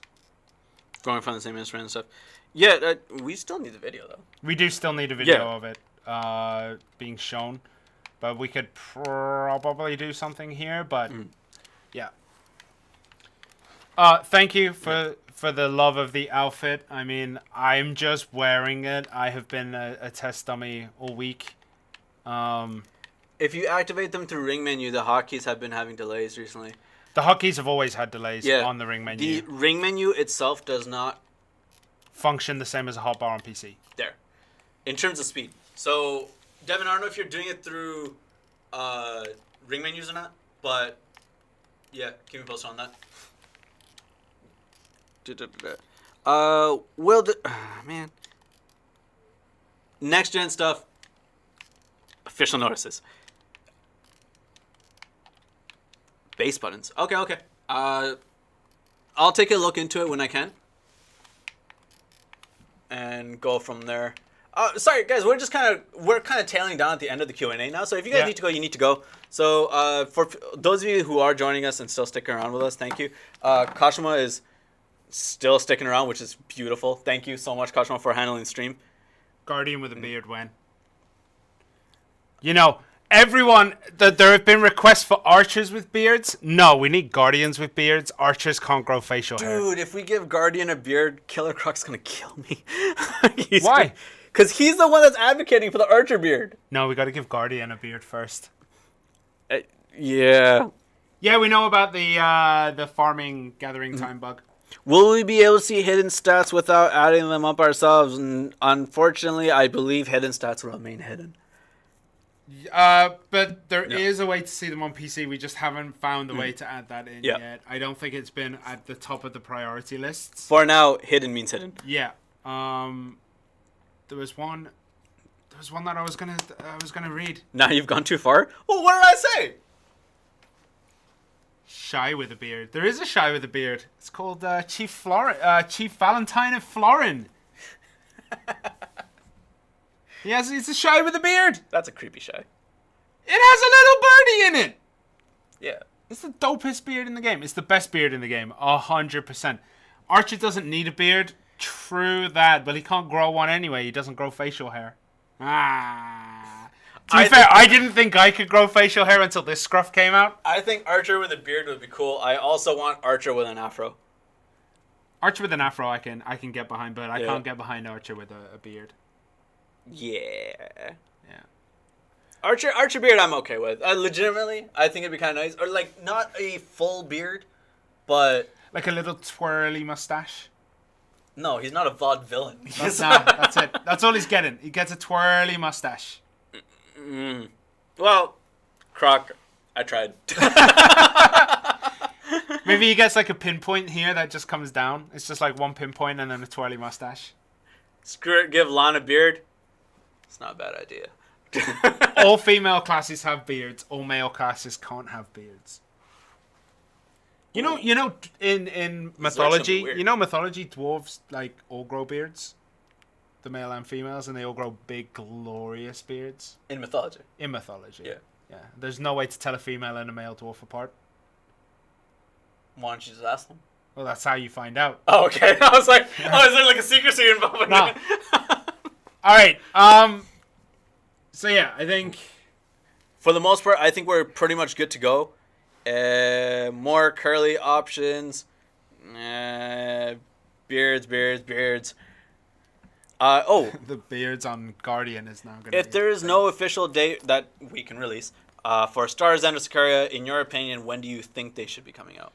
A: Going from the same instrument and stuff. Yeah, we still need the video, though.
B: We do still need a video of it being shown. But we could probably do something here, but yeah. Thank you for the love of the outfit. I mean, I'm just wearing it. I have been a test dummy all week.
A: If you activate them through ring menu, the hotkeys have been having delays recently.
B: The hotkeys have always had delays on the ring menu.
A: The ring menu itself does not
B: function the same as a hotbar on PC.
A: There. In terms of speed. So, Devin, I don't know if you're doing it through ring menus or not, but yeah, keep me posted on that. Man. Next gen stuff. Official notices. Base buttons. Okay. I'll take a look into it when I can. And go from there. Sorry, guys. We're kind of tailing down at the end of the Q&A now. So if you guys need to go, you need to go. So for those of you who are joining us and still sticking around with us, thank you. Kashima is still sticking around, which is beautiful. Thank you so much, Kashima, for handling the stream.
B: Guardian with a beard when? You know, everyone, there have been requests for archers with beards. No, we need guardians with beards. Archers can't grow facial hair.
A: Dude, if we give Guardian a beard, Killer Croc's going to kill me.
B: Why?
A: Because he's the one that's advocating for the archer beard.
B: No, we got to give Guardian a beard first.
A: Yeah.
B: Yeah, we know about the farming gathering time bug.
A: Will we be able to see hidden stats without adding them up ourselves? And unfortunately, I believe hidden stats will remain hidden.
B: But there is a way to see them on PC. We just haven't found a way to add that in yet. I don't think it's been at the top of the priority lists.
A: For now, hidden means hidden.
B: Yeah. There was one that I was gonna read.
A: Now you've gone too far? Well, what did I say?
B: Shy with a beard. There is a shy with a beard. It's called Chief Valentine of Florin. Yes, it's a shy with a beard.
A: That's a creepy shy.
B: It has a little birdie in it.
A: Yeah.
B: It's the dopest beard in the game. It's the best beard in the game. 100%. Archer doesn't need a beard. True that, but he can't grow one anyway. He doesn't grow facial hair. To be fair, I didn't think I could grow facial hair until this scruff came out.
A: I think Archer with a beard would be cool. I also want Archer with an afro.
B: Archer with an afro I can get behind, but I can't get behind Archer with a beard.
A: Yeah. Archer beard I'm okay with. Legitimately, I think it'd be kind of nice. Or like not a full beard, but
B: like a little twirly mustache.
A: No, he's not a vaudevillain.
B: That's it. That's all he's getting. He gets a twirly mustache.
A: Well, Croc, I tried.
B: Maybe he gets like a pinpoint here that just comes down. It's just like one pinpoint and then a twirly mustache.
A: Screw it, give Lon a beard. It's not a bad idea.
B: All female classes have beards. All male classes can't have beards. You know, in mythology, mythology, dwarves like all grow beards, the male and females, and they all grow big, glorious beards.
A: In mythology.
B: Yeah. There's no way to tell a female and a male dwarf apart.
A: Why don't you just ask them?
B: Well, that's how you find out.
A: Oh, okay. I was like, is there like a secrecy involved?
B: No. All right. So yeah, I think
A: for the most part, I think we're pretty much good to go. More curly options. Beards.
B: the beards on Guardian is now going to
A: If there is no official date that we can release for Stars End or Sicaria, in your opinion, when do you think they should be coming out?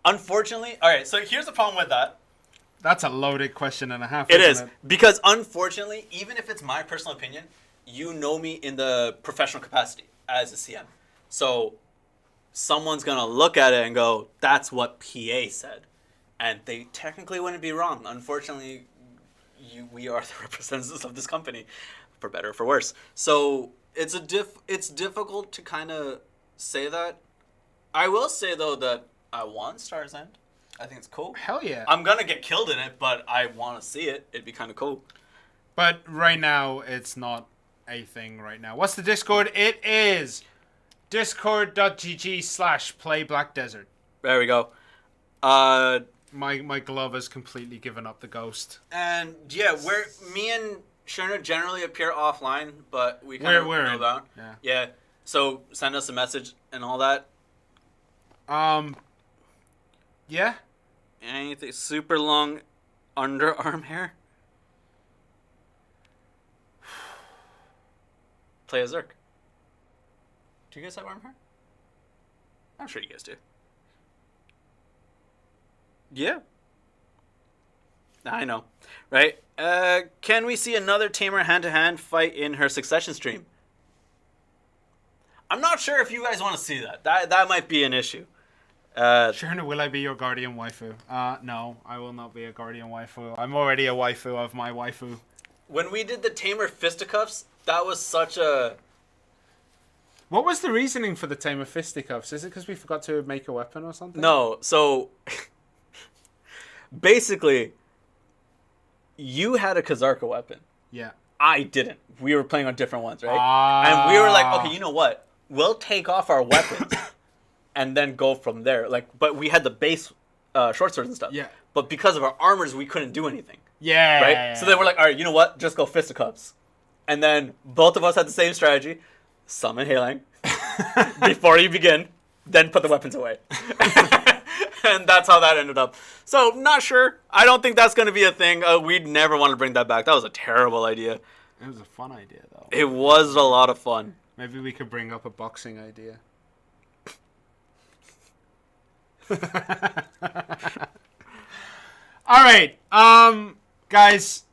A: Unfortunately, all right, so here's the problem with that.
B: That's a loaded question and a half.
A: It is. Because unfortunately, even if it's my personal opinion, you know me in the professional capacity as a CM. So someone's going to look at it and go, that's what PA said. And they technically wouldn't be wrong. Unfortunately, we are the representatives of this company, for better or for worse. So it's difficult to kind of say that. I will say, though, that I want Stars End. I think it's cool.
B: Hell yeah.
A: I'm going to get killed in it, but I want to see it. It'd be kind of cool.
B: But right now, it's not a thing right now. What's the Discord? It is discord.gg/playblackdesert.
A: There we go.
B: My glove has completely given up the ghost.
A: And yeah, me and Sherna generally appear offline, but we kind of go down. Yeah. So send us a message and all that.
B: Yeah.
A: Anything super long underarm hair? Play a Zerk. Do you guys have arm hair? I'm sure you guys do. Yeah. I know. Right? Can we see another Tamer hand-to-hand fight in her Succession stream? I'm not sure if you guys want to see that. That might be an issue.
B: Sherna, will I be your guardian waifu? No, I will not be a guardian waifu. I'm already a waifu of my waifu.
A: When we did the Tamer fisticuffs, that was such a...
B: What was the reasoning for the Tamer fisticuffs? Is it because we forgot to make a weapon or something?
A: No, so... basically, you had a Kazarka weapon.
B: Yeah.
A: I didn't. We were playing on different ones, right? And we were like, okay, you know what? We'll take off our weapons and then go from there. But we had the base short swords and stuff.
B: Yeah.
A: But because of our armors, we couldn't do anything.
B: Yeah.
A: Right?
B: Yeah.
A: So then we're like, all right, you know what? Just go fisticuffs. And then both of us had the same strategy. Summon Halang before you begin, then put the weapons away. And that's how that ended up. So, not sure. I don't think that's going to be a thing. We'd never want to bring that back. That was a terrible idea.
B: It was a fun idea, though.
A: It was a lot of fun.
B: Maybe we could bring up a boxing idea. All right. Guys.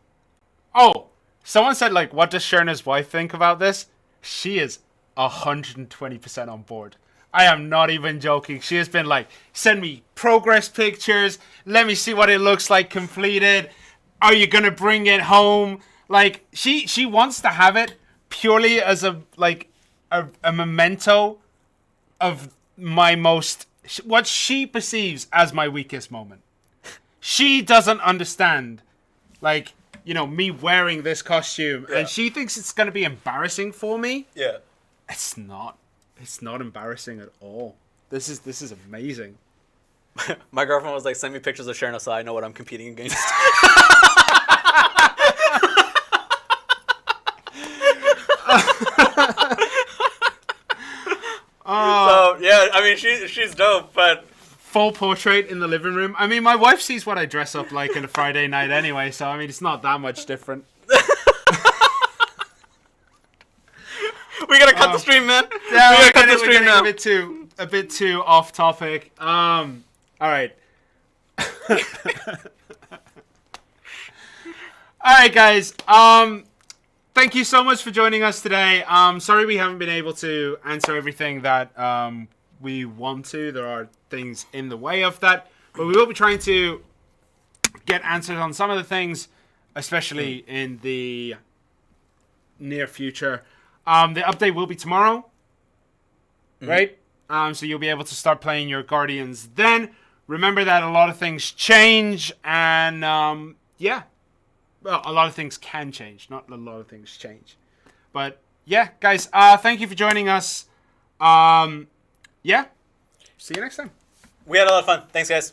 B: Oh, someone said, like, what does Sherna's wife think about this? She is 120% on board. I am not even joking. She has been like, send me progress pictures. Let me see what it looks like completed. Are you going to bring it home? Like, she wants to have it purely as a memento of what she perceives as my weakest moment. She doesn't understand, like, you know, me wearing this costume. Yeah. And she thinks it's going to be embarrassing for me.
A: Yeah.
B: It's not. It's not embarrassing at all. This is amazing.
A: My girlfriend was like, send me pictures of Sherna so I know what I'm competing against. So, yeah, I mean, she's dope, but...
B: Full portrait in the living room. I mean, my wife sees what I dress up like on a Friday night anyway, so, I mean, it's not that much different.
A: We gotta cut the stream, man.
B: Yeah,
A: we gotta cut the stream now.
B: A bit too off topic. All right. All right, guys. Thank you so much for joining us today. Sorry we haven't been able to answer everything that we want to. There are things in the way of that, but we will be trying to get answers on some of the things, especially in the near future. The update will be tomorrow, right? So you'll be able to start playing your Guardians then. Remember that a lot of things change, and yeah. Well, a lot of things can change, not a lot of things change. But yeah, guys, thank you for joining us. Yeah, see you next time.
A: We had a lot of fun. Thanks, guys.